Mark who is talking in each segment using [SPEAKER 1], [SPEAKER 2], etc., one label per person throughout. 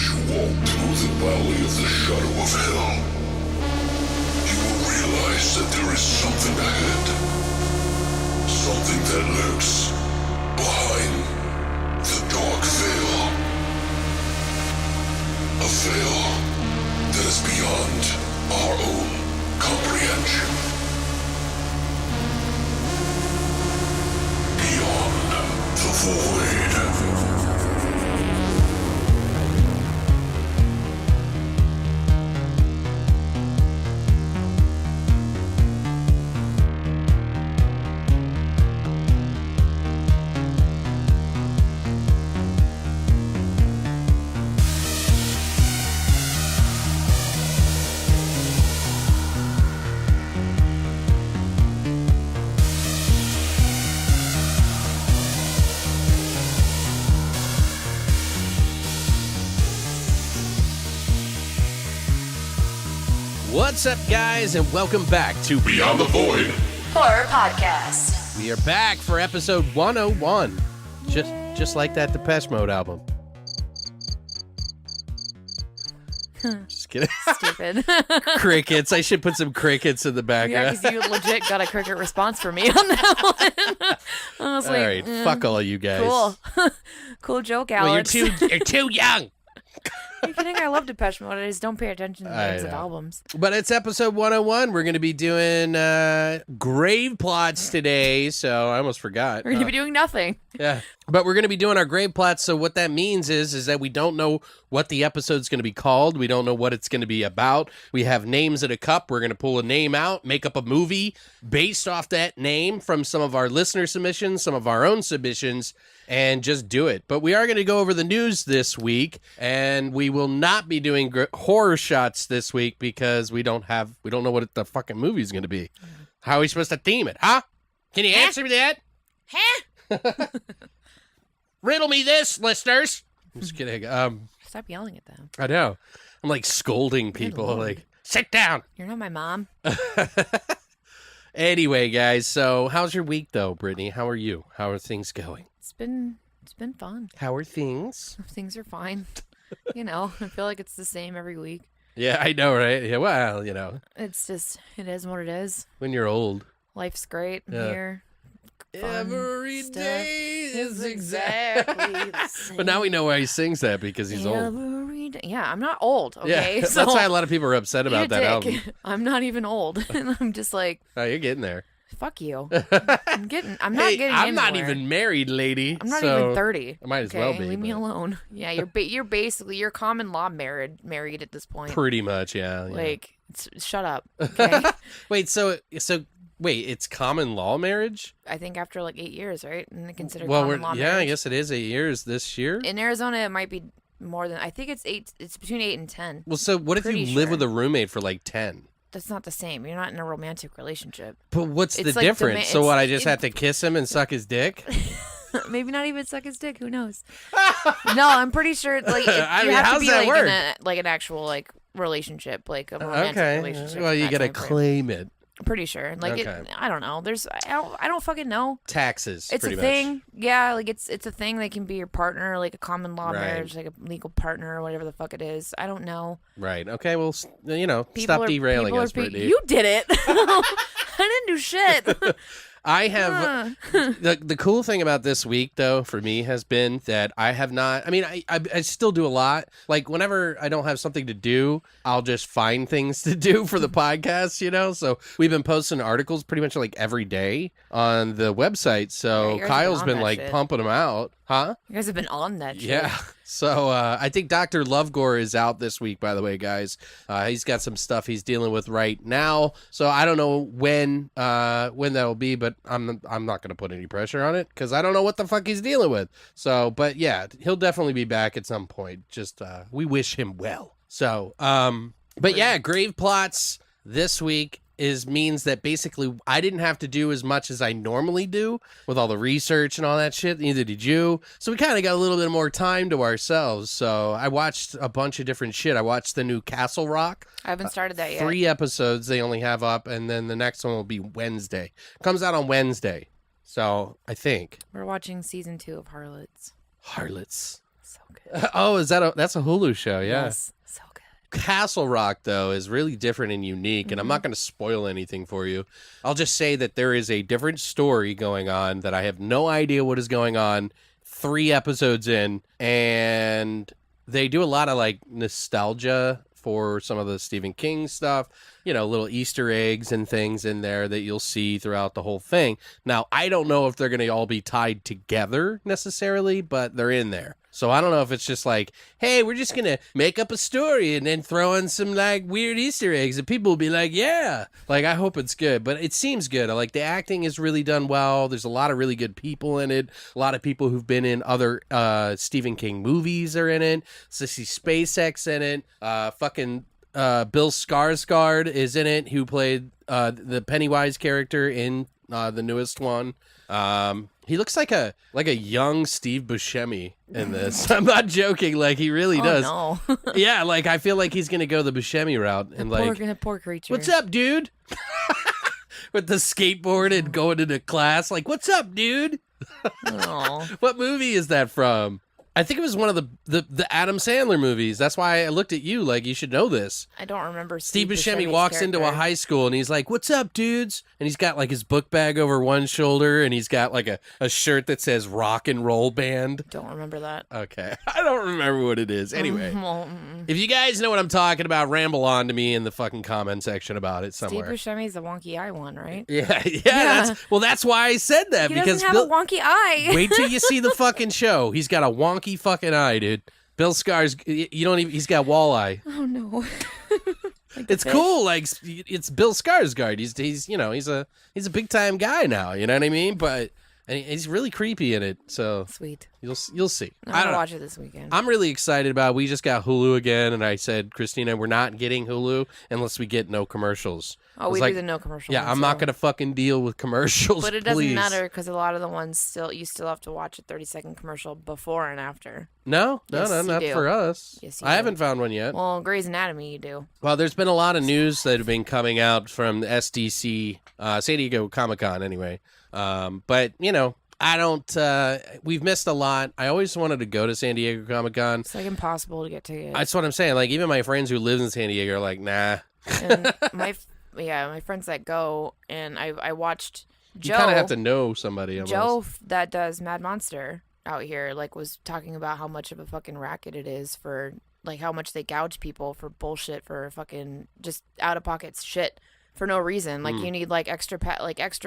[SPEAKER 1] As you walk through the valley of the shadow of hell, you will realize that there is something ahead. Something that lurks behind the dark veil. A veil that is beyond our own comprehension. Beyond the void.
[SPEAKER 2] What's up, guys, and welcome back to
[SPEAKER 1] Beyond the Void
[SPEAKER 3] Horror Podcast.
[SPEAKER 2] We are back for episode 101, just like that Depeche Mode album. Just kidding.
[SPEAKER 3] Stupid.
[SPEAKER 2] Crickets. I should put some crickets in the
[SPEAKER 3] Yeah,
[SPEAKER 2] background.
[SPEAKER 3] because you legit got a cricket response from me on that one. I was
[SPEAKER 2] All
[SPEAKER 3] like,
[SPEAKER 2] right, fuck all you guys.
[SPEAKER 3] cool. Cool joke,
[SPEAKER 2] Well,
[SPEAKER 3] Alex.
[SPEAKER 2] you're too young.
[SPEAKER 3] Are you kidding? I love Depeche Mode. I just don't pay attention to the names of
[SPEAKER 2] know.
[SPEAKER 3] albums.
[SPEAKER 2] But it's episode 101. We're going to be doing Graveplots today, so I almost forgot.
[SPEAKER 3] We're going to be doing nothing.
[SPEAKER 2] Yeah, but we're going to be doing our Graveplots, so what that means is that we don't know what the episode's going to be called. We don't know what it's going to be about. We have names in a cup. We're going to pull a name out, make up a movie based off that name from some of our listener submissions, some of our own submissions, and just do it. But we are going to go over the news this week, and we will not be doing horror shots this week because we don't know what the fucking movie's going to be. How are we supposed to theme it, huh? Can you answer me that? Riddle me this, listeners. I'm just kidding.
[SPEAKER 3] Stop yelling at them.
[SPEAKER 2] I know. I'm like scolding people.
[SPEAKER 3] Lord.
[SPEAKER 2] Like, sit down.
[SPEAKER 3] You're not my mom.
[SPEAKER 2] Anyway, guys. So, how's your week, though, Brittany? How are you? How are things going?
[SPEAKER 3] It's been fun.
[SPEAKER 2] How are things?
[SPEAKER 3] Things are fine. You know, I feel like it's the same every week.
[SPEAKER 2] Yeah, I know, right? Yeah, well, you know,
[SPEAKER 3] It's just, it is what it is.
[SPEAKER 2] when you're old.
[SPEAKER 3] Life's great
[SPEAKER 2] Yeah.
[SPEAKER 3] here. Fun
[SPEAKER 2] Every
[SPEAKER 3] stuff
[SPEAKER 2] day is
[SPEAKER 3] exactly the same.
[SPEAKER 2] But now we know why he sings that because he's old.
[SPEAKER 3] Every day. Yeah, I'm not old,
[SPEAKER 2] Yeah,
[SPEAKER 3] okay?
[SPEAKER 2] that's
[SPEAKER 3] So,
[SPEAKER 2] why a lot of people are upset
[SPEAKER 3] eat a
[SPEAKER 2] about that
[SPEAKER 3] dick.
[SPEAKER 2] album.
[SPEAKER 3] I'm not even old. And I'm just like,
[SPEAKER 2] Oh, you're getting there.
[SPEAKER 3] fuck you. I'm not
[SPEAKER 2] Hey,
[SPEAKER 3] getting
[SPEAKER 2] I'm not
[SPEAKER 3] anywhere.
[SPEAKER 2] even married, lady.
[SPEAKER 3] I'm not
[SPEAKER 2] so
[SPEAKER 3] even 30.
[SPEAKER 2] I might as
[SPEAKER 3] okay?
[SPEAKER 2] well be.
[SPEAKER 3] Leave me
[SPEAKER 2] but-
[SPEAKER 3] alone. Yeah, you're basically, you're common law married at this point.
[SPEAKER 2] Pretty much, yeah.
[SPEAKER 3] Like, shut up, okay?
[SPEAKER 2] Wait, it's common law marriage?
[SPEAKER 3] I think after like 8 years, right? And they consider
[SPEAKER 2] Well,
[SPEAKER 3] common law
[SPEAKER 2] I
[SPEAKER 3] marriage.
[SPEAKER 2] guess it is 8 years this year.
[SPEAKER 3] In Arizona, it might be more than, I think it's 8, it's between 8 and 10.
[SPEAKER 2] Well, so what if
[SPEAKER 3] Pretty
[SPEAKER 2] you live
[SPEAKER 3] sure.
[SPEAKER 2] with a roommate for like 10?
[SPEAKER 3] That's not the same. You're not in a romantic relationship.
[SPEAKER 2] But what's the
[SPEAKER 3] It's like
[SPEAKER 2] difference? So
[SPEAKER 3] it's-
[SPEAKER 2] what, I just have to kiss him and suck his dick?
[SPEAKER 3] Maybe not even suck his dick. Who knows? No, I'm pretty sure. Like,
[SPEAKER 2] I
[SPEAKER 3] you
[SPEAKER 2] mean,
[SPEAKER 3] have
[SPEAKER 2] how's
[SPEAKER 3] to be
[SPEAKER 2] that
[SPEAKER 3] like
[SPEAKER 2] work?
[SPEAKER 3] in an actual like relationship, like a romantic
[SPEAKER 2] Okay.
[SPEAKER 3] relationship.
[SPEAKER 2] Well,
[SPEAKER 3] in
[SPEAKER 2] you
[SPEAKER 3] that
[SPEAKER 2] gotta
[SPEAKER 3] time frame.
[SPEAKER 2] claim it.
[SPEAKER 3] I'm pretty sure. Like,
[SPEAKER 2] Okay.
[SPEAKER 3] I don't know. I don't fucking know.
[SPEAKER 2] Taxes,
[SPEAKER 3] It's
[SPEAKER 2] pretty
[SPEAKER 3] a
[SPEAKER 2] much.
[SPEAKER 3] thing. Yeah, like it's a thing. They can be your partner, like a common law
[SPEAKER 2] Right.
[SPEAKER 3] marriage, like a legal partner or whatever the fuck it is. I don't know.
[SPEAKER 2] Right. Okay, well, stop
[SPEAKER 3] People
[SPEAKER 2] derailing
[SPEAKER 3] are
[SPEAKER 2] us, Brittany.
[SPEAKER 3] You did it. I didn't do shit.
[SPEAKER 2] I have the cool thing about this week though for me has been that I have not. I mean, I still do a lot. Like whenever I don't have something to do, I'll just find things to do for the podcast. You know, so we've been posting articles pretty much like every day on the website. So
[SPEAKER 3] Yeah, you guys have
[SPEAKER 2] Kyle's
[SPEAKER 3] been
[SPEAKER 2] been
[SPEAKER 3] on
[SPEAKER 2] like
[SPEAKER 3] that shit.
[SPEAKER 2] pumping them out, huh?
[SPEAKER 3] You guys have been on that shit.
[SPEAKER 2] Yeah. So I think Dr. Lovegore is out this week, by the way, guys. He's got some stuff he's dealing with right now. So I don't know when that will be, but I'm not going to put any pressure on it because I don't know what the fuck he's dealing with. So, but yeah, he'll definitely be back at some point. Just we wish him well. So, but yeah, Graveplots this week means that basically I didn't have to do as much as I normally do with all the research and all that shit. Neither did you. So we kind of got a little bit more time to ourselves. So I watched a bunch of different shit. I watched the new Castle Rock.
[SPEAKER 3] I haven't started that yet.
[SPEAKER 2] 3 episodes they only have up, and then the next one will be Wednesday. Comes out on Wednesday. So I think.
[SPEAKER 3] We're watching season 2 of Harlots.
[SPEAKER 2] Harlots.
[SPEAKER 3] So good.
[SPEAKER 2] Oh, that's a Hulu show? Yeah.
[SPEAKER 3] Yes. So good.
[SPEAKER 2] Castle Rock, though, is really different and unique, and I'm not going to spoil anything for you. I'll just say that there is a different story going on that I have no idea what is going on 3 episodes in, and they do a lot of, like, nostalgia for some of the Stephen King stuff, little Easter eggs and things in there that you'll see throughout the whole thing. Now, I don't know if they're going to all be tied together necessarily, but they're in there. So I don't know if it's just like, hey, we're just going to make up a story and then throw in some like weird Easter eggs and people will be like, yeah. Like, I hope it's good, but it seems good. Like, the acting is really done well. There's a lot of really good people in it. A lot of people who've been in other Stephen King movies are in it. Sissy Spacek's in it. Bill Skarsgård is in it, who played the Pennywise character in the newest one. He looks like a young Steve Buscemi in this. I'm not joking. Like, he really does.
[SPEAKER 3] No.
[SPEAKER 2] Yeah, like, I feel like he's gonna go the Buscemi route and
[SPEAKER 3] Poor creature.
[SPEAKER 2] what's up, dude? With the skateboard and going into class, like, what's up, dude?
[SPEAKER 3] Oh.
[SPEAKER 2] What movie is that from? I think it was one of the Adam Sandler movies. That's why I looked at you like you should know this.
[SPEAKER 3] I don't remember.
[SPEAKER 2] Steve Buscemi
[SPEAKER 3] Buscemi's
[SPEAKER 2] walks into a
[SPEAKER 3] character.
[SPEAKER 2] high school and he's like, what's up, dudes? And he's got like his book bag over one shoulder and he's got like a shirt that says rock and roll band.
[SPEAKER 3] Don't remember that.
[SPEAKER 2] Okay. I don't remember what it is. Anyway,
[SPEAKER 3] Well,
[SPEAKER 2] if you guys know what I'm talking about, ramble on to me in the fucking comment section about it somewhere.
[SPEAKER 3] Steve Buscemi's the wonky eye one, right?
[SPEAKER 2] Yeah. That's why I said that.
[SPEAKER 3] He
[SPEAKER 2] because
[SPEAKER 3] doesn't have a wonky eye.
[SPEAKER 2] wait till you see the fucking show. He's got a wonky fucking eye, dude. Bill Scars, he's got walleye.
[SPEAKER 3] Oh no. Like
[SPEAKER 2] It's
[SPEAKER 3] fish.
[SPEAKER 2] cool. Like, it's Bill Skarsgård. He's a big time guy now. You know what I mean? But and he's really creepy in it. So
[SPEAKER 3] Sweet.
[SPEAKER 2] you'll see.
[SPEAKER 3] I'm
[SPEAKER 2] I
[SPEAKER 3] gonna
[SPEAKER 2] don't.
[SPEAKER 3] watch it this weekend.
[SPEAKER 2] I'm really excited about it. We just got Hulu again, and I said, Christina, we're not getting Hulu unless we get no commercials.
[SPEAKER 3] Oh, we do the no commercial.
[SPEAKER 2] Yeah,
[SPEAKER 3] one,
[SPEAKER 2] I'm not
[SPEAKER 3] too.
[SPEAKER 2] gonna fucking deal with commercials.
[SPEAKER 3] But it doesn't
[SPEAKER 2] please.
[SPEAKER 3] matter because a lot of the ones you still have to watch a 30-second commercial before and after.
[SPEAKER 2] No,
[SPEAKER 3] Yes, you
[SPEAKER 2] not
[SPEAKER 3] do.
[SPEAKER 2] for us.
[SPEAKER 3] Yes, you
[SPEAKER 2] I
[SPEAKER 3] do.
[SPEAKER 2] haven't found one yet.
[SPEAKER 3] Well, Grey's Anatomy, you do.
[SPEAKER 2] Well, there's been a lot of news that have been coming out from the SDC, San Diego Comic-Con anyway. But, I don't, we've missed a lot. I always wanted to go to San Diego Comic-Con.
[SPEAKER 3] It's like impossible to get tickets.
[SPEAKER 2] That's what I'm saying. Like, even my friends who live in San Diego are like, nah.
[SPEAKER 3] And my friends that go, and I watched Joe.
[SPEAKER 2] You kind of have to know somebody almost.
[SPEAKER 3] Joe that does Mad Monster out here, like, was talking about how much of a fucking racket it is for, like, how much they gouge people for bullshit, for fucking just out of pocket shit for no reason. Like, you need like extra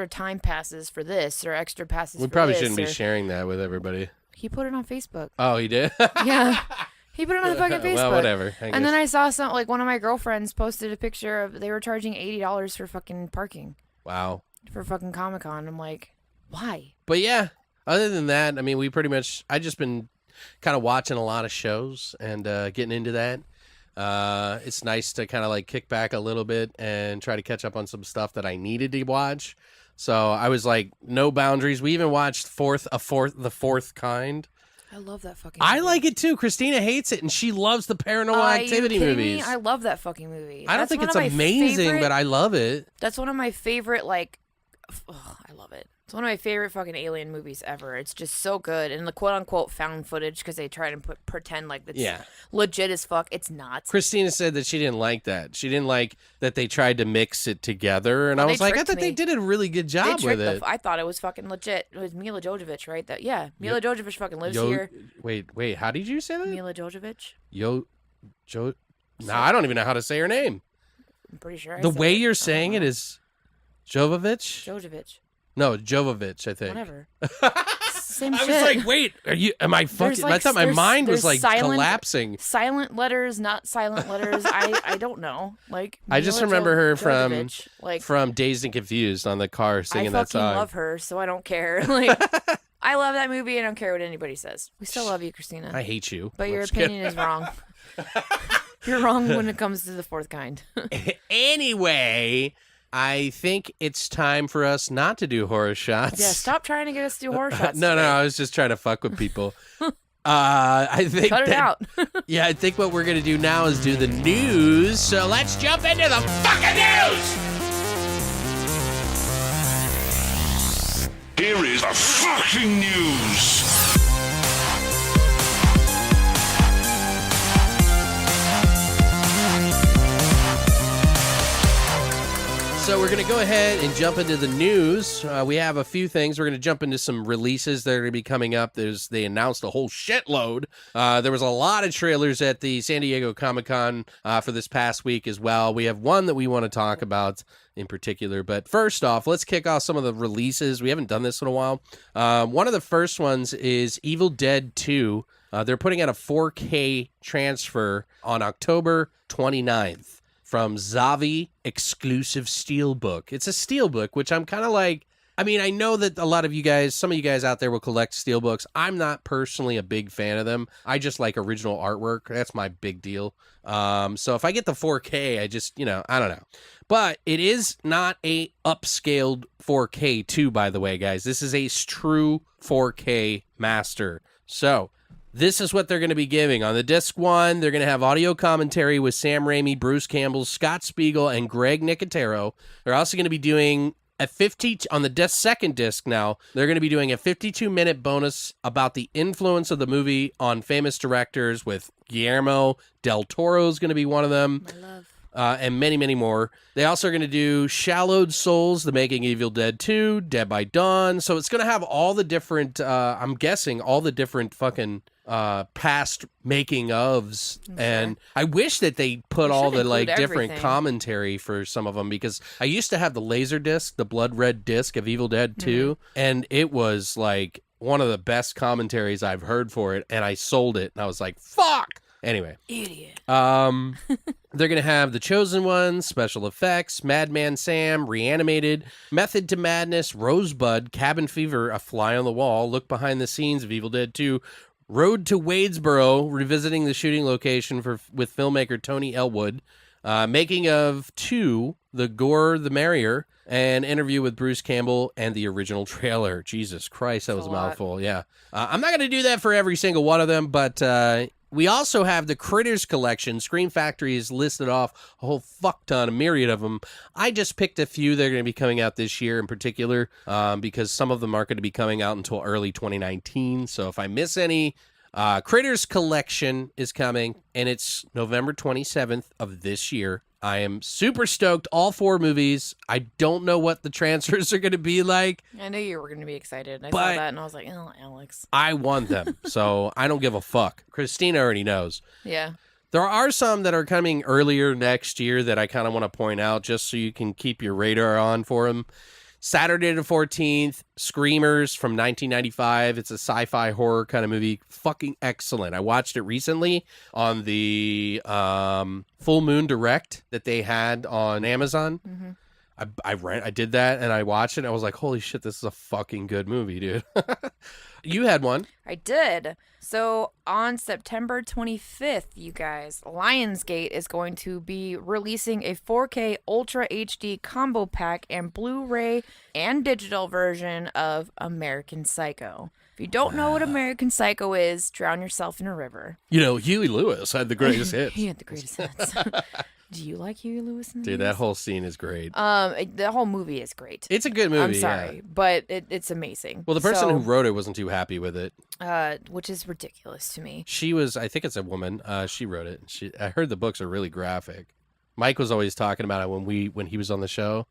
[SPEAKER 3] time passes for this or extra passes.
[SPEAKER 2] We
[SPEAKER 3] for
[SPEAKER 2] probably
[SPEAKER 3] this,
[SPEAKER 2] shouldn't be
[SPEAKER 3] or-
[SPEAKER 2] sharing that with everybody.
[SPEAKER 3] He put it on Facebook.
[SPEAKER 2] Oh, he did?
[SPEAKER 3] Yeah. He put it on the fucking Facebook.
[SPEAKER 2] Well, whatever.
[SPEAKER 3] And then I saw one of my girlfriends posted a picture of, they were charging $80 for fucking parking
[SPEAKER 2] Wow.
[SPEAKER 3] for fucking Comic-Con. I'm like, why?
[SPEAKER 2] But yeah, other than that, I mean, I just been kind of watching a lot of shows and getting into that. It's nice to kind of like kick back a little bit and try to catch up on some stuff that I needed to watch. So I was like, no boundaries. We even watched The Fourth Kind.
[SPEAKER 3] I love that fucking
[SPEAKER 2] I
[SPEAKER 3] movie.
[SPEAKER 2] like it too. Christina hates it, and she loves the Paranormal
[SPEAKER 3] Are you
[SPEAKER 2] Activity
[SPEAKER 3] kidding
[SPEAKER 2] movies.
[SPEAKER 3] me? I love that fucking movie.
[SPEAKER 2] I don't
[SPEAKER 3] That's
[SPEAKER 2] think
[SPEAKER 3] one
[SPEAKER 2] it's
[SPEAKER 3] of my
[SPEAKER 2] amazing, but I love it.
[SPEAKER 3] That's one of my favorite, like, I love it. It's one of my favorite fucking alien movies ever. It's just so good. And the quote-unquote found footage, because they try to pretend like it's legit as fuck. It's not.
[SPEAKER 2] Christina said that she didn't like that. She didn't like that they tried to mix it together. And I
[SPEAKER 3] Well,
[SPEAKER 2] was
[SPEAKER 3] they
[SPEAKER 2] like, I
[SPEAKER 3] tricked
[SPEAKER 2] thought they
[SPEAKER 3] me.
[SPEAKER 2] did a really good
[SPEAKER 3] They
[SPEAKER 2] job with
[SPEAKER 3] tricked
[SPEAKER 2] it.
[SPEAKER 3] I thought it was fucking legit. It was Mila Jovovich, right? Mila Jovovich fucking lives here.
[SPEAKER 2] Wait, how did you say that?
[SPEAKER 3] Mila Jovovich.
[SPEAKER 2] No, I don't even know how to say her name.
[SPEAKER 3] I'm pretty sure.
[SPEAKER 2] The way you're saying it is Jovovich?
[SPEAKER 3] Jovovich.
[SPEAKER 2] No, Jovovich, I think.
[SPEAKER 3] Whatever. Same
[SPEAKER 2] I
[SPEAKER 3] shit.
[SPEAKER 2] was like, wait, am I fucking... I thought my mind was like collapsing.
[SPEAKER 3] Silent letters, not silent letters. I don't know. Like,
[SPEAKER 2] I just
[SPEAKER 3] Mila
[SPEAKER 2] remember her from
[SPEAKER 3] Jovovich. Like,
[SPEAKER 2] from Dazed and Confused on the car singing
[SPEAKER 3] I
[SPEAKER 2] that
[SPEAKER 3] fucking
[SPEAKER 2] song.
[SPEAKER 3] love her, so I don't care. Like, I love that movie. I don't care what anybody says. We still love you, Christina.
[SPEAKER 2] I hate you.
[SPEAKER 3] But your
[SPEAKER 2] I'm just kidding.
[SPEAKER 3] opinion is wrong. You're wrong when it comes to the fourth kind.
[SPEAKER 2] Anyway, I think it's time for us not to do horror shots.
[SPEAKER 3] Yeah, stop trying to get us to do horror shots.
[SPEAKER 2] No, I was just trying to fuck with people. I think
[SPEAKER 3] Cut it out.
[SPEAKER 2] Yeah, I think what we're gonna do now is do the news. So let's jump into the fucking news.
[SPEAKER 1] Here is the fucking news.
[SPEAKER 2] So we're going to go ahead and jump into the news. We have a few things. We're going to jump into some releases that are going to be coming up. They announced a whole shitload. There was a lot of trailers at the San Diego Comic-Con for this past week as well. We have one that we want to talk about in particular. But first off, let's kick off some of the releases. We haven't done this in a while. One of the first ones is Evil Dead 2. They're putting out a 4K transfer on October 29th. From Zavi exclusive steelbook. It's a steelbook, which I'm kind of like, I mean, I know that a lot of you guys, some of you guys out there will collect steelbooks. I'm not personally a big fan of them. I just like original artwork. That's my big deal. So if I get the 4K, I just, I don't know. But it is not a upscaled 4K too, by the way, guys. This is a true 4K master. So this is what they're going to be giving. On the disc one, they're going to have audio commentary with Sam Raimi, Bruce Campbell, Scott Spiegel, and Greg Nicotero. They're also going to be doing on the second disc now, they're going to be doing a 52-minute bonus about the influence of the movie on famous directors with Guillermo del Toro is going to be one of them.
[SPEAKER 3] My love.
[SPEAKER 2] And many, many more. They also are going to do Shallowed Souls, The Making of Evil Dead 2, Dead by Dawn. So it's going to have all the different, I'm guessing, all the different fucking past making ofs.
[SPEAKER 3] Sure.
[SPEAKER 2] And I wish that they put all the different
[SPEAKER 3] everything.
[SPEAKER 2] commentary for some of them, because I used to have the laser disc, the blood red disc of Evil Dead 2, and it was like one of the best commentaries I've heard for it, and I sold it, and I was like, fuck! Anyway.
[SPEAKER 3] Idiot.
[SPEAKER 2] They're going to have The Chosen One, Special Effects, Madman Sam, Reanimated, Method to Madness, Rosebud, Cabin Fever, A Fly on the Wall, Look Behind the Scenes of Evil Dead 2, Road to Wadesboro, revisiting the shooting location with filmmaker Tony Elwood, Making of 2, The GORE, The Merrier, and interview with Bruce Campbell and the original trailer. Jesus Christ, that was a mouthful. Yeah. I'm not going to do that for every single one of them, but we also have the Critters collection. Scream Factory has listed off a whole fuck ton, a myriad of them. I just picked a few that are going to be coming out this year in particular, because some of them aren't going to be coming out until early 2019. So if I miss any, Critters collection is coming, and it's November 27th of this year. I am super stoked. All 4 movies. I don't know what the transfers are going to be like.
[SPEAKER 3] I knew you were going to be excited. I saw that and I was like, oh, Alex.
[SPEAKER 2] I want them, so I don't give a fuck. Christina already knows.
[SPEAKER 3] Yeah.
[SPEAKER 2] There are some that are coming earlier next year that I kind of want to point out just so you can keep your radar on for them. Saturday the 14th, Screamers from 1995. It's a sci-fi horror kind of movie. Fucking excellent. I watched it recently on the Full Moon Direct that they had on Amazon.
[SPEAKER 3] Mm-hmm.
[SPEAKER 2] I did that and I watched it and I was like, holy shit, this is a fucking good movie, dude. You had one.
[SPEAKER 3] I did. So on September 25th, you guys, Lionsgate is going to be releasing a 4K Ultra HD combo pack and Blu-ray and digital version of American Psycho. If you don't know what American Psycho is, drown yourself in a river.
[SPEAKER 2] Huey Lewis had the greatest hits.
[SPEAKER 3] He had the greatest hits. Do you like Huey Lewis in the
[SPEAKER 2] Dude, that whole scene is great.
[SPEAKER 3] The whole movie is great.
[SPEAKER 2] It's a good movie.
[SPEAKER 3] I'm sorry, but it's amazing.
[SPEAKER 2] Well, the person who wrote it wasn't too happy with it.
[SPEAKER 3] Which is ridiculous to me.
[SPEAKER 2] She was, I think it's a woman. She wrote it. I heard the books are really graphic. Mike was always talking about it when he was on the show,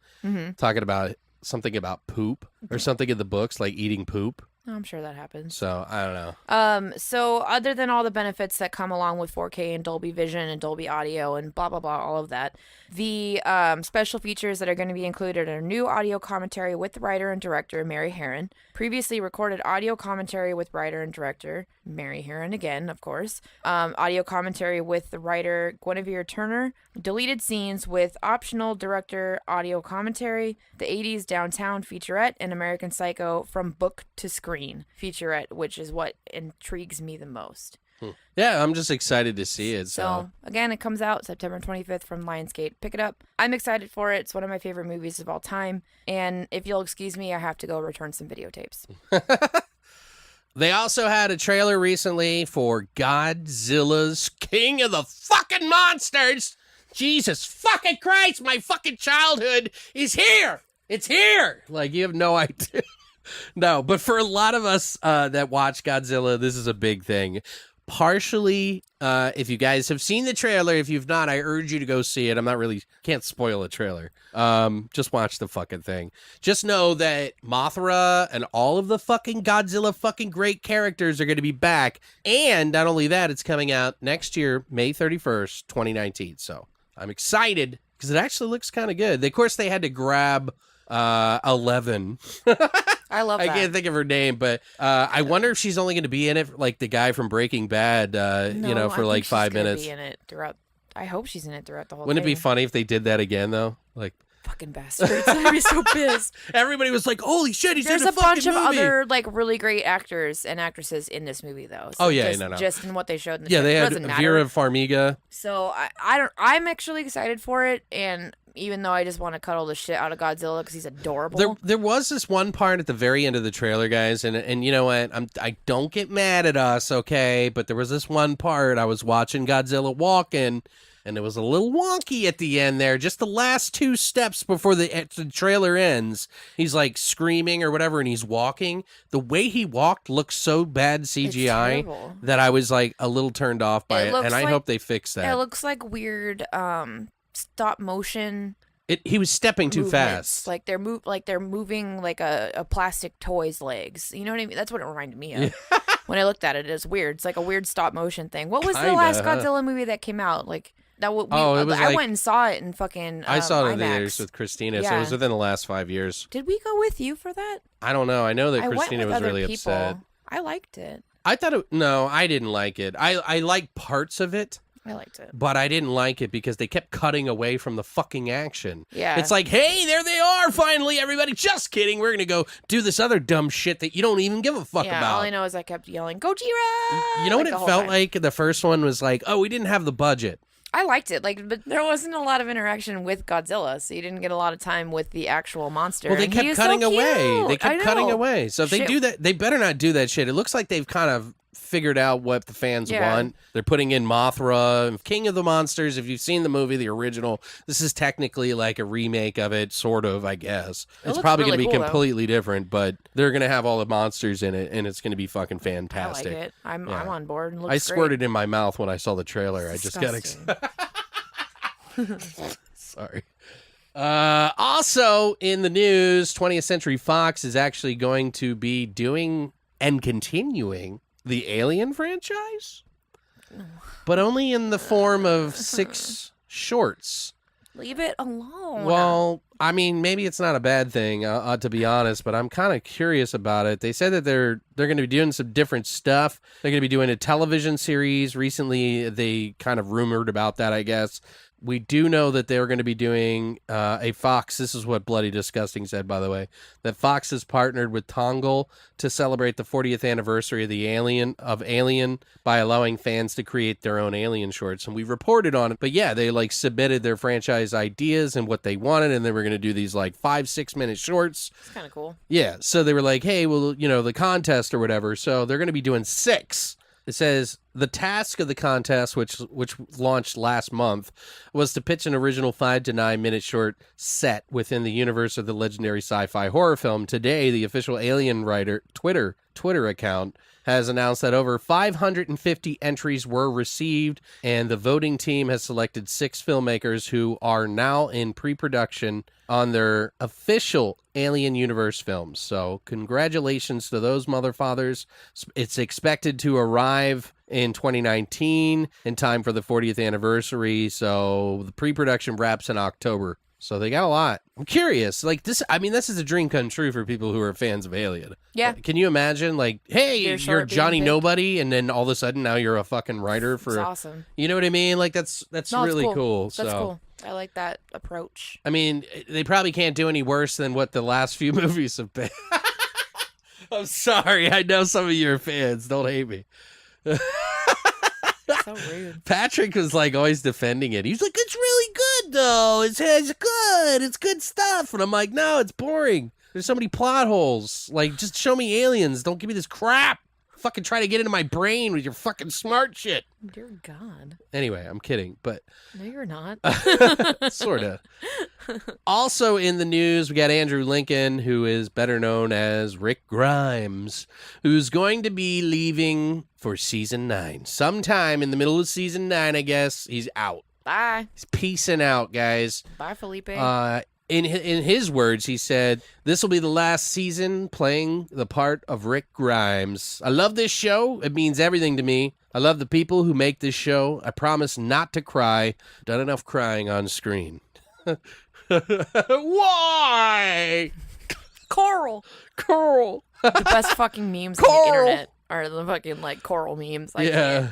[SPEAKER 2] talking about something about poop or something in the books, like eating poop.
[SPEAKER 3] I'm sure that happens.
[SPEAKER 2] So, I don't know.
[SPEAKER 3] So other than all the benefits that come along with 4K and Dolby Vision and Dolby Audio and blah, blah, blah, all of that, the special features that are going to be included are new audio commentary with writer and director Mary Herron, previously recorded audio commentary with writer and director Mary Herron again, of course, audio commentary with the writer Guinevere Turner, deleted scenes with optional director audio commentary, the 80s Downtown featurette, and American Psycho from book to screen featurette, which is what intrigues me the most.
[SPEAKER 2] Yeah, I'm just excited to see it. So
[SPEAKER 3] again, it comes out September 25th from Lionsgate. Pick it up. I'm excited for it. It's one of my favorite movies of all time. And if you'll excuse me, I have to go return some videotapes.
[SPEAKER 2] They also had a trailer recently for Godzilla's King of the fucking Monsters. Jesus fucking Christ, my fucking childhood is here. It's here. Like, you have no idea. No, but for a lot of us that watch Godzilla, this is a big thing. partially, if you guys have seen the trailer, if you've not, I urge you to go see it. Can't spoil a trailer. Just watch the fucking thing. Just know that Mothra and all of the fucking Godzilla fucking great characters are going to be back. And not only that, it's coming out next year, May 31st, 2019. So I'm excited because it actually looks kind of good. Of course, they had to grab 11.
[SPEAKER 3] I love that.
[SPEAKER 2] I can't think of her name, but I wonder if she's only going to be in it like the guy from Breaking Bad,
[SPEAKER 3] No,
[SPEAKER 2] for
[SPEAKER 3] I
[SPEAKER 2] like
[SPEAKER 3] think
[SPEAKER 2] 5
[SPEAKER 3] she's gonna
[SPEAKER 2] minutes.
[SPEAKER 3] Be in it throughout. I hope she's in it throughout the whole
[SPEAKER 2] Wouldn't it
[SPEAKER 3] thing.
[SPEAKER 2] be funny if they did that again, though? Like,
[SPEAKER 3] Fucking bastards. I'd be so pissed.
[SPEAKER 2] everybody was like, holy shit, he's
[SPEAKER 3] There's
[SPEAKER 2] in
[SPEAKER 3] a
[SPEAKER 2] a fucking
[SPEAKER 3] bunch of
[SPEAKER 2] movie.
[SPEAKER 3] other like really great actors and actresses in this movie though. So
[SPEAKER 2] Oh, yeah,
[SPEAKER 3] just,
[SPEAKER 2] no.
[SPEAKER 3] just in what they showed in the
[SPEAKER 2] Yeah,
[SPEAKER 3] trailer.
[SPEAKER 2] they
[SPEAKER 3] It
[SPEAKER 2] had
[SPEAKER 3] doesn't matter.
[SPEAKER 2] Vera Farmiga.
[SPEAKER 3] So I'm actually excited for it, and even though I just want to cuddle the shit out of Godzilla because he's adorable.
[SPEAKER 2] There was this one part at the very end of the trailer, guys, and you know what? I don't get mad at us, okay? But there was this one part I was watching Godzilla walking, and it was a little wonky at the end there. Just the last 2 steps before the trailer ends, he's like screaming or whatever, and he's walking. The way he walked looked so bad CGI
[SPEAKER 3] terrible.
[SPEAKER 2] that I was like a little turned off by it,
[SPEAKER 3] looks
[SPEAKER 2] and I
[SPEAKER 3] like-
[SPEAKER 2] hope they fix that.
[SPEAKER 3] It looks like weird stop motion
[SPEAKER 2] He was stepping too
[SPEAKER 3] movements.
[SPEAKER 2] fast.
[SPEAKER 3] Like they're moving like a plastic toy's legs. You know what I mean? That's what it reminded me of. When I looked at it, it's weird. It's like a weird stop motion thing. What was the
[SPEAKER 2] Kinda,
[SPEAKER 3] last
[SPEAKER 2] huh?
[SPEAKER 3] Godzilla movie that came out? Like that.
[SPEAKER 2] It was
[SPEAKER 3] I
[SPEAKER 2] like-
[SPEAKER 3] went and saw it in fucking.
[SPEAKER 2] I saw it in the
[SPEAKER 3] IMAX.
[SPEAKER 2] theaters with Christina, so it
[SPEAKER 3] Yeah.
[SPEAKER 2] was within the last 5 years.
[SPEAKER 3] Did we go with you for that?
[SPEAKER 2] I don't know. I know that
[SPEAKER 3] I went
[SPEAKER 2] Christina
[SPEAKER 3] with
[SPEAKER 2] was
[SPEAKER 3] other
[SPEAKER 2] really
[SPEAKER 3] people.
[SPEAKER 2] upset.
[SPEAKER 3] I liked it.
[SPEAKER 2] No, I didn't like it. I liked parts of it,
[SPEAKER 3] I liked it.
[SPEAKER 2] but I didn't like it because they kept cutting away from the fucking action.
[SPEAKER 3] Yeah.
[SPEAKER 2] It's like, hey, there they are, finally, everybody. Just kidding. We're going to go do this other dumb shit that you don't even give a fuck
[SPEAKER 3] yeah,
[SPEAKER 2] about.
[SPEAKER 3] all I know is I kept yelling, Gojira!
[SPEAKER 2] You know what
[SPEAKER 3] like,
[SPEAKER 2] it
[SPEAKER 3] the whole
[SPEAKER 2] felt
[SPEAKER 3] time.
[SPEAKER 2] like? The first one was like, oh, we didn't have the budget.
[SPEAKER 3] I liked it, but there wasn't a lot of interaction with Godzilla, so you didn't get a lot of time with the actual monster.
[SPEAKER 2] Well, they
[SPEAKER 3] and he
[SPEAKER 2] kept
[SPEAKER 3] was
[SPEAKER 2] cutting
[SPEAKER 3] so
[SPEAKER 2] away.
[SPEAKER 3] cute.
[SPEAKER 2] They
[SPEAKER 3] I
[SPEAKER 2] kept cutting
[SPEAKER 3] know.
[SPEAKER 2] away. So if they
[SPEAKER 3] Shit.
[SPEAKER 2] do that, they better not do that shit. It looks like they've kind of figured out what the fans
[SPEAKER 3] Yeah.
[SPEAKER 2] want. They're putting in Mothra, King of the Monsters. If you've seen the movie, the original, this is technically like a remake of it, sort of, I guess.
[SPEAKER 3] It
[SPEAKER 2] It's
[SPEAKER 3] looks
[SPEAKER 2] probably
[SPEAKER 3] really
[SPEAKER 2] going to be
[SPEAKER 3] cool, though.
[SPEAKER 2] completely different, but they're going to have all the monsters in it, and it's going to be fucking
[SPEAKER 3] I like
[SPEAKER 2] fantastic.
[SPEAKER 3] it. I'm
[SPEAKER 2] Yeah.
[SPEAKER 3] on board. It looks
[SPEAKER 2] I
[SPEAKER 3] great.
[SPEAKER 2] squirted in my mouth when I saw the trailer. I just got
[SPEAKER 3] Disgusting.
[SPEAKER 2] excited. Sorry. Also in the news, 20th Century Fox is actually going to be doing and continuing the Alien franchise, but only in the form of 6 shorts.
[SPEAKER 3] Leave it alone.
[SPEAKER 2] Well, I mean, maybe it's not a bad thing, to be honest, but I'm kind of curious about it. They said that they're going to be doing some different stuff. They're going to be doing a television series. Recently, they kind of rumored about that, I guess. We do know that they're going to be doing a Fox. This is what Bloody Disgusting said, by the way, that Fox has partnered with Tongle to celebrate the 40th anniversary of Alien by allowing fans to create their own Alien shorts. And we reported on it. But yeah, they like submitted their franchise ideas and what they wanted, and they were going to do these like 5-6 minute shorts.
[SPEAKER 3] It's kind of cool.
[SPEAKER 2] Yeah, so they were like, hey, well, the contest or whatever. So they're going to be doing 6. It says the task of the contest, which launched last month, was to pitch an original 5 to 9 minute short set within the universe of the legendary sci-fi horror film. Today, the official Alien writer Twitter account has announced that over 550 entries were received, and the voting team has selected 6 filmmakers who are now in pre-production on their official Alien Universe films. So congratulations to those motherfathers. It's expected to arrive in 2019 in time for the 40th anniversary. So the pre-production wraps in October. So they got a lot. I'm curious. Like this, I mean, this is a dream come true for people who are fans of Alien.
[SPEAKER 3] Yeah.
[SPEAKER 2] Can you imagine, like, hey,
[SPEAKER 3] Your
[SPEAKER 2] you're
[SPEAKER 3] short being
[SPEAKER 2] Johnny
[SPEAKER 3] big.
[SPEAKER 2] Nobody, and then all of a sudden now you're a fucking writer for,
[SPEAKER 3] It's awesome.
[SPEAKER 2] you know what I mean? Like that's
[SPEAKER 3] No, it's
[SPEAKER 2] really cool.
[SPEAKER 3] That's
[SPEAKER 2] So,
[SPEAKER 3] cool. I like that approach.
[SPEAKER 2] I mean, they probably can't do any worse than what the last few movies have been. I'm sorry. I know some of your fans. Don't hate me.
[SPEAKER 3] So rude.
[SPEAKER 2] Patrick was like always defending it. He's like, it's really good though. It's good. It's good stuff. And I'm like, no, it's boring. There's so many plot holes. Like, just show me aliens. Don't give me this crap. fucking try to get into my brain with your fucking smart shit.
[SPEAKER 3] Dear God.
[SPEAKER 2] Anyway, I'm kidding, but
[SPEAKER 3] No, you're not.
[SPEAKER 2] sort of. Also in the news, we got Andrew Lincoln, who is better known as Rick Grimes, who's going to be leaving for season 9. Sometime in the middle of season 9, I guess, he's out.
[SPEAKER 3] Bye.
[SPEAKER 2] He's peacing out, guys.
[SPEAKER 3] Bye, Felipe.
[SPEAKER 2] In his words, he said, "This will be the last season playing the part of Rick Grimes. I love this show. It means everything to me. I love the people who make this show. I promise not to cry. Done enough crying on screen." Why?
[SPEAKER 3] Coral. The best fucking memes on the internet are the fucking, like, coral memes. I can't.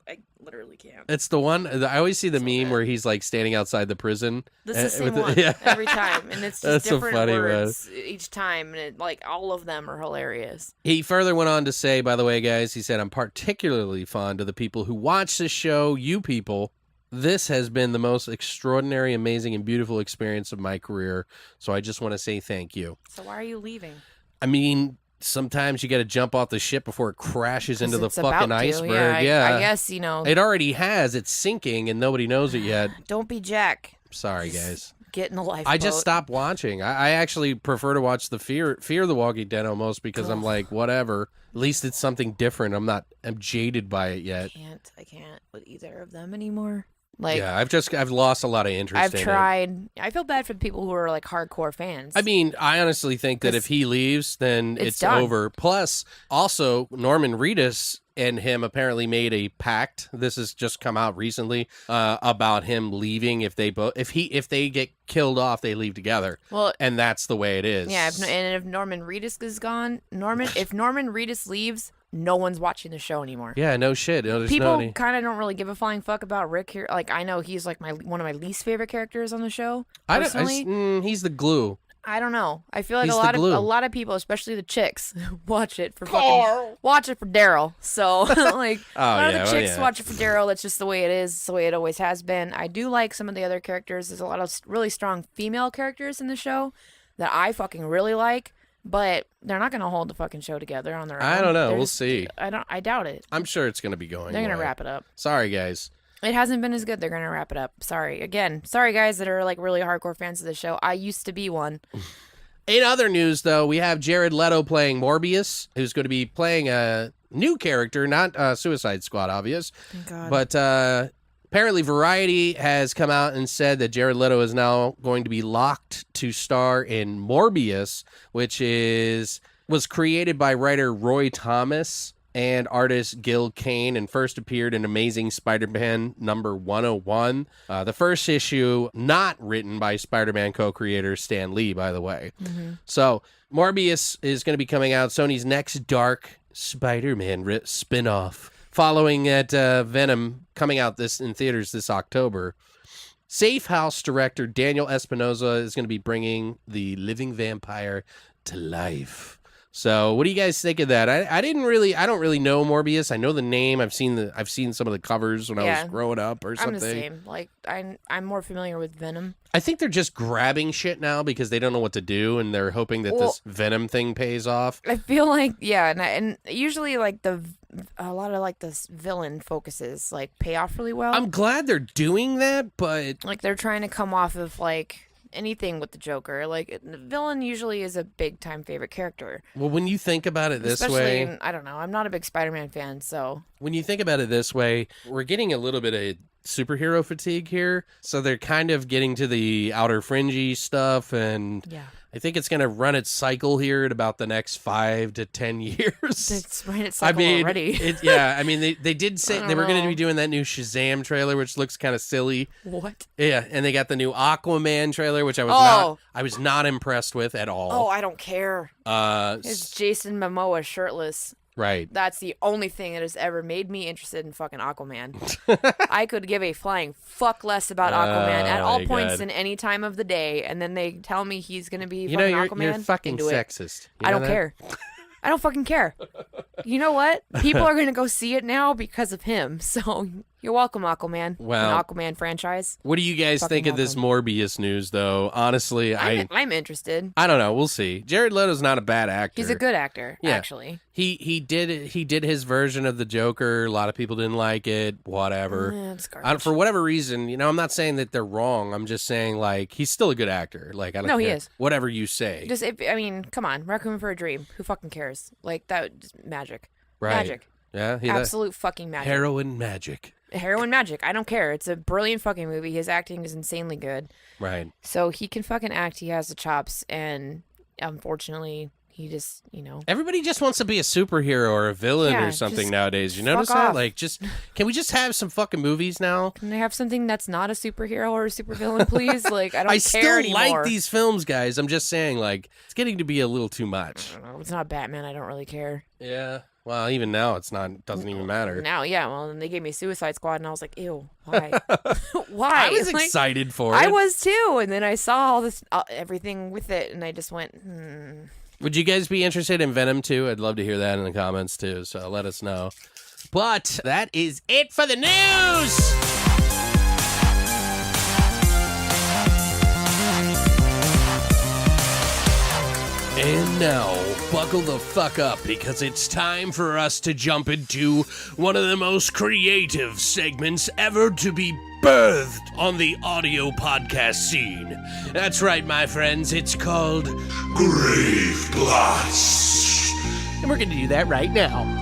[SPEAKER 3] I literally can't.
[SPEAKER 2] It's the one, I always see the
[SPEAKER 3] So
[SPEAKER 2] meme
[SPEAKER 3] good.
[SPEAKER 2] where he's, like, standing outside the prison.
[SPEAKER 3] This is the same
[SPEAKER 2] with
[SPEAKER 3] one
[SPEAKER 2] yeah.
[SPEAKER 3] every time. And it's just
[SPEAKER 2] That's so
[SPEAKER 3] different
[SPEAKER 2] funny, man.
[SPEAKER 3] words each time. And, like, all of them are hilarious.
[SPEAKER 2] He further went on to say, by the way, guys, he said, "I'm particularly fond of the people who watch this show, you people. This has been the most extraordinary, amazing, and beautiful experience of my career. So I just want to say thank you."
[SPEAKER 3] So why are you leaving?
[SPEAKER 2] I mean, sometimes you got to jump off the ship before it crashes into the
[SPEAKER 3] It's
[SPEAKER 2] fucking
[SPEAKER 3] about to.
[SPEAKER 2] iceberg.
[SPEAKER 3] I guess, you know.
[SPEAKER 2] It already has. It's sinking, and nobody knows it yet.
[SPEAKER 3] Don't be Jack.
[SPEAKER 2] Sorry, guys.
[SPEAKER 3] Get in the lifeboat.
[SPEAKER 2] I just stopped watching. I actually prefer to watch the Fear the Walking Dead almost because I'm like, whatever. At least it's something different. I'm jaded by it yet.
[SPEAKER 3] I can't with either of them anymore. Like,
[SPEAKER 2] yeah, I've lost a lot of interest
[SPEAKER 3] I've
[SPEAKER 2] in it.
[SPEAKER 3] tried. I feel bad for the people who are like hardcore fans.
[SPEAKER 2] I mean, I honestly think that if he leaves, then it's
[SPEAKER 3] done.
[SPEAKER 2] over. Plus, also, Norman Reedus and him apparently made a pact. This has just come out recently about him leaving if they get killed off, they leave together.
[SPEAKER 3] Well,
[SPEAKER 2] and that's the way it is.
[SPEAKER 3] yeah. If Norman Reedus is gone, if Norman Reedus leaves, no one's watching the show anymore.
[SPEAKER 2] Yeah, no shit. No, there's
[SPEAKER 3] People kind of don't really give a flying fuck about Rick here. Like, I know he's like one of my least favorite characters on the show. Personally,
[SPEAKER 2] he's the glue.
[SPEAKER 3] I don't know. I feel like
[SPEAKER 2] He's
[SPEAKER 3] a
[SPEAKER 2] the glue.
[SPEAKER 3] lot of people, especially the chicks, watch it for Daryl. So like a lot of the chicks watch it for Daryl. That's just the way it is. It's the way it always has been. I do like some of the other characters. There's a lot of really strong female characters in the show that I fucking really like. But they're not going to hold the fucking show together on their own.
[SPEAKER 2] I don't know. We'll see.
[SPEAKER 3] I doubt it.
[SPEAKER 2] I'm sure it's going to be going.
[SPEAKER 3] They're going to
[SPEAKER 2] away.
[SPEAKER 3] wrap it up.
[SPEAKER 2] Sorry, guys.
[SPEAKER 3] It hasn't been as good. They're going to wrap it up. Sorry. Again, sorry guys that are like really hardcore fans of the show. I used to be one.
[SPEAKER 2] In other news, though, we have Jared Leto playing Morbius, who's going to be playing a new character, not Suicide Squad, obvious.
[SPEAKER 3] Thank God.
[SPEAKER 2] But apparently Variety has come out and said that Jared Leto is now going to be locked to star in Morbius, which was created by writer Roy Thomas and artist Gil Kane and first appeared in Amazing Spider-Man number 101. The first issue not written by Spider-Man co-creator Stan Lee, by the way. Mm-hmm. So Morbius is going to be coming out, Sony's next dark Spider-Man spin-off, following at Venom coming out in theaters this October. Safe House director Daniel Espinosa is going to be bringing the living vampire to life. So, what do you guys think of that? I don't really know Morbius. I know the name. I've seen some of the covers when I was growing up or something.
[SPEAKER 3] I'm the same. Like I'm more familiar with Venom.
[SPEAKER 2] I think they're just grabbing shit now because they don't know what to do and they're hoping that this Venom thing pays off.
[SPEAKER 3] I feel like and usually like a lot of like this villain focuses like pay off really well.
[SPEAKER 2] I'm glad they're doing that, but
[SPEAKER 3] like they're trying to come off of like anything with the Joker. Like the villain usually is a big time favorite character.
[SPEAKER 2] Well, when you think about it this
[SPEAKER 3] Especially
[SPEAKER 2] way,
[SPEAKER 3] I don't know. I'm not a big Spider-Man fan, so
[SPEAKER 2] when you think about it this way, we're getting a little bit of superhero fatigue here. So they're kind of getting to the outer fringy stuff, and
[SPEAKER 3] yeah.
[SPEAKER 2] I think it's going to run its cycle here at about the next 5 to 10 years.
[SPEAKER 3] It's ran its cycle already.
[SPEAKER 2] I mean, they did say they were going to be doing that new Shazam trailer, which looks kind of silly.
[SPEAKER 3] What?
[SPEAKER 2] Yeah, and they got the new Aquaman trailer, which I was not impressed with at all.
[SPEAKER 3] Oh, I don't care. It's Jason Momoa shirtless.
[SPEAKER 2] Right.
[SPEAKER 3] That's the only thing that has ever made me interested in fucking Aquaman. I could give a flying fuck less about Aquaman at all points in any time of the day, and then they tell me he's going to be fucking Aquaman.
[SPEAKER 2] You're fucking sexist.
[SPEAKER 3] I don't care. I don't fucking care. You know what? People are going to go see it now because of him, so You're welcome, Aquaman.
[SPEAKER 2] Well,
[SPEAKER 3] An Aquaman franchise.
[SPEAKER 2] What do you guys
[SPEAKER 3] Fucking
[SPEAKER 2] think of this Morbius news, though? Honestly,
[SPEAKER 3] I'm interested.
[SPEAKER 2] I don't know. We'll see. Jared Leto's not a bad actor.
[SPEAKER 3] He's a good actor, actually.
[SPEAKER 2] He did his version of the Joker. A lot of people didn't like it. Whatever.
[SPEAKER 3] It's garbage.
[SPEAKER 2] For whatever reason, I'm not saying that they're wrong. I'm just saying like he's still a good actor. Like I don't care.
[SPEAKER 3] He is.
[SPEAKER 2] Whatever you say.
[SPEAKER 3] Come on, Requiem for a Dream. Who fucking cares? Like that, just magic.
[SPEAKER 2] Right.
[SPEAKER 3] Magic.
[SPEAKER 2] Yeah.
[SPEAKER 3] Absolute fucking magic.
[SPEAKER 2] Heroin magic.
[SPEAKER 3] Heroin magic. I don't care. It's a brilliant fucking movie. His acting is insanely good.
[SPEAKER 2] Right.
[SPEAKER 3] So he can fucking act. He has the chops, and unfortunately, he just,
[SPEAKER 2] Everybody just wants to be a superhero or a villain or something nowadays. You notice that?
[SPEAKER 3] off.
[SPEAKER 2] Like, can we just have some fucking movies now?
[SPEAKER 3] Can I have something that's not a superhero or a supervillain, please? Like, I don't
[SPEAKER 2] I
[SPEAKER 3] care
[SPEAKER 2] still
[SPEAKER 3] anymore.
[SPEAKER 2] like these films, guys. I'm just saying, like, it's getting to be a little too much.
[SPEAKER 3] I don't know. It's not Batman. I don't really care.
[SPEAKER 2] Yeah. Well, even now, it doesn't even matter.
[SPEAKER 3] Now, yeah. Well, then they gave me Suicide Squad, and I was like, ew, why? Why?
[SPEAKER 2] I was
[SPEAKER 3] Like,
[SPEAKER 2] excited for it.
[SPEAKER 3] I was too, and then I saw all this, everything with it, and I just went,
[SPEAKER 2] Would you guys be interested in Venom 2? I'd love to hear that in the comments, too, so let us know. But that is it for the news! And now, buckle the fuck up because it's time for us to jump into one of the most creative segments ever to be birthed on the audio podcast scene. That's right, my friends, it's called
[SPEAKER 1] Graveplots.
[SPEAKER 2] And we're going to do that right now.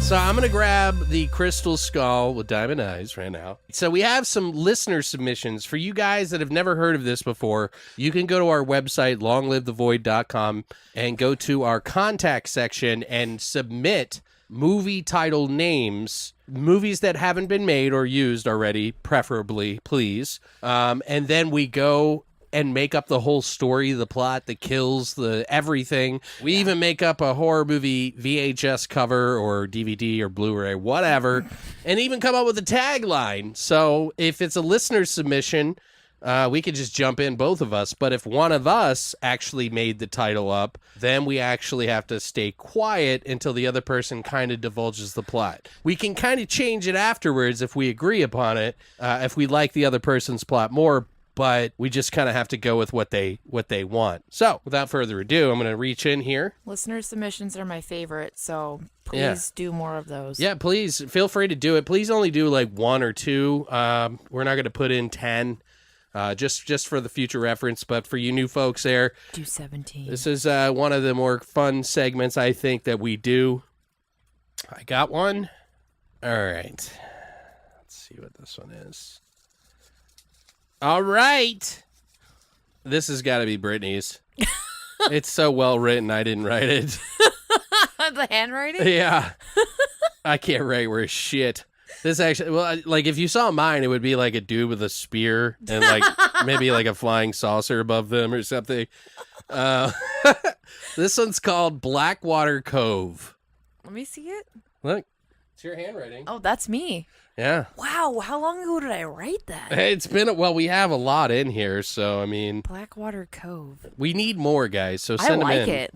[SPEAKER 2] So I'm going to grab the crystal skull with diamond eyes right now. So we have some listener submissions. For you guys that have never heard of this before, you can go to our website, longlivethevoid.com, and go to our contact section and submit movie title names, movies that haven't been made or used already, preferably, please. And then we go and make up the whole story, the plot, the kills, the everything. We even make up a horror movie VHS cover or DVD or Blu-ray, whatever, and even come up with a tagline. So if it's a listener submission, we could just jump in, both of us. But if one of us actually made the title up, then we actually have to stay quiet until the other person kind of divulges the plot. We can kind of change it afterwards if we agree upon it, if we like the other person's plot more, but we just kind of have to go with what they want. So, without further ado, I'm going to reach in here.
[SPEAKER 3] Listener submissions are my favorite, so please do more of those.
[SPEAKER 2] Yeah, please feel free to do it. Please only do like one or two. We're not going to put in 10, just for the future reference. But for you new folks there,
[SPEAKER 3] do 17.
[SPEAKER 2] This is one of the more fun segments I think that we do. I got one. All right. Let's see what this one is. All right. This has got to be Brittany's. It's so well written, I didn't write it.
[SPEAKER 3] The handwriting?
[SPEAKER 2] Yeah. I can't write worth shit. This actually, well, like if you saw mine, it would be like a dude with a spear and like maybe like a flying saucer above them or something. This one's called Blackwater Cove.
[SPEAKER 3] Let me see it.
[SPEAKER 2] Look, it's your handwriting.
[SPEAKER 3] Oh, that's me.
[SPEAKER 2] Yeah.
[SPEAKER 3] Wow, how long ago did I write that?
[SPEAKER 2] It's been, well, we have a lot in here, so I mean.
[SPEAKER 3] Blackwater Cove.
[SPEAKER 2] We need more, guys, so send them in.
[SPEAKER 3] I like it.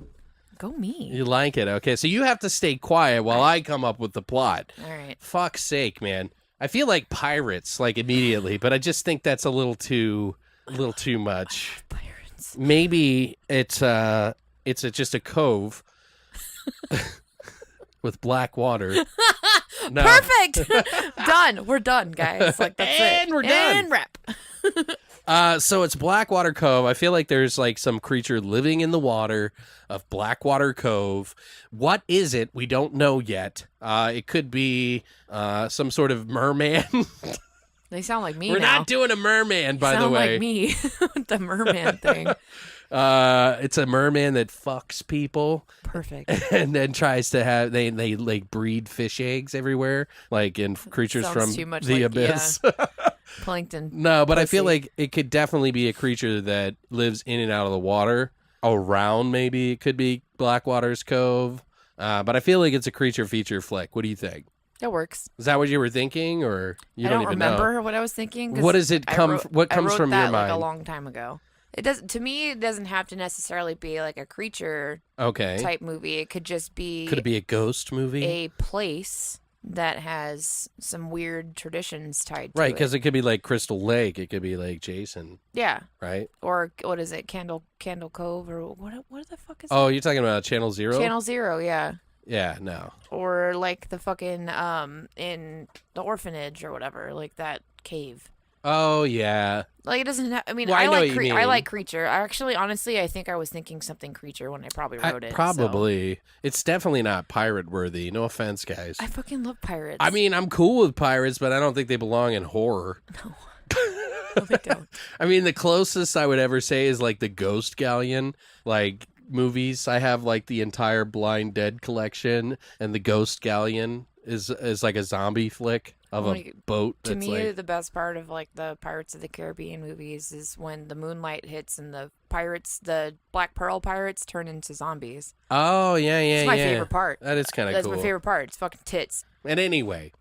[SPEAKER 3] Go me.
[SPEAKER 2] You like it? Okay, so you have to stay quiet while I come up with the plot.
[SPEAKER 3] All right.
[SPEAKER 2] Fuck's sake, man. I feel like pirates, like immediately, but I just think that's a little too much.
[SPEAKER 3] Pirates.
[SPEAKER 2] Maybe it's just a cove with black water. No.
[SPEAKER 3] Perfect. Done. We're done, guys. Like that's
[SPEAKER 2] And
[SPEAKER 3] it.
[SPEAKER 2] we're done.
[SPEAKER 3] And wrap.
[SPEAKER 2] So it's Blackwater Cove. I feel like there's like some creature living in the water of Blackwater Cove. What is it? We don't know yet. It could be some sort of merman.
[SPEAKER 3] They sound like me
[SPEAKER 2] We're
[SPEAKER 3] now.
[SPEAKER 2] not doing a merman, by the
[SPEAKER 3] sound
[SPEAKER 2] way.
[SPEAKER 3] like me with the merman thing.
[SPEAKER 2] It's a merman that fucks people.
[SPEAKER 3] Perfect.
[SPEAKER 2] And then tries to have they like breed fish eggs everywhere, like in creatures
[SPEAKER 3] Sounds
[SPEAKER 2] from
[SPEAKER 3] too much
[SPEAKER 2] the
[SPEAKER 3] like-
[SPEAKER 2] abyss.
[SPEAKER 3] yeah. Plankton.
[SPEAKER 2] No, but I feel
[SPEAKER 3] pussy.
[SPEAKER 2] like it could definitely be a creature that lives in and out of the water. Around, maybe it could be Blackwater's Cove. But I feel like it's a creature feature flick. What do you think?
[SPEAKER 3] That works.
[SPEAKER 2] Is that what you were thinking, or you
[SPEAKER 3] I don't
[SPEAKER 2] even
[SPEAKER 3] remember
[SPEAKER 2] know?
[SPEAKER 3] what I was thinking. 'Cause
[SPEAKER 2] What does it come? What
[SPEAKER 3] I
[SPEAKER 2] comes
[SPEAKER 3] wrote
[SPEAKER 2] from
[SPEAKER 3] that
[SPEAKER 2] your mind?
[SPEAKER 3] like a long time ago. It doesn't. To me, it doesn't have to necessarily be like a creature
[SPEAKER 2] Okay.
[SPEAKER 3] type movie. It could just be
[SPEAKER 2] Could it be a ghost movie?
[SPEAKER 3] a place that has some weird traditions tied to
[SPEAKER 2] Right,
[SPEAKER 3] it.
[SPEAKER 2] because it could be like Crystal Lake. It could be like Jason.
[SPEAKER 3] Yeah.
[SPEAKER 2] Right.
[SPEAKER 3] Or what is it? Candle Cove or what the fuck is
[SPEAKER 2] Oh, you're talking about Channel Zero?
[SPEAKER 3] it? Channel Zero, yeah.
[SPEAKER 2] Yeah. No.
[SPEAKER 3] Or like the fucking in the orphanage or whatever, like that cave.
[SPEAKER 2] Oh yeah.
[SPEAKER 3] Like it doesn't have, I mean,
[SPEAKER 2] Well, I know what you
[SPEAKER 3] I
[SPEAKER 2] mean.
[SPEAKER 3] like creature. I actually honestly I think I was thinking something creature when I probably wrote it. so.
[SPEAKER 2] Probably. It's definitely not pirate worthy. No offense, guys.
[SPEAKER 3] I fucking love pirates.
[SPEAKER 2] I mean, I'm cool with pirates, but I don't think they belong in horror.
[SPEAKER 3] No, they don't.
[SPEAKER 2] I mean, the closest I would ever say is like the Ghost Galleon, like movies. I have like the entire Blind Dead collection, and the Ghost Galleon is like a zombie flick of a boat.
[SPEAKER 3] To
[SPEAKER 2] That's
[SPEAKER 3] me,
[SPEAKER 2] like,
[SPEAKER 3] the best part of like the Pirates of the Caribbean movies is when the moonlight hits and the pirates, the Black Pearl pirates, turn into zombies.
[SPEAKER 2] oh yeah, yeah,
[SPEAKER 3] It's my
[SPEAKER 2] yeah.
[SPEAKER 3] favorite part.
[SPEAKER 2] That is kind of
[SPEAKER 3] That's
[SPEAKER 2] cool.
[SPEAKER 3] my favorite part. It's fucking tits.
[SPEAKER 2] And anyway,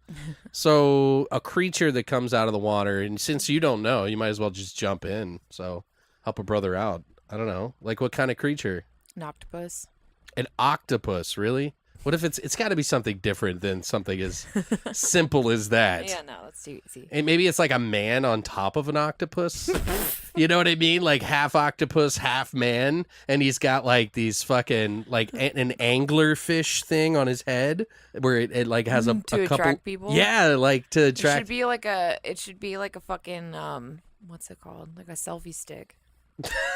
[SPEAKER 2] so a creature that comes out of the water, and since you don't know, you might as well just jump in. So help a brother out. I don't know, like what kind of creature?
[SPEAKER 3] An octopus.
[SPEAKER 2] An octopus, really? What if it's got to be something different than something as simple as that?
[SPEAKER 3] Yeah, no, that's too easy.
[SPEAKER 2] And maybe it's like a man on top of an octopus. You know what I mean? Like half octopus, half man, and he's got like these fucking like an angler fish thing on his head where it like has a
[SPEAKER 3] To
[SPEAKER 2] couple.
[SPEAKER 3] attract people?
[SPEAKER 2] Yeah, like to
[SPEAKER 3] It
[SPEAKER 2] attract.
[SPEAKER 3] should be like a fucking what's it called? Like a selfie stick.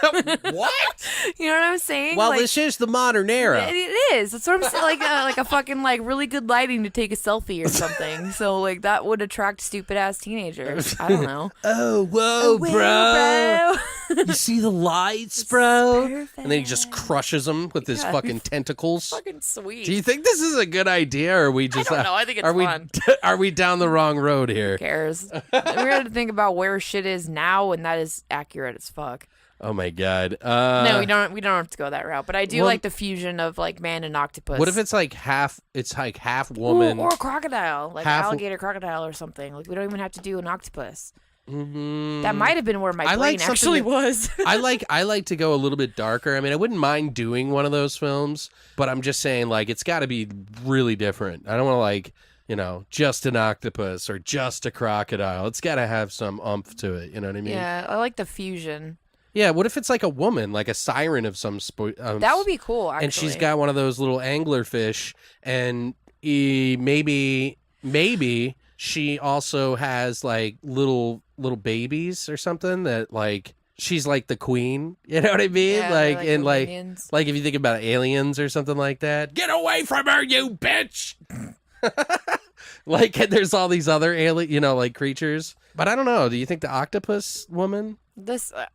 [SPEAKER 2] What?
[SPEAKER 3] You know what I'm saying?
[SPEAKER 2] Well,
[SPEAKER 3] like,
[SPEAKER 2] this is the modern era.
[SPEAKER 3] it is. That's what I'm saying. Like a fucking like really good lighting to take a selfie or something. So like that would attract stupid ass teenagers. I don't know.
[SPEAKER 2] Oh, whoa, bro. You see the lights, bro?
[SPEAKER 3] Perfect.
[SPEAKER 2] And then he just crushes them with his
[SPEAKER 3] Yeah.
[SPEAKER 2] fucking tentacles.
[SPEAKER 3] Fucking sweet.
[SPEAKER 2] Do you think this is a good idea, or are we just?
[SPEAKER 3] I don't know. I think it's
[SPEAKER 2] are we,
[SPEAKER 3] fun.
[SPEAKER 2] Are we down the wrong road here?
[SPEAKER 3] Who cares? We got to think about where shit is now, and that is accurate as fuck.
[SPEAKER 2] Oh my god.
[SPEAKER 3] No, we don't. We don't have to go that route. But I do
[SPEAKER 2] well,
[SPEAKER 3] like the fusion of like man and octopus.
[SPEAKER 2] What if it's like half? It's like half woman.
[SPEAKER 3] or crocodile, like
[SPEAKER 2] half-
[SPEAKER 3] alligator crocodile or something. Like we don't even have to do an octopus.
[SPEAKER 2] Mhm.
[SPEAKER 3] That might have been where my
[SPEAKER 2] I
[SPEAKER 3] brain
[SPEAKER 2] like something
[SPEAKER 3] actually
[SPEAKER 2] that-
[SPEAKER 3] was.
[SPEAKER 2] I like to go a little bit darker. I mean, I wouldn't mind doing one of those films, but I'm just saying like it's got to be really different. I don't want to like, you know, just an octopus or just a crocodile. It's got to have some oomph to it, you know what I mean?
[SPEAKER 3] Yeah, I like the fusion.
[SPEAKER 2] Yeah, what if it's like a woman, like a siren of some
[SPEAKER 3] That would be cool, actually.
[SPEAKER 2] and she's got one of those little angler fish, and maybe she also has like little babies or something that like she's like the queen. You know what I mean?
[SPEAKER 3] Yeah,
[SPEAKER 2] like
[SPEAKER 3] like
[SPEAKER 2] and
[SPEAKER 3] the
[SPEAKER 2] like
[SPEAKER 3] minions.
[SPEAKER 2] like if you think about aliens or something like that. Get away from her, you bitch! Like and there's all these other alien, you know, like creatures. But I don't know. Do you think the octopus woman?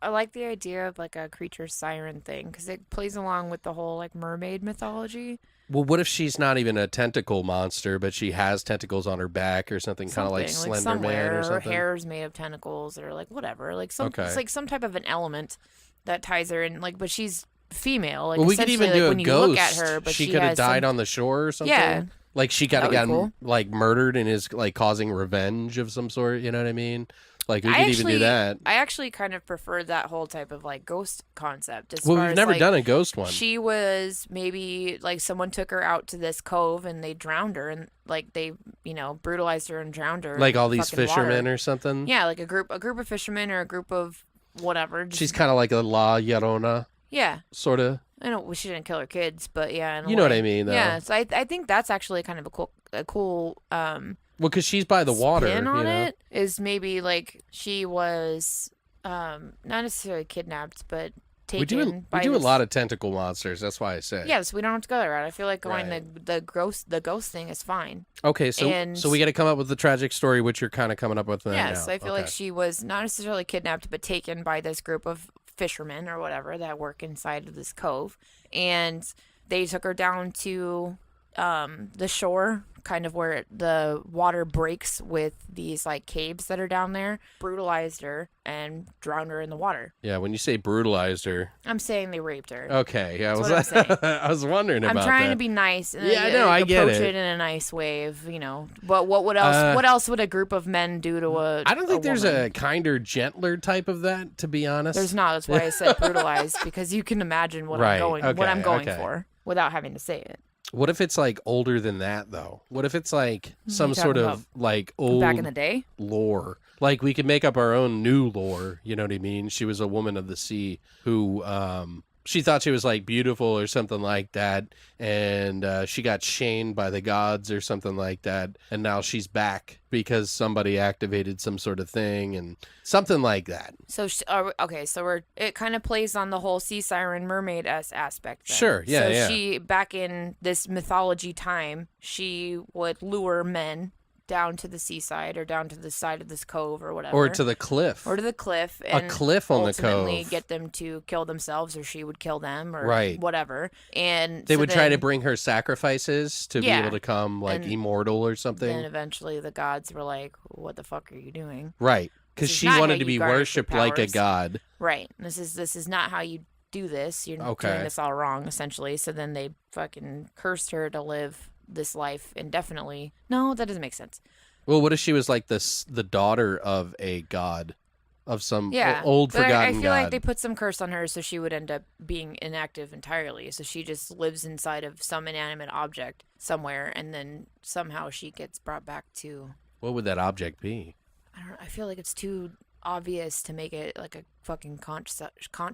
[SPEAKER 3] I like the idea of like a creature siren thing because it plays along with the whole like mermaid mythology.
[SPEAKER 2] Well, what if she's not even a tentacle monster, but she has tentacles on her back or something, kind of like Slender
[SPEAKER 3] somewhere,
[SPEAKER 2] Man or
[SPEAKER 3] her
[SPEAKER 2] something?
[SPEAKER 3] hair is made of tentacles or like whatever. Like
[SPEAKER 2] Okay.
[SPEAKER 3] it's like some type of an element that ties her in. Like, but she's female. Like
[SPEAKER 2] Well, we could even
[SPEAKER 3] essentially,
[SPEAKER 2] do
[SPEAKER 3] like,
[SPEAKER 2] a
[SPEAKER 3] when you
[SPEAKER 2] ghost.
[SPEAKER 3] look at her, but
[SPEAKER 2] she
[SPEAKER 3] she
[SPEAKER 2] could have
[SPEAKER 3] has
[SPEAKER 2] died
[SPEAKER 3] some-
[SPEAKER 2] on the shore or something.
[SPEAKER 3] Yeah.
[SPEAKER 2] Like she got
[SPEAKER 3] That'd be
[SPEAKER 2] gotten
[SPEAKER 3] cool.
[SPEAKER 2] like murdered and is like causing revenge of some sort. You know what I mean? Like we
[SPEAKER 3] I
[SPEAKER 2] could even do that.
[SPEAKER 3] I actually kind of prefer that whole type of like ghost concept. As
[SPEAKER 2] Well,
[SPEAKER 3] far
[SPEAKER 2] we've
[SPEAKER 3] as,
[SPEAKER 2] never
[SPEAKER 3] like,
[SPEAKER 2] done a ghost one.
[SPEAKER 3] She was maybe like someone took her out to this cove and they drowned her and like they brutalized her and drowned her.
[SPEAKER 2] Like
[SPEAKER 3] in
[SPEAKER 2] all these
[SPEAKER 3] fucking
[SPEAKER 2] fishermen
[SPEAKER 3] water.
[SPEAKER 2] or something.
[SPEAKER 3] Yeah, like a group of fishermen or a group of whatever. Just,
[SPEAKER 2] She's kind of like a La Llorona,
[SPEAKER 3] yeah.
[SPEAKER 2] sort of.
[SPEAKER 3] I know she didn't kill her kids, but yeah, in a
[SPEAKER 2] You know what
[SPEAKER 3] way.
[SPEAKER 2] I mean, though.
[SPEAKER 3] Yeah, so I think that's actually kind of a cool
[SPEAKER 2] Well, because she's by the water.
[SPEAKER 3] spin on
[SPEAKER 2] you know?
[SPEAKER 3] it is maybe like she was not necessarily kidnapped, but taken.
[SPEAKER 2] We do a lot of tentacle monsters. That's why I say.
[SPEAKER 3] Yes, we don't have to go that route. I feel like going
[SPEAKER 2] Right.
[SPEAKER 3] the ghost thing is fine.
[SPEAKER 2] Okay, so
[SPEAKER 3] And-
[SPEAKER 2] we got to come up with the tragic story, which you're kind of coming up with now.
[SPEAKER 3] Yes, I feel like
[SPEAKER 2] Okay.
[SPEAKER 3] she was not necessarily kidnapped, but taken by this group of fishermen or whatever that work inside of this cove, and they took her down to the shore, kind of where the water breaks with these like caves that are down there, brutalized her and drowned her in the water.
[SPEAKER 2] Yeah, when you say brutalized her,
[SPEAKER 3] I'm saying they raped her.
[SPEAKER 2] okay, yeah,
[SPEAKER 3] That's what I'm saying.
[SPEAKER 2] I was wondering about
[SPEAKER 3] I'm trying
[SPEAKER 2] that.
[SPEAKER 3] to be nice. And
[SPEAKER 2] Yeah, I know, I get
[SPEAKER 3] approach
[SPEAKER 2] it.
[SPEAKER 3] it in a nice way of, you know. But what else? What else would a group of men do to a?
[SPEAKER 2] I don't think there's
[SPEAKER 3] woman?
[SPEAKER 2] a kinder, gentler type of that, to be honest.
[SPEAKER 3] There's not. That's why I said brutalized, because you can imagine what
[SPEAKER 2] Right,
[SPEAKER 3] what I'm going
[SPEAKER 2] okay.
[SPEAKER 3] for without having to say it.
[SPEAKER 2] What if it's like older than that though? What if it's like some
[SPEAKER 3] you
[SPEAKER 2] sort
[SPEAKER 3] talking
[SPEAKER 2] of like old
[SPEAKER 3] Back in the day?
[SPEAKER 2] lore? Like we could make up our own new lore, you know what I mean? She was a woman of the sea who she thought she was like beautiful or something like that, and she got shamed by the gods or something like that, and now she's back because somebody activated some sort of thing and something like that.
[SPEAKER 3] So okay, so it kind of plays on the whole sea siren mermaid aspect. Then.
[SPEAKER 2] Sure, yeah,
[SPEAKER 3] so
[SPEAKER 2] yeah.
[SPEAKER 3] she, back in this mythology time, she would lure men down to the seaside or down to the side of this cove or whatever,
[SPEAKER 2] Or to the cliff.
[SPEAKER 3] or to the cliff, and
[SPEAKER 2] cliff on the
[SPEAKER 3] ultimately
[SPEAKER 2] cove.
[SPEAKER 3] get them to kill themselves, or she would kill them, or
[SPEAKER 2] Right.
[SPEAKER 3] whatever. And
[SPEAKER 2] They
[SPEAKER 3] so
[SPEAKER 2] would try to
[SPEAKER 3] then-
[SPEAKER 2] bring her sacrifices to be
[SPEAKER 3] Yeah,
[SPEAKER 2] able to come like
[SPEAKER 3] and
[SPEAKER 2] immortal or
[SPEAKER 3] Then
[SPEAKER 2] something.
[SPEAKER 3] eventually the gods were like, "What the fuck are you doing?"
[SPEAKER 2] Right. Because
[SPEAKER 3] This is
[SPEAKER 2] she
[SPEAKER 3] not
[SPEAKER 2] wanted
[SPEAKER 3] how
[SPEAKER 2] to
[SPEAKER 3] you
[SPEAKER 2] be
[SPEAKER 3] garnish your
[SPEAKER 2] worshipped like a
[SPEAKER 3] powers.
[SPEAKER 2] god.
[SPEAKER 3] Right. This is not how you do this. You're
[SPEAKER 2] Okay.
[SPEAKER 3] doing this all wrong, essentially. So then they fucking cursed her to live this life indefinitely. No, that doesn't make sense.
[SPEAKER 2] Well, what if she was like the daughter of a god, of some
[SPEAKER 3] Yeah,
[SPEAKER 2] old
[SPEAKER 3] but I
[SPEAKER 2] forgotten
[SPEAKER 3] feel
[SPEAKER 2] god?
[SPEAKER 3] like they put some curse on her, so she would end up being inactive entirely. So she just lives inside of some inanimate object somewhere, and then somehow she gets brought back to.
[SPEAKER 2] What would that object be?
[SPEAKER 3] I feel like it's too obvious to make it like a fucking conch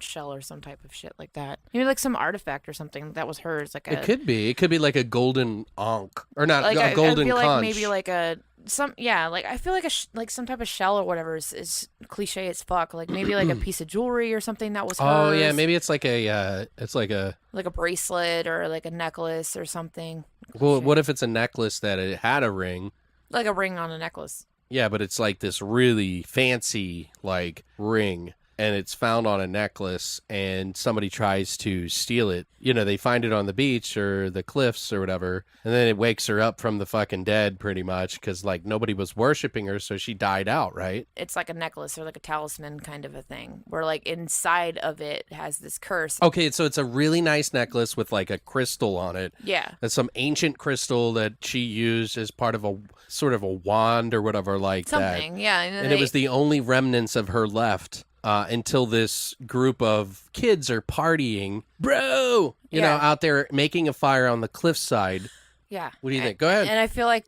[SPEAKER 3] shell or some type of shit like that. Maybe like some artifact or something that was hers. Like
[SPEAKER 2] It could be. It could be like a golden ankh, or not
[SPEAKER 3] like
[SPEAKER 2] a golden
[SPEAKER 3] I feel
[SPEAKER 2] conch.
[SPEAKER 3] like maybe like a like I feel like like some type of shell or whatever is cliche as fuck. Like maybe like a piece of jewelry or something that was hers.
[SPEAKER 2] Oh yeah, maybe it's like a
[SPEAKER 3] like a bracelet or like a necklace or something.
[SPEAKER 2] well, what if it's a necklace that it had a ring?
[SPEAKER 3] Like a ring on a necklace.
[SPEAKER 2] Yeah, but it's like this really fancy like ring, and it's found on a necklace, and somebody tries to steal it. You know, they find it on the beach or the cliffs or whatever, and then it wakes her up from the fucking dead pretty much because like nobody was worshiping her, so she died out, right?
[SPEAKER 3] It's like a necklace or like a talisman kind of a thing, where like inside of it has this curse.
[SPEAKER 2] Okay, so it's a really nice necklace with like a crystal on it.
[SPEAKER 3] Yeah.
[SPEAKER 2] That's some ancient crystal that she used as part of a sort of a wand or whatever like that.
[SPEAKER 3] Something, yeah.
[SPEAKER 2] And it was the only remnants of her left until this group of kids are partying, bro, you know, out there making a fire on the cliffside.
[SPEAKER 3] Yeah.
[SPEAKER 2] What do you think? Go ahead.
[SPEAKER 3] And I feel like,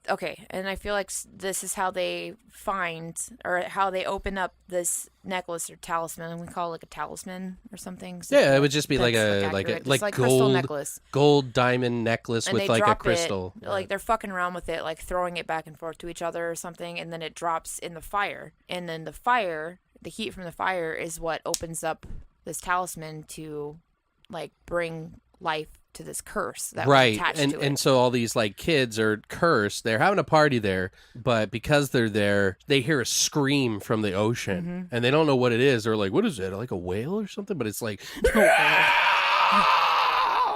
[SPEAKER 3] this is how they find, or how they open up this necklace or talisman, and we call it like a talisman or something. So
[SPEAKER 2] Yeah, it would just be like
[SPEAKER 3] that's,
[SPEAKER 2] a
[SPEAKER 3] accurate. Just
[SPEAKER 2] like
[SPEAKER 3] crystal
[SPEAKER 2] gold
[SPEAKER 3] necklace.
[SPEAKER 2] gold diamond necklace
[SPEAKER 3] And
[SPEAKER 2] with
[SPEAKER 3] they
[SPEAKER 2] like a
[SPEAKER 3] drop
[SPEAKER 2] crystal.
[SPEAKER 3] it, like they're fucking around with it, like throwing it back and forth to each other or something, and then it drops in the fire. And then the heat from the fire is what opens up this talisman to like bring life to this curse that was
[SPEAKER 2] Right,
[SPEAKER 3] attached
[SPEAKER 2] and
[SPEAKER 3] to it.
[SPEAKER 2] and so all these like kids are cursed. They're having a party there, but because they're there, they hear a scream from the ocean,
[SPEAKER 3] Mm-hmm.
[SPEAKER 2] and they don't know what it is. They're like, "What is it? Like a whale or something?" But it's like,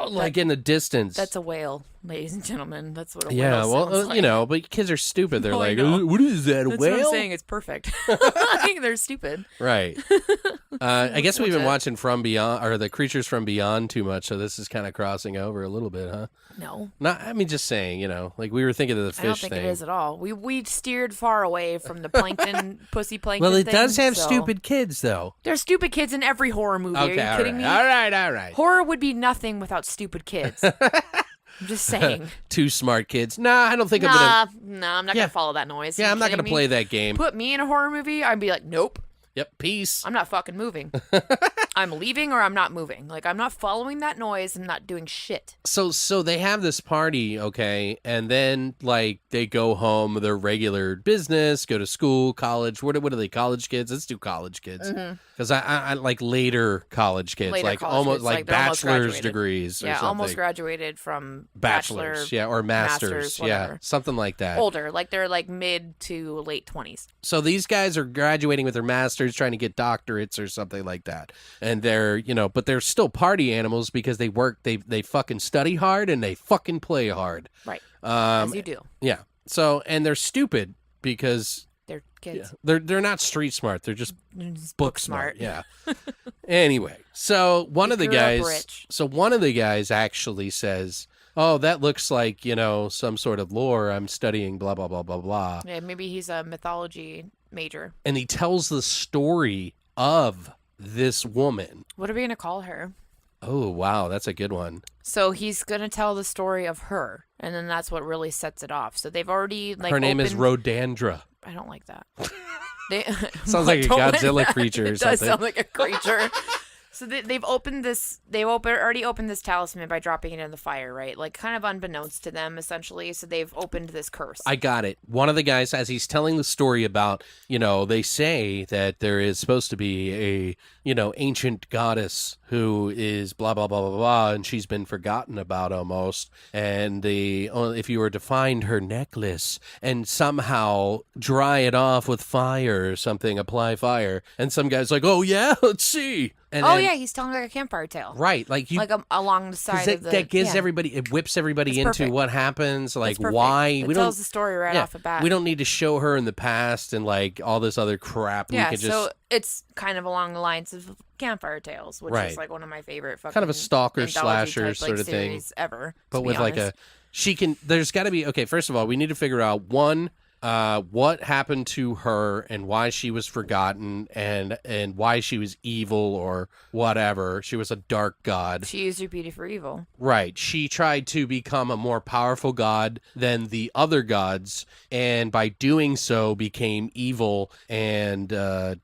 [SPEAKER 2] like in the distance.
[SPEAKER 3] That's a whale, ladies and gentlemen. That's what a
[SPEAKER 2] yeah.
[SPEAKER 3] whale
[SPEAKER 2] Well,
[SPEAKER 3] sounds like.
[SPEAKER 2] you know, but kids are stupid. They're
[SPEAKER 3] No, I
[SPEAKER 2] like,
[SPEAKER 3] know.
[SPEAKER 2] "What is that? A
[SPEAKER 3] That's
[SPEAKER 2] whale?"
[SPEAKER 3] what I'm saying. It's perfect. I think they're stupid.
[SPEAKER 2] Right. I guess we've been
[SPEAKER 3] What's that?
[SPEAKER 2] watching From Beyond or the Creatures from Beyond too much, so this is kind of crossing over a little bit, huh?
[SPEAKER 3] No,
[SPEAKER 2] Not. I mean, just saying. You know, like we were thinking of the fish
[SPEAKER 3] I don't think
[SPEAKER 2] thing.
[SPEAKER 3] it is at all. We steered far away from the plankton, pussy plankton.
[SPEAKER 2] Well, it
[SPEAKER 3] thing,
[SPEAKER 2] does have
[SPEAKER 3] so-
[SPEAKER 2] stupid kids, though.
[SPEAKER 3] There's stupid kids in every horror movie.
[SPEAKER 2] Okay,
[SPEAKER 3] Are you kidding
[SPEAKER 2] all
[SPEAKER 3] me?
[SPEAKER 2] right, all right.
[SPEAKER 3] Horror would be nothing without stupid kids. I'm just saying.
[SPEAKER 2] Two smart kids. Nah, I don't think I'm gonna.
[SPEAKER 3] Nah, I'm not
[SPEAKER 2] Yeah.
[SPEAKER 3] gonna follow that noise.
[SPEAKER 2] Yeah,
[SPEAKER 3] You
[SPEAKER 2] I'm not gonna
[SPEAKER 3] kidding me?
[SPEAKER 2] play that game.
[SPEAKER 3] Put me in a horror movie, I'd be like, nope.
[SPEAKER 2] Yep, peace.
[SPEAKER 3] I'm not fucking moving. I'm leaving or I'm not moving. Like, I'm not following that noise. I'm not doing shit.
[SPEAKER 2] So they have this party, okay, and then like they go home, their regular business, go to school, college. What are they? College kids? Let's do college kids because I like later college kids,
[SPEAKER 3] Later
[SPEAKER 2] like
[SPEAKER 3] college
[SPEAKER 2] almost
[SPEAKER 3] kids,
[SPEAKER 2] like
[SPEAKER 3] like they're almost
[SPEAKER 2] bachelor's
[SPEAKER 3] graduated.
[SPEAKER 2] degrees. Or
[SPEAKER 3] Yeah,
[SPEAKER 2] something.
[SPEAKER 3] almost graduated from
[SPEAKER 2] Bachelors, yeah, or masters, yeah,
[SPEAKER 3] whatever.
[SPEAKER 2] something like that.
[SPEAKER 3] Older, like they're like mid to late 20s.
[SPEAKER 2] So these guys are graduating with their masters, trying to get doctorates or something like that. and they're, you know, but they're still party animals because they work, they fucking study hard and they fucking play hard.
[SPEAKER 3] Right. As you do.
[SPEAKER 2] Yeah. So, and they're stupid because
[SPEAKER 3] They're kids.
[SPEAKER 2] they're not street smart. They're just
[SPEAKER 3] They're just
[SPEAKER 2] book smart. Yeah. Anyway, so one of the
[SPEAKER 3] grew up
[SPEAKER 2] guys,
[SPEAKER 3] rich.
[SPEAKER 2] actually says, "Oh, that looks like, you know, some sort of lore. I'm studying blah blah blah blah blah."
[SPEAKER 3] Yeah, maybe he's a mythology major.
[SPEAKER 2] And he tells the story of this woman.
[SPEAKER 3] What are we gonna call her?
[SPEAKER 2] Oh, wow, that's a good one.
[SPEAKER 3] So he's gonna tell the story of her, and then that's what really sets it off. So they've already like
[SPEAKER 2] Her name is
[SPEAKER 3] opened-
[SPEAKER 2] Rodandra.
[SPEAKER 3] I don't like that. They,
[SPEAKER 2] Sounds like a
[SPEAKER 3] don't like
[SPEAKER 2] Godzilla
[SPEAKER 3] that.
[SPEAKER 2] creature or
[SPEAKER 3] It does
[SPEAKER 2] something.
[SPEAKER 3] sound like a creature. So they've opened this. Already opened this talisman by dropping it in the fire, right? Like kind of unbeknownst to them, essentially. So they've opened this curse.
[SPEAKER 2] I got it. One of the guys, as he's telling the story about, you know, they say that there is supposed to be a, you know, ancient goddess who is blah, blah, blah, blah, blah, and she's been forgotten about almost. And if you were to find her necklace and somehow dry it off with fire or something, apply fire, and some guy's like, oh, yeah, let's see. And
[SPEAKER 3] oh
[SPEAKER 2] then-
[SPEAKER 3] yeah, he's telling like a campfire tale.
[SPEAKER 2] Right, like you,
[SPEAKER 3] Like along the side of the.
[SPEAKER 2] that gives
[SPEAKER 3] yeah.
[SPEAKER 2] everybody, it whips everybody
[SPEAKER 3] It's
[SPEAKER 2] into
[SPEAKER 3] perfect.
[SPEAKER 2] what happens, like
[SPEAKER 3] It's perfect.
[SPEAKER 2] why
[SPEAKER 3] It tells the story right off the bat.
[SPEAKER 2] we don't need to show her in the past and like all this other crap.
[SPEAKER 3] Yeah,
[SPEAKER 2] we could just
[SPEAKER 3] so it's kind of along the lines of campfire tales, which
[SPEAKER 2] Right.
[SPEAKER 3] is like one of my favorite fucking
[SPEAKER 2] kind of a stalker
[SPEAKER 3] anthology
[SPEAKER 2] slasher
[SPEAKER 3] type,
[SPEAKER 2] sort
[SPEAKER 3] like,
[SPEAKER 2] of thing,
[SPEAKER 3] series ever.
[SPEAKER 2] but
[SPEAKER 3] to be
[SPEAKER 2] with like
[SPEAKER 3] honest.
[SPEAKER 2] there's got to be, okay, first of all, we need to figure out one, what happened to her and why she was forgotten and why she was evil or whatever. She was a dark god.
[SPEAKER 3] She used her beauty for evil.
[SPEAKER 2] Right. She tried to become a more powerful god than the other gods, and by doing so became evil and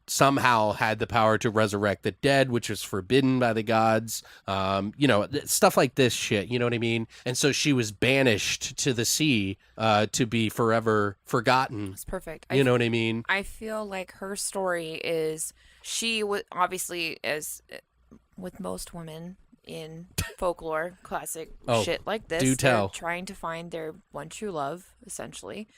[SPEAKER 2] somehow had the power to resurrect the dead, which was forbidden by the gods. You know, stuff like this shit, you know what I mean? And so she was banished to the sea to be forever forgotten.
[SPEAKER 3] It's perfect.
[SPEAKER 2] You know what I mean?
[SPEAKER 3] I feel like her story is she was obviously, as with most women in folklore, classic
[SPEAKER 2] Oh,
[SPEAKER 3] shit like this,
[SPEAKER 2] do
[SPEAKER 3] they're
[SPEAKER 2] tell.
[SPEAKER 3] trying to find their one true love, essentially.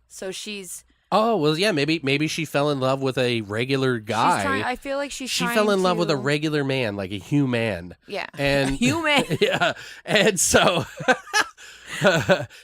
[SPEAKER 3] So she's
[SPEAKER 2] Oh, well, yeah, maybe she fell in love with a regular guy.
[SPEAKER 3] I feel like she
[SPEAKER 2] Fell in love with a regular man, like a human.
[SPEAKER 3] Yeah.
[SPEAKER 2] And
[SPEAKER 3] Human.
[SPEAKER 2] Yeah. And so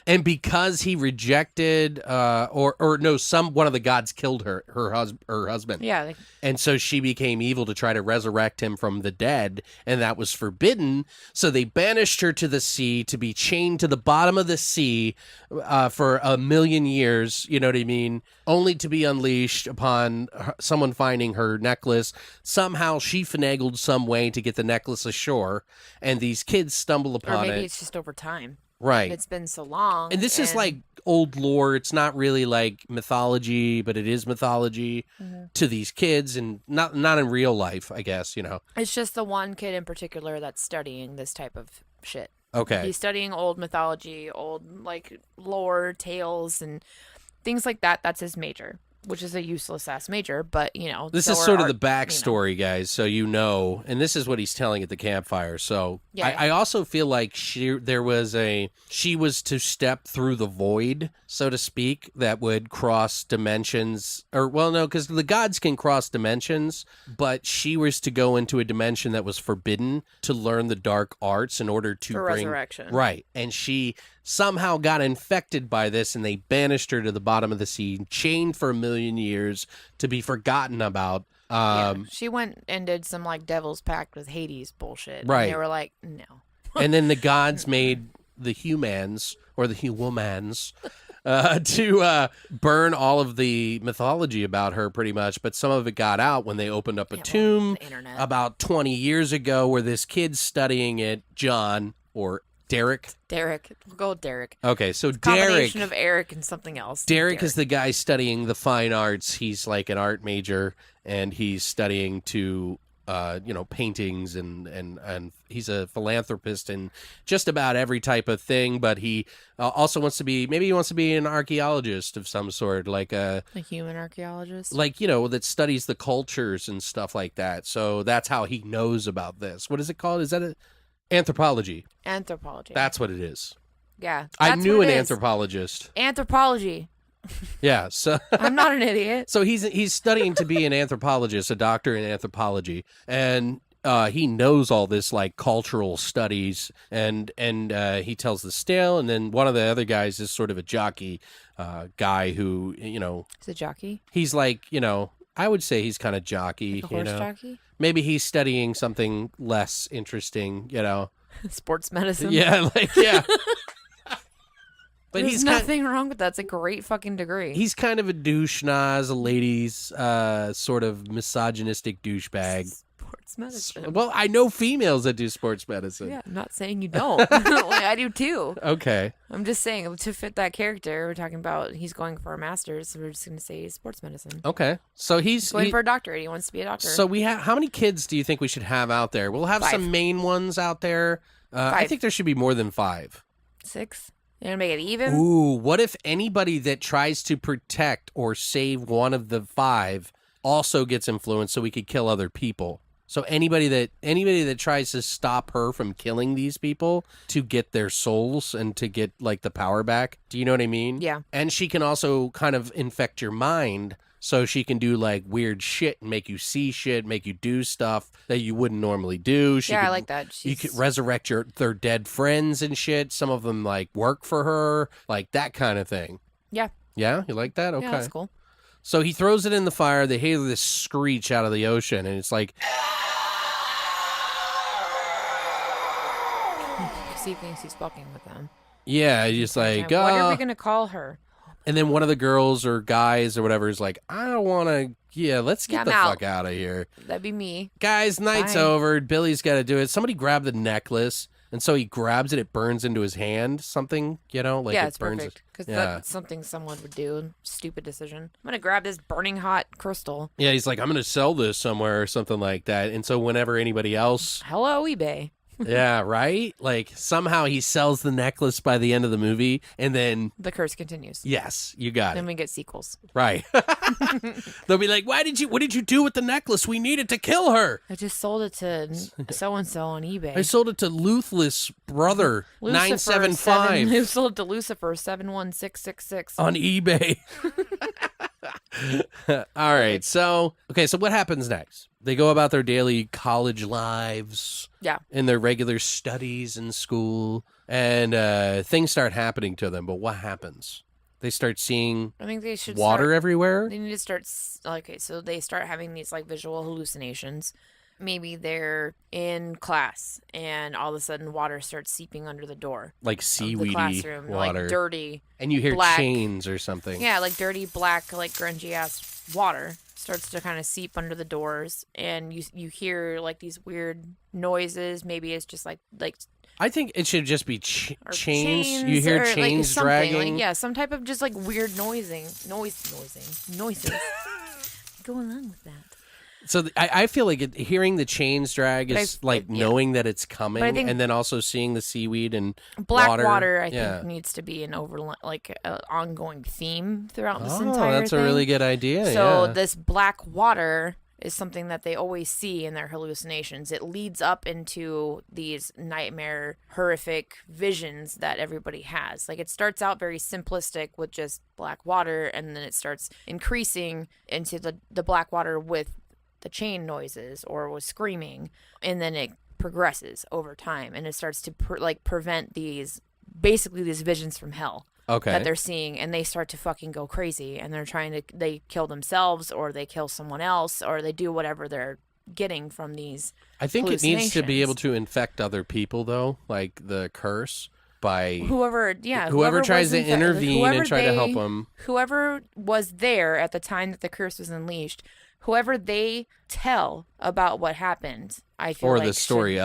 [SPEAKER 2] and because he rejected or no, one of the gods killed her husband.
[SPEAKER 3] Yeah. Like,
[SPEAKER 2] And so she became evil to try to resurrect him from the dead, and that was forbidden. So they banished her to the sea to be chained to the bottom of the sea for 1,000,000 years, you know what I mean? Only to be unleashed upon someone finding her necklace. Somehow she finagled some way to get the necklace ashore, and these kids stumble
[SPEAKER 3] or
[SPEAKER 2] upon
[SPEAKER 3] maybe
[SPEAKER 2] it.
[SPEAKER 3] it's just over time.
[SPEAKER 2] Right.
[SPEAKER 3] It's been so long.
[SPEAKER 2] And this is like old lore. It's not really like mythology, but it is mythology to these kids, and not in real life, I guess, you know.
[SPEAKER 3] It's just the one kid in particular that's studying this type of shit.
[SPEAKER 2] Okay.
[SPEAKER 3] He's studying old mythology, old like lore, tales, and things like that. That's his major, which is a useless ass major, but you know.
[SPEAKER 2] This
[SPEAKER 3] so
[SPEAKER 2] is
[SPEAKER 3] are
[SPEAKER 2] sort of
[SPEAKER 3] art-
[SPEAKER 2] the backstory, guys, so you know. And this is what he's telling at the campfire. So
[SPEAKER 3] Yeah.
[SPEAKER 2] I also feel like she was to step through the void, so to speak, that would cross dimensions. Or, well, no, because the gods can cross dimensions, but she was to go into a dimension that was forbidden to learn the dark arts in order to
[SPEAKER 3] For
[SPEAKER 2] bring
[SPEAKER 3] resurrection.
[SPEAKER 2] Right. And she somehow got infected by this, and they banished her to the bottom of the sea, chained for 1,000,000 years to be forgotten about.
[SPEAKER 3] Yeah. She went and did some like Devil's Pact with Hades bullshit.
[SPEAKER 2] Right.
[SPEAKER 3] And they were like, no.
[SPEAKER 2] And then the gods made the humans, or the humans, to burn all of the mythology about her, pretty much. But some of it got out when they opened up a
[SPEAKER 3] Yeah, well,
[SPEAKER 2] tomb
[SPEAKER 3] the internet.
[SPEAKER 2] about 20 years ago, where this kid's studying it, John, or Derek.
[SPEAKER 3] Derek. We'll go with Derek.
[SPEAKER 2] Okay, so
[SPEAKER 3] Combination of Eric and something else.
[SPEAKER 2] Derek is the guy studying the fine arts. He's like an art major, and he's studying to, paintings, and he's a philanthropist in just about every type of thing. But he also wants to be an archaeologist of some sort, like a
[SPEAKER 3] human archaeologist.
[SPEAKER 2] that studies the cultures and stuff like that. So that's how he knows about this. What is it called? Is that anthropology?
[SPEAKER 3] Anthropology.
[SPEAKER 2] That's what it is.
[SPEAKER 3] Yeah.
[SPEAKER 2] I
[SPEAKER 3] that's
[SPEAKER 2] knew
[SPEAKER 3] what
[SPEAKER 2] an
[SPEAKER 3] it is.
[SPEAKER 2] anthropologist.
[SPEAKER 3] Anthropology.
[SPEAKER 2] Yeah, so
[SPEAKER 3] I'm not an idiot.
[SPEAKER 2] So he's studying to be an anthropologist, a doctor in anthropology, and he knows all this like cultural studies, and he tells the tale, and then one of the other guys is sort of a jockey guy who,
[SPEAKER 3] Is it jockey?
[SPEAKER 2] he's like, I would say he's kind of jockey,
[SPEAKER 3] Like a horse jockey?
[SPEAKER 2] Maybe he's studying something less interesting,
[SPEAKER 3] Sports medicine?
[SPEAKER 2] Yeah, like, yeah. But
[SPEAKER 3] There's
[SPEAKER 2] he's
[SPEAKER 3] nothing wrong with that. It's a great fucking degree.
[SPEAKER 2] He's kind of a douche noz, a ladies sort of misogynistic douchebag.
[SPEAKER 3] Sports medicine.
[SPEAKER 2] Well, I know females that do sports medicine.
[SPEAKER 3] Yeah, I'm not saying you don't. Like, I do too.
[SPEAKER 2] Okay.
[SPEAKER 3] I'm just saying, to fit that character, we're talking about he's going for a master's, so we're just going to say sports medicine.
[SPEAKER 2] Okay. So he's
[SPEAKER 3] Going for a doctorate. He wants to be a doctor.
[SPEAKER 2] So we have, how many kids do you think we should have out there? We'll have
[SPEAKER 3] 5.
[SPEAKER 2] some main ones out there. I
[SPEAKER 3] 5.
[SPEAKER 2] think there should be more than 5.
[SPEAKER 3] 6? You're going to make it even?
[SPEAKER 2] Ooh, what if anybody that tries to protect or save one of the 5 also gets influenced so we could kill other people? So anybody that tries to stop her from killing these people to get their souls and to get like the power back. Do you know what I mean?
[SPEAKER 3] Yeah.
[SPEAKER 2] And she can also kind of infect your mind, so she can do like weird shit and make you see shit, make you do stuff that you wouldn't normally do.
[SPEAKER 3] I like that.
[SPEAKER 2] You could resurrect their dead friends and shit. Some of them like work for her, like that kind of thing.
[SPEAKER 3] Yeah.
[SPEAKER 2] Yeah, you like that? Okay.
[SPEAKER 3] Yeah, that's cool.
[SPEAKER 2] So he throws it in the fire. They hear this screech out of the ocean, and it's like,
[SPEAKER 3] He thinks he's fucking with them.
[SPEAKER 2] yeah, he's like,
[SPEAKER 3] What are we going to call her?
[SPEAKER 2] And then one of the girls or guys or whatever is like, I don't want to, let's get the fuck out of here.
[SPEAKER 3] That'd be me.
[SPEAKER 2] Guys, night's
[SPEAKER 3] Bye.
[SPEAKER 2] over. Billy's got to do it. Somebody grab the necklace. And so he grabs it. It burns into his hand. Something, like
[SPEAKER 3] yeah,
[SPEAKER 2] it
[SPEAKER 3] it's
[SPEAKER 2] burns.
[SPEAKER 3] perfect. Because that's something someone would do. Stupid decision. I'm going to grab this burning hot crystal.
[SPEAKER 2] Yeah, he's like, I'm going to sell this somewhere or something like that. And so whenever anybody else...
[SPEAKER 3] Hello, eBay.
[SPEAKER 2] Yeah, right? Like, somehow he sells the necklace by the end of the movie, and then...
[SPEAKER 3] The curse continues.
[SPEAKER 2] Yes, you got
[SPEAKER 3] Then
[SPEAKER 2] it.
[SPEAKER 3] we get sequels.
[SPEAKER 2] Right. They'll be like, what did you do with the necklace? We needed to kill her.
[SPEAKER 3] I just sold it to so-and-so on eBay.
[SPEAKER 2] I sold it to Luthless Brother 975
[SPEAKER 3] Who sold it to Lucifer 71666
[SPEAKER 2] on eBay. All right. So what happens next? They go about their daily college lives.
[SPEAKER 3] Yeah.
[SPEAKER 2] In their regular studies in school. And things start happening to them. But what happens? They start seeing
[SPEAKER 3] I think they should
[SPEAKER 2] water everywhere.
[SPEAKER 3] They need to start. Okay, so they start having these like visual hallucinations. Maybe they're in class and all of a sudden water starts seeping under the door.
[SPEAKER 2] Like
[SPEAKER 3] The
[SPEAKER 2] seaweedy
[SPEAKER 3] classroom,
[SPEAKER 2] water.
[SPEAKER 3] like dirty.
[SPEAKER 2] And you hear
[SPEAKER 3] black.
[SPEAKER 2] chains or something.
[SPEAKER 3] Yeah, like dirty, black, like grungy ass water starts to kind of seep under the doors, and you hear like these weird noises. Maybe it's just like
[SPEAKER 2] I think it should just be
[SPEAKER 3] or
[SPEAKER 2] chains. You hear
[SPEAKER 3] or, like,
[SPEAKER 2] chains
[SPEAKER 3] something,
[SPEAKER 2] dragging.
[SPEAKER 3] like, yeah, some type of just like weird noises. Go along with that.
[SPEAKER 2] So I feel like hearing the chains drag is knowing that it's coming, and then also seeing the seaweed and
[SPEAKER 3] Blackwater. I think needs to be an ongoing theme throughout this entire
[SPEAKER 2] that's
[SPEAKER 3] thing.
[SPEAKER 2] a really good idea.
[SPEAKER 3] So
[SPEAKER 2] yeah.
[SPEAKER 3] this black water is something that they always see in their hallucinations. It leads up into these nightmare, horrific visions that everybody has. Like, it starts out very simplistic with just black water, and then it starts increasing into the black water with the chain noises or with screaming, and then it progresses over time, and it starts to prevent these visions from hell.
[SPEAKER 2] Okay.
[SPEAKER 3] That they're seeing, and they start to fucking go crazy, and they kill themselves, or they kill someone else, or they do whatever they're getting from these
[SPEAKER 2] I think it needs to be able to infect other people, though, like the curse, by
[SPEAKER 3] whoever
[SPEAKER 2] tries to intervene and try to help them.
[SPEAKER 3] Whoever was there at the time that the curse was unleashed, whoever they tell about what happened, I feel
[SPEAKER 2] or the story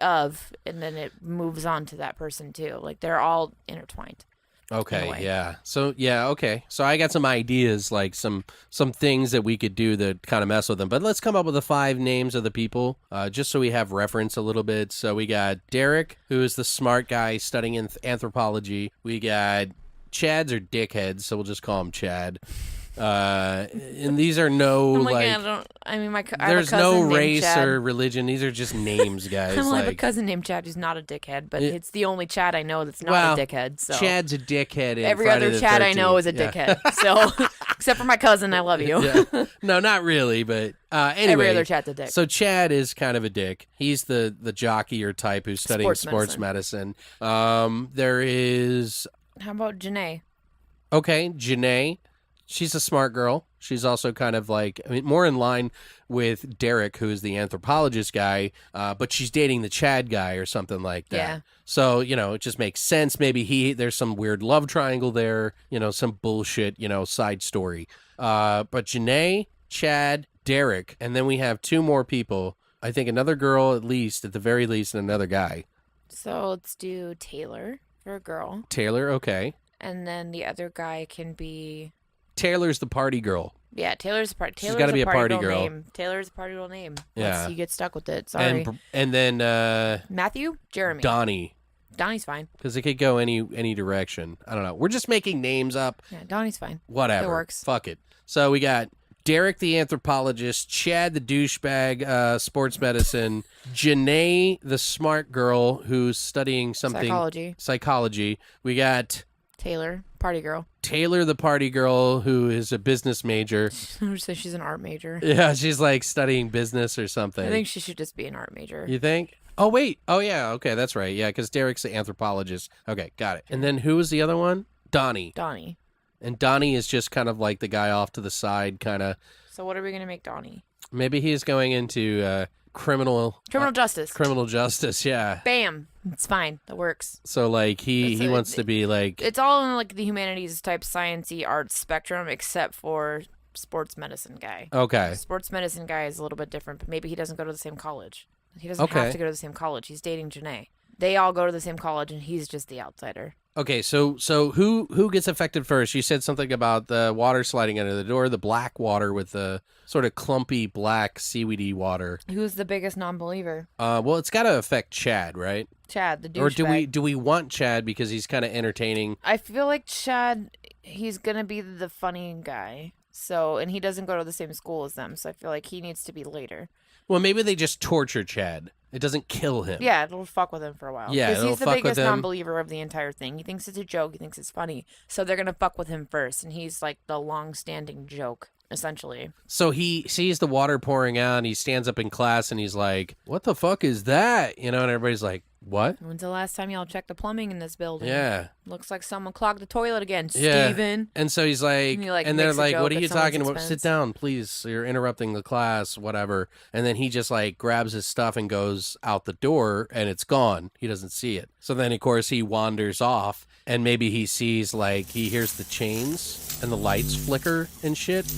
[SPEAKER 3] of, and then it moves on to that person too. Like, they're all intertwined.
[SPEAKER 2] Okay, yeah. So, okay. So I got some ideas, like some things that we could do that kind of mess with them. But let's come up with the 5 names of the people, just so we have reference a little bit. So we got Derek, who is the smart guy studying anthropology. We got Chads or dickheads, so we'll just call him Chad. And these are no there's no race or religion. These are just names, guys.
[SPEAKER 3] I have a cousin named Chad who's not a dickhead, but it's the only Chad I know that's not a dickhead. So
[SPEAKER 2] Chad's a dickhead.
[SPEAKER 3] Every other Chad I know is a dickhead. So Except for my cousin, I love you.
[SPEAKER 2] Yeah. No, not really, but anyway.
[SPEAKER 3] Every other chat's a dick.
[SPEAKER 2] So Chad is kind of a dick. He's the jockey or type who's studying sports medicine. There is...
[SPEAKER 3] How about Janae?
[SPEAKER 2] Okay, Janae. She's a smart girl. She's also kind of like, I mean, more in line with Derek, who is the anthropologist guy, but she's dating the Chad guy or something like that.
[SPEAKER 3] Yeah.
[SPEAKER 2] So, it just makes sense. Maybe there's some weird love triangle there, some bullshit, side story. But Janae, Chad, Derek, and then we have two more people. I think another girl at the very least, and another guy.
[SPEAKER 3] So let's do Taylor for a girl.
[SPEAKER 2] Taylor, okay.
[SPEAKER 3] And then the other guy can be...
[SPEAKER 2] Taylor's the party girl.
[SPEAKER 3] Yeah, Taylor's
[SPEAKER 2] She's got to be a party girl.
[SPEAKER 3] Name. Taylor's a party girl name.
[SPEAKER 2] Yeah.
[SPEAKER 3] You get stuck with it. Sorry.
[SPEAKER 2] And then
[SPEAKER 3] Matthew? Jeremy.
[SPEAKER 2] Donnie.
[SPEAKER 3] Donnie's fine.
[SPEAKER 2] Because it could go any direction. I don't know. We're just making names up.
[SPEAKER 3] Yeah, Donnie's fine.
[SPEAKER 2] Whatever.
[SPEAKER 3] It works.
[SPEAKER 2] Fuck it. So we got Derek the anthropologist, Chad the douchebag, sports medicine, Janae the smart girl who's studying something. Psychology. We got...
[SPEAKER 3] Taylor, party girl.
[SPEAKER 2] Taylor, the party girl, who is a business major.
[SPEAKER 3] I would say she's an art major.
[SPEAKER 2] Yeah, she's like studying business or something.
[SPEAKER 3] I think she should just be an art major.
[SPEAKER 2] You think? Oh, wait. Oh, yeah. Okay, that's right. Yeah, because Derek's the anthropologist. Okay, got it. And then who was the other one? Donnie. And Donnie is just kind of like the guy off to the side, kind of.
[SPEAKER 3] So what are we going to make Donnie?
[SPEAKER 2] Maybe he's going into criminal
[SPEAKER 3] justice.
[SPEAKER 2] Criminal justice, yeah.
[SPEAKER 3] Bam. It's fine. That works.
[SPEAKER 2] So, like, he wants to be, like...
[SPEAKER 3] It's all in, like, the humanities type science-y arts spectrum, except for sports medicine guy.
[SPEAKER 2] Okay.
[SPEAKER 3] Sports medicine guy is a little bit different, but maybe he doesn't go to the same college. He doesn't have to go to the same college. He's dating Janae. They all go to the same college, and he's just the outsider.
[SPEAKER 2] Okay, so who gets affected first? You said something about the water sliding under the door, the Blackwater with the sort of clumpy black seaweedy water.
[SPEAKER 3] Who's the biggest non-believer?
[SPEAKER 2] Well, it's got to affect Chad, right?
[SPEAKER 3] Chad, the douchebag.
[SPEAKER 2] Or do we want Chad because he's kind of entertaining?
[SPEAKER 3] I feel like Chad, he's gonna be the funny guy. So, and he doesn't go to the same school as them, so I feel like he needs to be later.
[SPEAKER 2] Well, maybe they just torture Chad. It doesn't kill him.
[SPEAKER 3] Yeah, it'll fuck with him for a while.
[SPEAKER 2] Yeah,
[SPEAKER 3] because he's the biggest
[SPEAKER 2] him.
[SPEAKER 3] non-believer of the entire thing. He thinks it's a joke. He thinks it's funny. So they're gonna fuck with him first, and he's like the long-standing joke, essentially.
[SPEAKER 2] So he sees the water pouring out, and he stands up in class, and he's like, "What the fuck is that?" And everybody's like, "What?
[SPEAKER 3] When's the last time y'all checked the plumbing in this building?
[SPEAKER 2] Yeah.
[SPEAKER 3] Looks like someone clogged the toilet again,
[SPEAKER 2] Yeah.
[SPEAKER 3] Steven."
[SPEAKER 2] And so he's like, and they're like, "What are you talking about?
[SPEAKER 3] Expense.
[SPEAKER 2] Sit down, please. You're interrupting the class, whatever." And then he just like grabs his stuff and goes out the door, and it's gone. He doesn't see it. So then, of course, he wanders off, and maybe he sees like he hears the chains and the lights flicker and shit,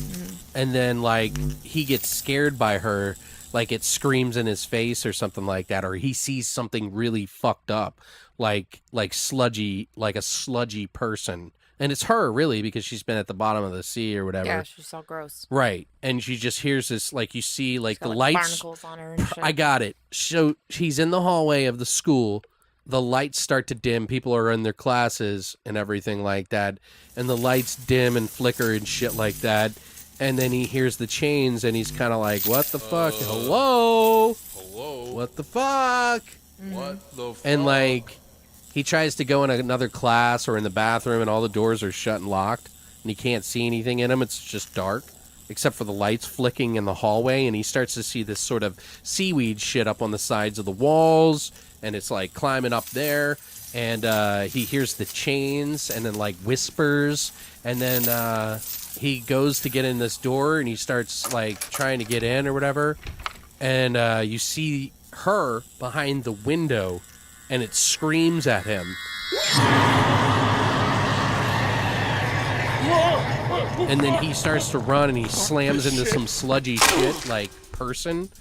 [SPEAKER 2] and then like he gets scared by her. Like it screams in his face or something like that, or he sees something really fucked up, like sludgy, like a sludgy person. And it's her, really, because she's been at the bottom of the sea or whatever.
[SPEAKER 3] Yeah, she's all gross.
[SPEAKER 2] Right. And she just hears this, like, you see, like, the
[SPEAKER 3] like
[SPEAKER 2] lights.
[SPEAKER 3] barnacles on her and shit.
[SPEAKER 2] I got it. So she's in the hallway of the school. The lights start to dim. People are in their classes and everything like that. And the lights dim and flicker and shit like that. And then he hears the chains, and he's kind of like, "What the fuck? Hello? What the fuck?
[SPEAKER 1] What the fuck?
[SPEAKER 2] And, like, he tries to go in another class or in the bathroom, and all the doors are shut and locked, and he can't see anything in them. It's just dark, except for the lights flicking in the hallway, and he starts to see this sort of seaweed shit up on the sides of the walls, and it's, like, climbing up there, and he hears the chains, and then, like, whispers, and then, he goes to get in this door, and he starts, like, trying to get in or whatever. And you see her behind the window, and it screams at him. And then he starts to run, and he slams into some sludgy shit, like, person.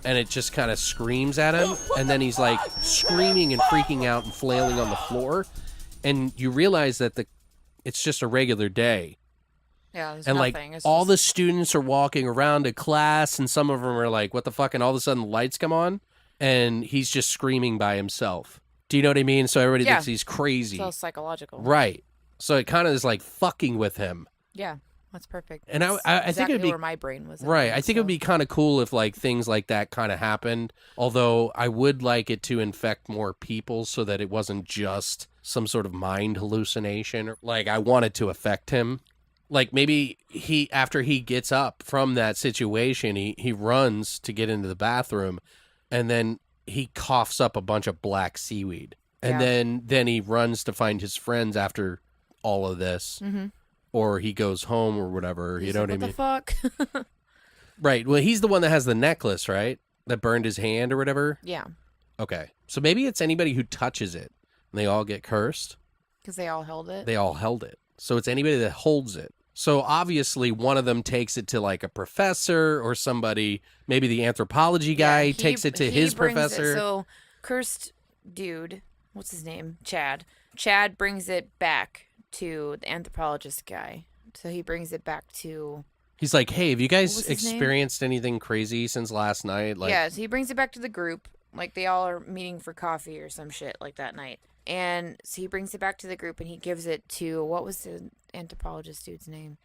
[SPEAKER 2] And it just kind of screams at him. And then he's, like, screaming and freaking out and flailing on the floor. And you realize that it's just a regular day.
[SPEAKER 3] Yeah, there's
[SPEAKER 2] and
[SPEAKER 3] nothing.
[SPEAKER 2] like
[SPEAKER 3] It's
[SPEAKER 2] all
[SPEAKER 3] just...
[SPEAKER 2] the students are walking around to class, and some of them are like, "What the fuck?" And all of a sudden, the lights come on, and he's just screaming by himself. Do you know what I mean? So everybody thinks he's crazy.
[SPEAKER 3] It's all psychological,
[SPEAKER 2] right? So it kind of is like fucking with him.
[SPEAKER 3] Yeah, that's perfect.
[SPEAKER 2] And
[SPEAKER 3] that's
[SPEAKER 2] I
[SPEAKER 3] exactly
[SPEAKER 2] think it'd be
[SPEAKER 3] where my brain was.
[SPEAKER 2] Right. I think it would be kind of cool if like things like that kind of happened. Although I would like it to infect more people so that it wasn't just some sort of mind hallucination. Like I want it to affect him. Like maybe after he gets up from that situation, he runs to get into the bathroom, and then he coughs up a bunch of black seaweed. And then he runs to find his friends after all of this.
[SPEAKER 3] Mm-hmm.
[SPEAKER 2] Or he goes home or whatever.
[SPEAKER 3] He's
[SPEAKER 2] you know
[SPEAKER 3] like,
[SPEAKER 2] what I mean?
[SPEAKER 3] What the fuck?
[SPEAKER 2] Right. Well, he's the one that has the necklace, right? That burned his hand or whatever?
[SPEAKER 3] Yeah.
[SPEAKER 2] Okay. So maybe it's anybody who touches it. And they all get cursed.
[SPEAKER 3] Because they all held it.
[SPEAKER 2] They all held it. So it's anybody that holds it. So obviously one of them takes it to like a professor or somebody. Maybe the anthropology guy takes it to his professor.
[SPEAKER 3] So cursed dude, what's his name? Chad. Chad brings it back to the anthropologist guy. So he brings it back to...
[SPEAKER 2] He's like, hey, have you guys
[SPEAKER 3] What was his name?
[SPEAKER 2] experienced anything crazy since last night? Like,
[SPEAKER 3] yeah, so he brings it back to the group. Like, they all are meeting for coffee or some shit like that night. And so he brings it back to the group and he gives it to... What was the anthropologist dude's name?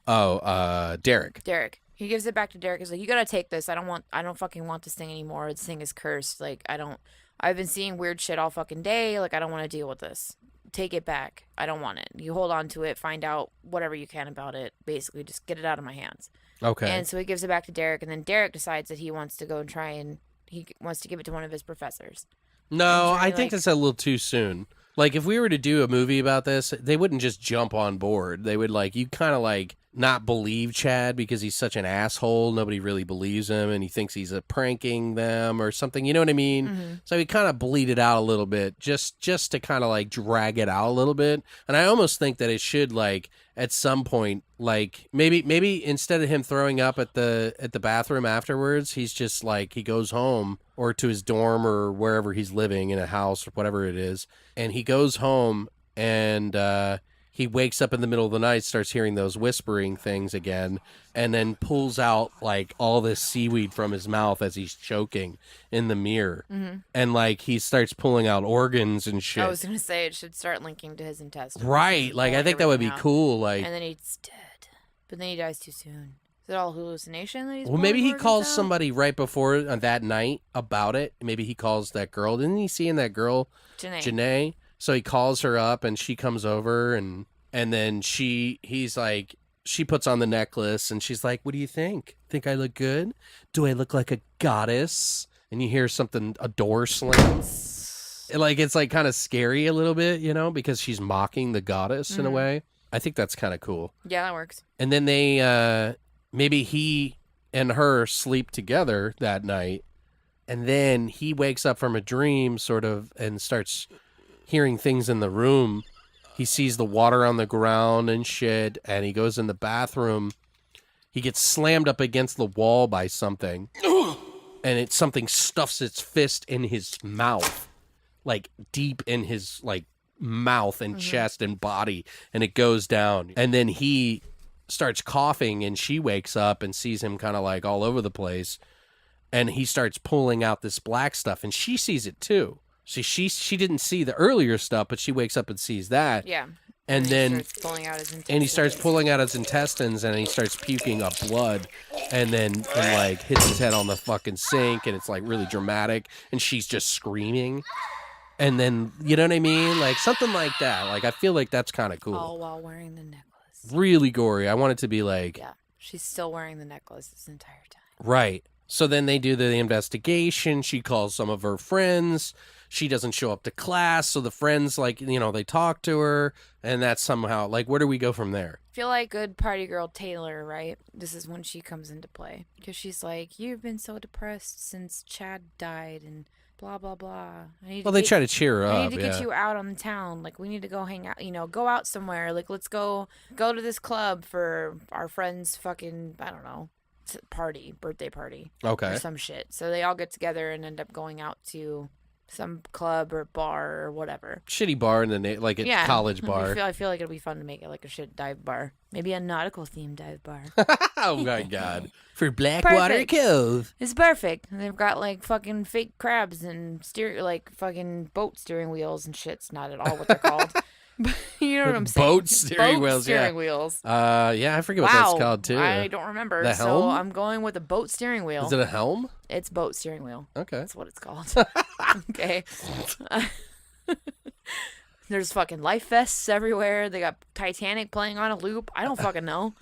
[SPEAKER 2] Derek.
[SPEAKER 3] Derek. He gives it back to Derek. He's like, you gotta take this. I don't fucking want this thing anymore. This thing is cursed. Like, I've been seeing weird shit all fucking day. Like, I don't want to deal with this. Take it back. I don't want it. You hold on to it. Find out whatever you can about it. Basically, just get it out of my hands.
[SPEAKER 2] Okay.
[SPEAKER 3] And so he gives it back to Derek, and then Derek decides that he wants to go and try and he wants to give it to one of his professors.
[SPEAKER 2] No,
[SPEAKER 3] And try,
[SPEAKER 2] I think
[SPEAKER 3] like-
[SPEAKER 2] that's a little too soon. Like, if we were to do a movie about this, they wouldn't just jump on board. They would, like, you kind of, like, not believe Chad because he's such an asshole. Nobody really believes him, and he thinks he's pranking them or something. You know what I mean?
[SPEAKER 3] Mm-hmm.
[SPEAKER 2] So he kind of bleed it out a little bit, just to kind of, like, drag it out a little bit. And I almost think that it should, like, at some point, like, maybe instead of him throwing up at the bathroom afterwards, he's just, like, he goes home or to his dorm or wherever he's living in a house or whatever it is. And he goes home and he wakes up in the middle of the night, starts hearing those whispering things again, and then pulls out like all this seaweed from his mouth as he's choking in the mirror.
[SPEAKER 3] Mm-hmm.
[SPEAKER 2] And like he starts pulling out organs and shit.
[SPEAKER 3] I was gonna say it should start linking to his intestines.
[SPEAKER 2] Right. Like I
[SPEAKER 3] Pulling
[SPEAKER 2] think that would be
[SPEAKER 3] everything out.
[SPEAKER 2] cool. Like,
[SPEAKER 3] And then he's dead. But then he dies too soon. Is it all hallucination that he's
[SPEAKER 2] well, maybe
[SPEAKER 3] pulling
[SPEAKER 2] he
[SPEAKER 3] organs
[SPEAKER 2] calls
[SPEAKER 3] out?
[SPEAKER 2] somebody right before that night about it. Maybe he calls that girl. Didn't he see in that girl, Janae? So he calls her up and she comes over and then he's like, she puts on the necklace and she's like, what do you think? Think I look good? Do I look like a goddess? And you hear a door slam. Like, it's like kind of scary a little bit, you know, because she's mocking the goddess in a way. I think that's kind of cool.
[SPEAKER 3] Yeah, that works.
[SPEAKER 2] And then they, maybe he and her sleep together that night. And then he wakes up from a dream sort of and starts hearing things in the room. He sees the water on the ground and shit. And he goes in the bathroom. He gets slammed up against the wall by something. And something stuffs its fist in his mouth. Like deep in his like mouth and chest and body. And it goes down. And then he starts coughing and she wakes up and sees him kind of like all over the place. And he starts pulling out this black stuff and she sees it too. See, she didn't see the earlier stuff, but she wakes up and sees that.
[SPEAKER 3] Yeah.
[SPEAKER 2] And then
[SPEAKER 3] he starts pulling out his intestines.
[SPEAKER 2] and he starts pulling out his intestines and he starts puking up blood and then like hits his head on the fucking sink and it's like really dramatic and she's just screaming. And then, you know what I mean? Like something like that. Like I feel like that's kind of cool.
[SPEAKER 3] All while wearing the necklace.
[SPEAKER 2] Really gory. I want it to be like...
[SPEAKER 3] Yeah. She's still wearing the necklace this entire time.
[SPEAKER 2] Right. So then they do the investigation. She calls some of her friends. She doesn't show up to class. So the friends, like, you know, they talk to her. And that's somehow, like, where do we go from there?
[SPEAKER 3] I feel like good party girl Taylor, right? This is when she comes into play. Because she's like, you've been so depressed since Chad died and blah, blah, blah.
[SPEAKER 2] Well, they try to cheer her
[SPEAKER 3] I
[SPEAKER 2] up.
[SPEAKER 3] need to get you out on the town. Like, we need to go hang out, you know, go out somewhere. Like, let's go to this club for our friend's fucking, I don't know, birthday party.
[SPEAKER 2] Okay.
[SPEAKER 3] Or some shit. So they all get together and end up going out to some club or bar or whatever.
[SPEAKER 2] Shitty bar in the like a college bar.
[SPEAKER 3] I feel like it'd be fun to make it like a shit dive bar. Maybe a nautical themed dive bar.
[SPEAKER 2] Oh my god. For Blackwater
[SPEAKER 3] Perfect.
[SPEAKER 2] Cove.
[SPEAKER 3] It's perfect. And they've got like fucking fake crabs and like fucking boat steering wheels and shit. It's not at all what they're called. But you know what I'm saying?
[SPEAKER 2] Boat steering wheels,
[SPEAKER 3] steering
[SPEAKER 2] yeah.
[SPEAKER 3] wheels.
[SPEAKER 2] Yeah, I forget what that's called too.
[SPEAKER 3] I don't remember.
[SPEAKER 2] The
[SPEAKER 3] So
[SPEAKER 2] helm?
[SPEAKER 3] I'm going with a boat steering wheel.
[SPEAKER 2] Is it a helm?
[SPEAKER 3] It's boat steering wheel.
[SPEAKER 2] Okay.
[SPEAKER 3] That's what it's called. Okay. There's fucking life vests everywhere. They got Titanic playing on a loop. I don't fucking know.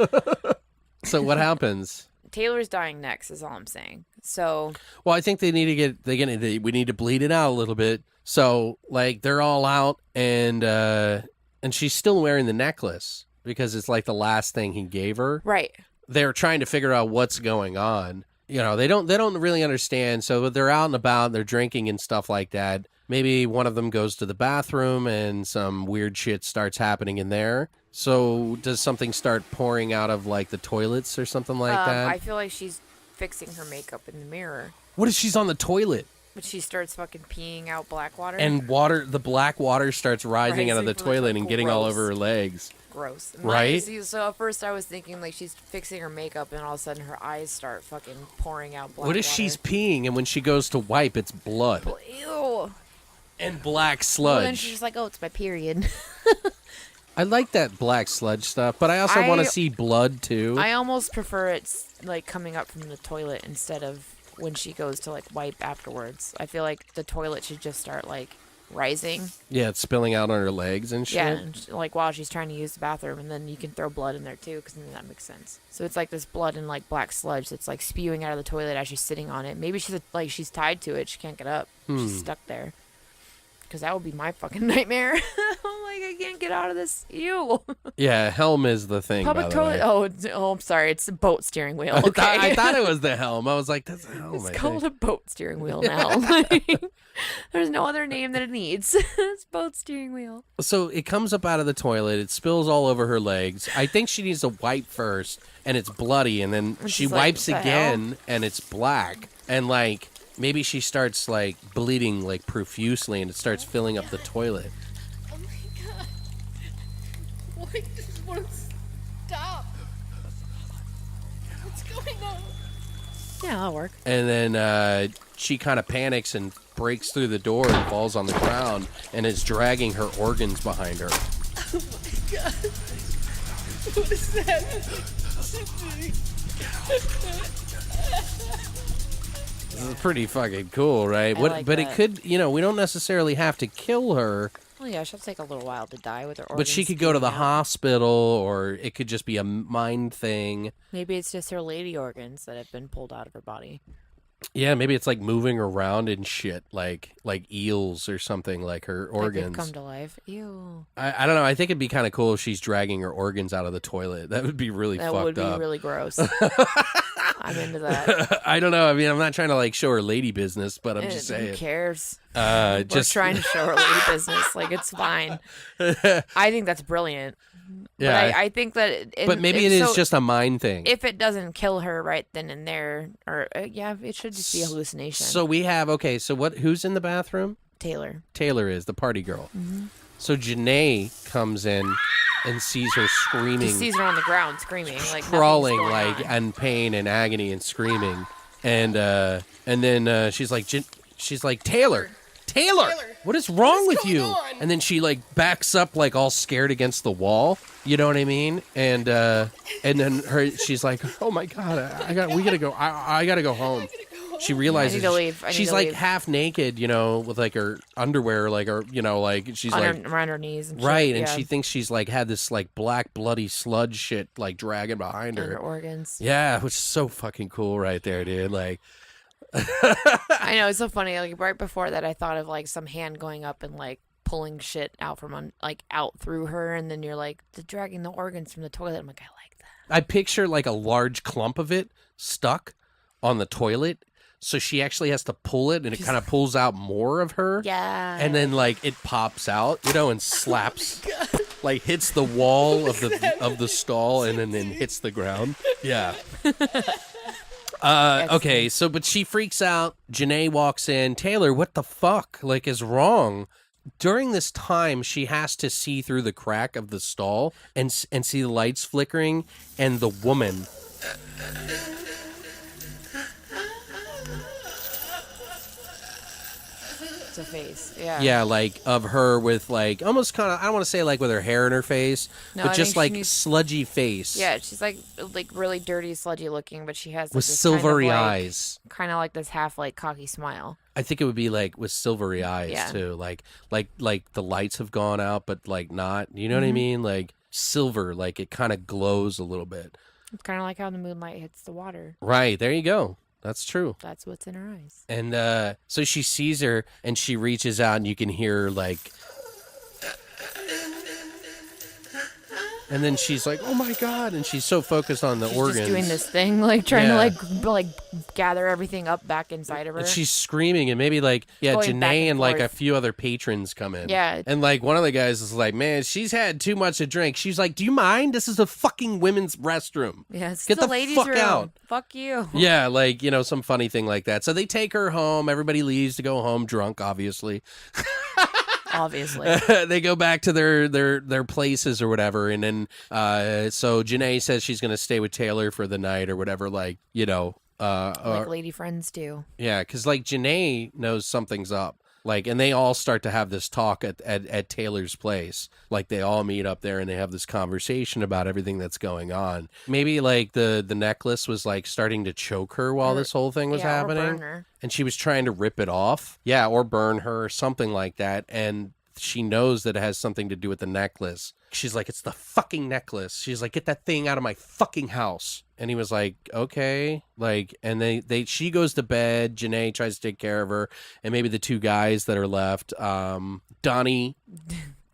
[SPEAKER 2] So what happens?
[SPEAKER 3] Taylor's dying next is all I'm saying. So,
[SPEAKER 2] Well, I think we need to bleed it out a little bit. So, like, they're all out, and she's still wearing the necklace because it's like the last thing he gave her.
[SPEAKER 3] right.
[SPEAKER 2] They're trying to figure out what's going on. You know, they don't really understand. So they're out and about, they're drinking and stuff like that. Maybe one of them goes to the bathroom and some weird shit starts happening in there. So does something start pouring out of like the toilets or something like that?
[SPEAKER 3] I feel like she's fixing her makeup in the mirror.
[SPEAKER 2] What if she's on the toilet
[SPEAKER 3] But she starts fucking peeing out Blackwater.
[SPEAKER 2] and the black water starts rising out of the
[SPEAKER 3] Rising from the
[SPEAKER 2] toilet and getting all
[SPEAKER 3] gross.
[SPEAKER 2] over her legs?
[SPEAKER 3] Gross.
[SPEAKER 2] Right?
[SPEAKER 3] So at first I was thinking like she's fixing her makeup and all of a sudden her eyes start fucking pouring out Blackwater.
[SPEAKER 2] What if she's peeing and when she goes to wipe, it's blood
[SPEAKER 3] Ew.
[SPEAKER 2] and black
[SPEAKER 3] Well, then
[SPEAKER 2] sludge?
[SPEAKER 3] she's just like, oh, it's my period.
[SPEAKER 2] I like that black sludge stuff, but I also want to see blood too.
[SPEAKER 3] I almost prefer it's like coming up from the toilet instead of when she goes to like wipe afterwards. I feel like the toilet should just start like rising.
[SPEAKER 2] Yeah, it's spilling out on her legs and shit.
[SPEAKER 3] Yeah, and like while she's trying to use the bathroom, and then you can throw blood in there too, because then that makes sense. So it's like this blood and like black sludge that's like spewing out of the toilet as she's sitting on it. Maybe she's tied to it. She can't get up. She's stuck there. Because that would be my fucking nightmare. I'm like, I can't get out of this. Ew.
[SPEAKER 2] Yeah, helm is the thing.
[SPEAKER 3] Public
[SPEAKER 2] by the
[SPEAKER 3] toilet.
[SPEAKER 2] way.
[SPEAKER 3] Oh, I'm sorry. It's a boat steering wheel. Okay.
[SPEAKER 2] I thought it was the helm. I was like, that's the helm.
[SPEAKER 3] It's
[SPEAKER 2] I
[SPEAKER 3] called
[SPEAKER 2] think.
[SPEAKER 3] a boat steering wheel now. Like, there's no other name that it needs. It's boat steering wheel.
[SPEAKER 2] So it comes up out of the toilet. It spills all over her legs. I think she needs to wipe first, and it's bloody, and then she
[SPEAKER 3] she's like,
[SPEAKER 2] wipes
[SPEAKER 3] "What the hell?"
[SPEAKER 2] again, and it's black. And like maybe she starts like bleeding like profusely, and it starts filling up the toilet.
[SPEAKER 4] Oh my god. Why does one stop? What's going on?
[SPEAKER 3] Yeah, that'll work.
[SPEAKER 2] And then she kind of panics and breaks through the door and falls on the ground and is dragging her organs behind her.
[SPEAKER 4] Oh my god. What is that?
[SPEAKER 2] This is pretty fucking cool, right?
[SPEAKER 3] I like
[SPEAKER 2] but
[SPEAKER 3] that.
[SPEAKER 2] it could, we don't necessarily have to kill her,
[SPEAKER 3] Well, yeah, she'll take a little while to die with her organs.
[SPEAKER 2] but she could go to the
[SPEAKER 3] spewing out.
[SPEAKER 2] hospital, or it could just be a mind thing.
[SPEAKER 3] Maybe it's just her lady organs that have been pulled out of her body.
[SPEAKER 2] Yeah, maybe it's like moving around and shit, like eels or something, like her
[SPEAKER 3] Like they've
[SPEAKER 2] organs.
[SPEAKER 3] come to life. Ew.
[SPEAKER 2] I don't know. I think it'd be kind of cool if she's dragging her organs out of the toilet. That would be really
[SPEAKER 3] That
[SPEAKER 2] fucked
[SPEAKER 3] would be
[SPEAKER 2] up.
[SPEAKER 3] really gross. I'm into that.
[SPEAKER 2] I don't know. I mean, I'm not trying to like show her lady business, but I'm just
[SPEAKER 3] Who
[SPEAKER 2] saying.
[SPEAKER 3] cares?
[SPEAKER 2] We're
[SPEAKER 3] We're trying to show her lady business. Like, it's fine. I think that's brilliant.
[SPEAKER 2] Yeah,
[SPEAKER 3] But I think that...
[SPEAKER 2] but maybe it is just a mind thing.
[SPEAKER 3] If it doesn't kill her right then and there, or, yeah, it should just be a hallucination.
[SPEAKER 2] So we have so who's in the bathroom?
[SPEAKER 3] Taylor.
[SPEAKER 2] Taylor is the party girl.
[SPEAKER 3] Mm-hmm.
[SPEAKER 2] So Janae comes in and sees her screaming,
[SPEAKER 3] She sees her on the ground screaming. Like,
[SPEAKER 2] crawling
[SPEAKER 3] nothing's going
[SPEAKER 2] like
[SPEAKER 3] on.
[SPEAKER 2] in pain and agony and screaming, and then she's like Taylor, what is wrong with you?
[SPEAKER 4] on?
[SPEAKER 2] And then she like backs up like all scared against the wall. You know what I mean? And then she's like, oh my god, we gotta go. I gotta go home. She realizes
[SPEAKER 3] to leave. I need
[SPEAKER 2] she's
[SPEAKER 3] to
[SPEAKER 2] like
[SPEAKER 3] leave.
[SPEAKER 2] half naked, with like her underwear, like her, like she's like
[SPEAKER 3] around her knees and shit,
[SPEAKER 2] right, and
[SPEAKER 3] yeah.
[SPEAKER 2] she thinks she's like had this like black bloody sludge shit like dragging behind
[SPEAKER 3] And her
[SPEAKER 2] her.
[SPEAKER 3] organs.
[SPEAKER 2] Yeah, which is so fucking cool right there, dude. Like,
[SPEAKER 3] I know, it's so funny. Like, right before that, I thought of like some hand going up and like pulling shit out from out through her, and then you're like dragging the organs from the toilet. I'm like, I like that.
[SPEAKER 2] I picture like a large clump of it stuck on the toilet, so she actually has to pull it, and it kind of pulls out more of her.
[SPEAKER 3] Yeah.
[SPEAKER 2] And then like it pops out, and slaps, like hits the wall of the stall, and then hits the ground. Yeah. Okay, so but she freaks out. Janae walks in. Taylor, what the fuck? Like, is wrong? During this time, she has to see through the crack of the stall and see the lights flickering, and the woman.
[SPEAKER 3] to face. Yeah.
[SPEAKER 2] Yeah, like of her with like almost kind of, I don't want to say like with her hair in her face,
[SPEAKER 3] No,
[SPEAKER 2] but
[SPEAKER 3] I
[SPEAKER 2] just
[SPEAKER 3] think
[SPEAKER 2] like
[SPEAKER 3] she needs-
[SPEAKER 2] sludgy face.
[SPEAKER 3] Yeah, she's like really dirty, sludgy looking, but she has like,
[SPEAKER 2] with
[SPEAKER 3] this
[SPEAKER 2] silvery
[SPEAKER 3] kind of, like,
[SPEAKER 2] eyes.
[SPEAKER 3] kind of like this half like cocky smile.
[SPEAKER 2] I think it would be like with silvery eyes
[SPEAKER 3] Yeah.
[SPEAKER 2] too, like the lights have gone out, but like not. You know what I mean? Like silver, like it kind of glows a little bit.
[SPEAKER 3] It's kind of like how the moonlight hits the water.
[SPEAKER 2] Right there, you go. That's true.
[SPEAKER 3] That's what's in her eyes.
[SPEAKER 2] And so she sees her, and she reaches out, and you can hear her like. And then she's like, "Oh my god!" And she's so focused on the
[SPEAKER 3] She's
[SPEAKER 2] organs.
[SPEAKER 3] just doing this thing, like trying
[SPEAKER 2] Yeah.
[SPEAKER 3] to like gather everything up back inside of her.
[SPEAKER 2] And she's screaming, and maybe like,
[SPEAKER 3] Going back
[SPEAKER 2] Janae
[SPEAKER 3] and
[SPEAKER 2] and like a
[SPEAKER 3] forth.
[SPEAKER 2] few other patrons come in.
[SPEAKER 3] Yeah.
[SPEAKER 2] And like one of the guys is like, "Man, she's had too much to drink." She's like, "Do you mind? This is a fucking women's restroom."
[SPEAKER 3] Yeah, it's
[SPEAKER 2] Get
[SPEAKER 3] the
[SPEAKER 2] the
[SPEAKER 3] ladies'
[SPEAKER 2] fuck
[SPEAKER 3] room.
[SPEAKER 2] out.
[SPEAKER 3] Fuck you.
[SPEAKER 2] Yeah, like, some funny thing like that. So they take her home. Everybody leaves to go home drunk, obviously.
[SPEAKER 3] Obviously.
[SPEAKER 2] They go back to their places or whatever, and then so Janae says she's going to stay with Taylor for the night or whatever, like,
[SPEAKER 3] Like lady friends do.
[SPEAKER 2] yeah, because like Janae knows something's up. Like, and they all start to have this talk at Taylor's place. Like, they all meet up there and they have this conversation about everything that's going on. Maybe like the necklace was like starting to choke her while this whole thing was
[SPEAKER 3] Yeah, or
[SPEAKER 2] happening.
[SPEAKER 3] burn her.
[SPEAKER 2] And she was trying to rip it off. Yeah, or burn her or something like that. And she knows that it has something to do with the necklace. She's like, "It's the fucking necklace." She's like, "Get that thing out of my fucking house." And he was like, "Okay." Like, and she goes to bed. Janae tries to take care of her. And maybe the two guys that are left, Donnie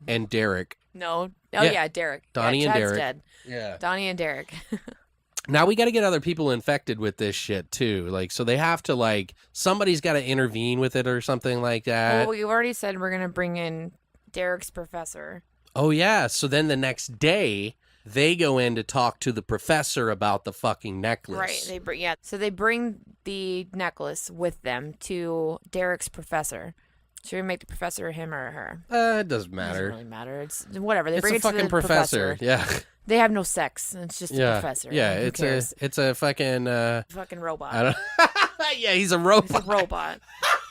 [SPEAKER 2] and Derek.
[SPEAKER 3] No. Oh,
[SPEAKER 2] Yeah.
[SPEAKER 3] yeah, Derek.
[SPEAKER 2] Donnie
[SPEAKER 3] yeah,
[SPEAKER 2] and
[SPEAKER 3] Chad's
[SPEAKER 2] Derek.
[SPEAKER 3] dead.
[SPEAKER 2] Yeah.
[SPEAKER 3] Donnie and Derek.
[SPEAKER 2] Now we got to get other people infected with this shit too. Like, so they have to like, somebody's got to intervene with it or something like that.
[SPEAKER 3] Well, we've already said we're going to bring in Derek's professor.
[SPEAKER 2] Oh, yeah. So then the next day, they go in to talk to the professor about the fucking necklace.
[SPEAKER 3] Right. So they bring the necklace with them to Derek's professor. Should we make the professor him or her?
[SPEAKER 2] It doesn't
[SPEAKER 3] It
[SPEAKER 2] matter.
[SPEAKER 3] doesn't really matter. It's whatever. They
[SPEAKER 2] It's
[SPEAKER 3] bring
[SPEAKER 2] a
[SPEAKER 3] it to
[SPEAKER 2] fucking
[SPEAKER 3] the
[SPEAKER 2] professor. Yeah.
[SPEAKER 3] They have no sex. It's just a
[SPEAKER 2] Yeah.
[SPEAKER 3] professor.
[SPEAKER 2] Yeah.
[SPEAKER 3] Who cares?
[SPEAKER 2] It's a fucking,
[SPEAKER 3] Fucking robot.
[SPEAKER 2] I don't, yeah, he's a
[SPEAKER 3] It's
[SPEAKER 2] robot.
[SPEAKER 3] a robot.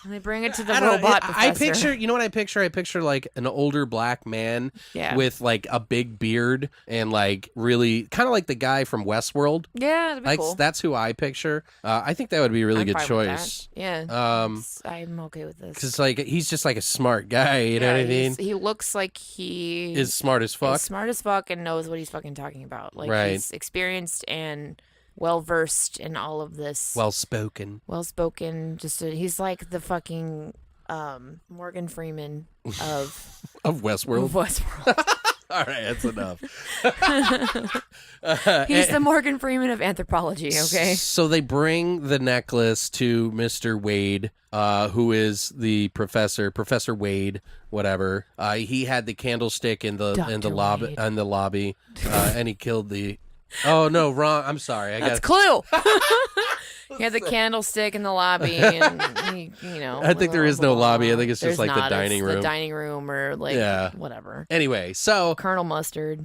[SPEAKER 3] And they bring it to the
[SPEAKER 2] I don't know,
[SPEAKER 3] robot
[SPEAKER 2] I
[SPEAKER 3] professor.
[SPEAKER 2] picture, you know what I picture? I picture like an older black man
[SPEAKER 3] Yeah.
[SPEAKER 2] with like a big beard and like really kind of like the guy from Westworld.
[SPEAKER 3] Yeah, that'd be
[SPEAKER 2] Like
[SPEAKER 3] cool.
[SPEAKER 2] that's who I picture. I think that would be a really
[SPEAKER 3] I'm
[SPEAKER 2] good
[SPEAKER 3] fine with that.
[SPEAKER 2] choice.
[SPEAKER 3] Yeah.
[SPEAKER 2] Um,
[SPEAKER 3] I'm okay with this.
[SPEAKER 2] Because like he's just like a smart guy. You know what I mean?
[SPEAKER 3] He looks like he
[SPEAKER 2] Is smart as fuck.
[SPEAKER 3] is smart as fuck and knows what he's fucking talking about. Like
[SPEAKER 2] Right.
[SPEAKER 3] he's experienced and well versed in all of this.
[SPEAKER 2] Well spoken.
[SPEAKER 3] Well spoken. He's like the fucking Morgan Freeman of
[SPEAKER 2] Of Westworld.
[SPEAKER 3] Westworld.
[SPEAKER 2] All right, that's enough.
[SPEAKER 3] He's the Morgan Freeman of anthropology. Okay.
[SPEAKER 2] So they bring the necklace to Mr. Wade, who is the Professor Wade, whatever. He had the candlestick in the
[SPEAKER 3] Dr.
[SPEAKER 2] lobby,
[SPEAKER 3] Wade.
[SPEAKER 2] and he killed the. Oh no, wrong. I'm sorry.
[SPEAKER 3] That's Clue. He had the candlestick in the lobby, and
[SPEAKER 2] I think there is no lobby. I think it's just
[SPEAKER 3] There's
[SPEAKER 2] like the
[SPEAKER 3] not.
[SPEAKER 2] dining
[SPEAKER 3] It's
[SPEAKER 2] room.
[SPEAKER 3] The dining room, or like
[SPEAKER 2] Yeah.
[SPEAKER 3] whatever.
[SPEAKER 2] Anyway, so
[SPEAKER 3] Colonel Mustard.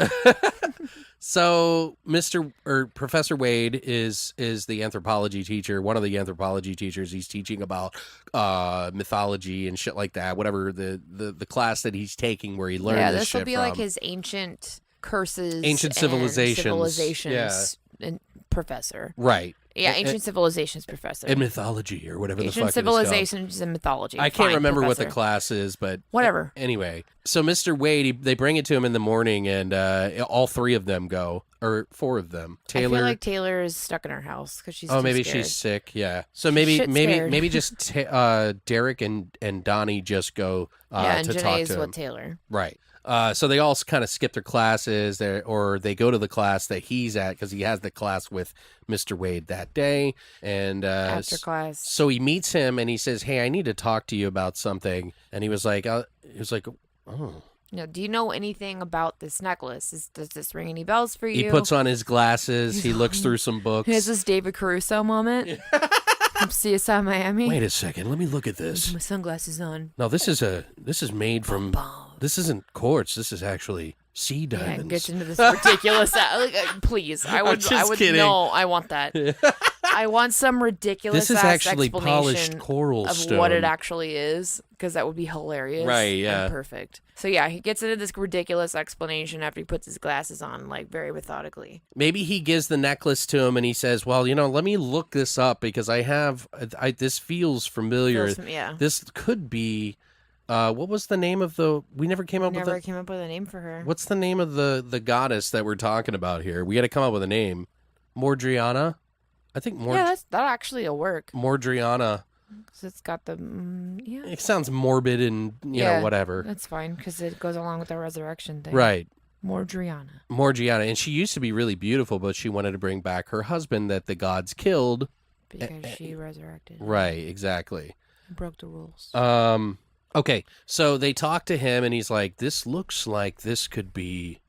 [SPEAKER 2] Professor Wade is the anthropology teacher, one of the anthropology teachers. He's teaching about mythology and shit like that. Whatever the class that he's taking where he learned
[SPEAKER 3] Yeah,
[SPEAKER 2] this
[SPEAKER 3] this will
[SPEAKER 2] shit
[SPEAKER 3] be
[SPEAKER 2] from.
[SPEAKER 3] like his ancient curses,
[SPEAKER 2] Ancient
[SPEAKER 3] and
[SPEAKER 2] civilizations.
[SPEAKER 3] and professor.
[SPEAKER 2] Right.
[SPEAKER 3] Yeah, ancient civilizations professor.
[SPEAKER 2] And mythology or whatever the fuck
[SPEAKER 3] Ancient
[SPEAKER 2] it is called.
[SPEAKER 3] civilizations and mythology.
[SPEAKER 2] I can't
[SPEAKER 3] Fine,
[SPEAKER 2] remember what the
[SPEAKER 3] professor.
[SPEAKER 2] class is, but
[SPEAKER 3] Whatever.
[SPEAKER 2] Anyway, so Mr. Wade, they bring it to him in the morning, and all three of them go, or four of them.
[SPEAKER 3] I
[SPEAKER 2] Taylor.
[SPEAKER 3] feel like Taylor is stuck in her house because she's.
[SPEAKER 2] Oh,
[SPEAKER 3] too
[SPEAKER 2] maybe
[SPEAKER 3] scared.
[SPEAKER 2] she's sick. Yeah. So maybe
[SPEAKER 3] scared.
[SPEAKER 2] just Derek and Donnie just go
[SPEAKER 3] Yeah, and
[SPEAKER 2] to
[SPEAKER 3] Janae
[SPEAKER 2] talk
[SPEAKER 3] is
[SPEAKER 2] to him.
[SPEAKER 3] with Taylor.
[SPEAKER 2] Right. So they all kind of skip their classes, or they go to the class that he's at because he has the class with Mr. Wade that day. And
[SPEAKER 3] After class.
[SPEAKER 2] so he meets him and he says, "Hey, I need to talk to you about something." And he was like, "Oh."
[SPEAKER 3] Do you know anything about this necklace? Does this ring any bells for you?
[SPEAKER 2] He puts on his glasses. He looks through some books.
[SPEAKER 3] He has this David Caruso moment from CSI Miami.
[SPEAKER 2] Wait a second. Let me look at this.
[SPEAKER 3] My sunglasses on.
[SPEAKER 2] No, this is made from. This isn't quartz. This is actually sea
[SPEAKER 3] Yeah,
[SPEAKER 2] diamonds.
[SPEAKER 3] gets into this ridiculous. Please, I would
[SPEAKER 2] just kidding.
[SPEAKER 3] no. I want that. I want some ridiculous
[SPEAKER 2] This is actually
[SPEAKER 3] explanation
[SPEAKER 2] polished coral
[SPEAKER 3] of
[SPEAKER 2] stone.
[SPEAKER 3] what it actually is, because that would be hilarious.
[SPEAKER 2] Right, yeah.
[SPEAKER 3] And perfect. So yeah, he gets into this ridiculous explanation after he puts his glasses on, like very methodically.
[SPEAKER 2] Maybe he gives the necklace to him and he says, well, let me look this up because this feels familiar.
[SPEAKER 3] Yeah.
[SPEAKER 2] This could be, what was the name of we never came up with
[SPEAKER 3] Never came up with a name for her.
[SPEAKER 2] what's the name of the goddess that we're talking about here? We got to come up with a name. Mordriana? I think
[SPEAKER 3] Yeah, that actually will work.
[SPEAKER 2] Mordriana.
[SPEAKER 3] Because it's got the, yeah.
[SPEAKER 2] It sounds morbid and, whatever.
[SPEAKER 3] That's fine, because it goes along with the resurrection thing.
[SPEAKER 2] Right.
[SPEAKER 3] Mordriana.
[SPEAKER 2] Mordriana. And she used to be really beautiful, but she wanted to bring back her husband that the gods killed.
[SPEAKER 3] Because she resurrected.
[SPEAKER 2] Right, exactly.
[SPEAKER 3] Broke the rules.
[SPEAKER 2] Okay, so they talk to him and he's like, this looks like this could be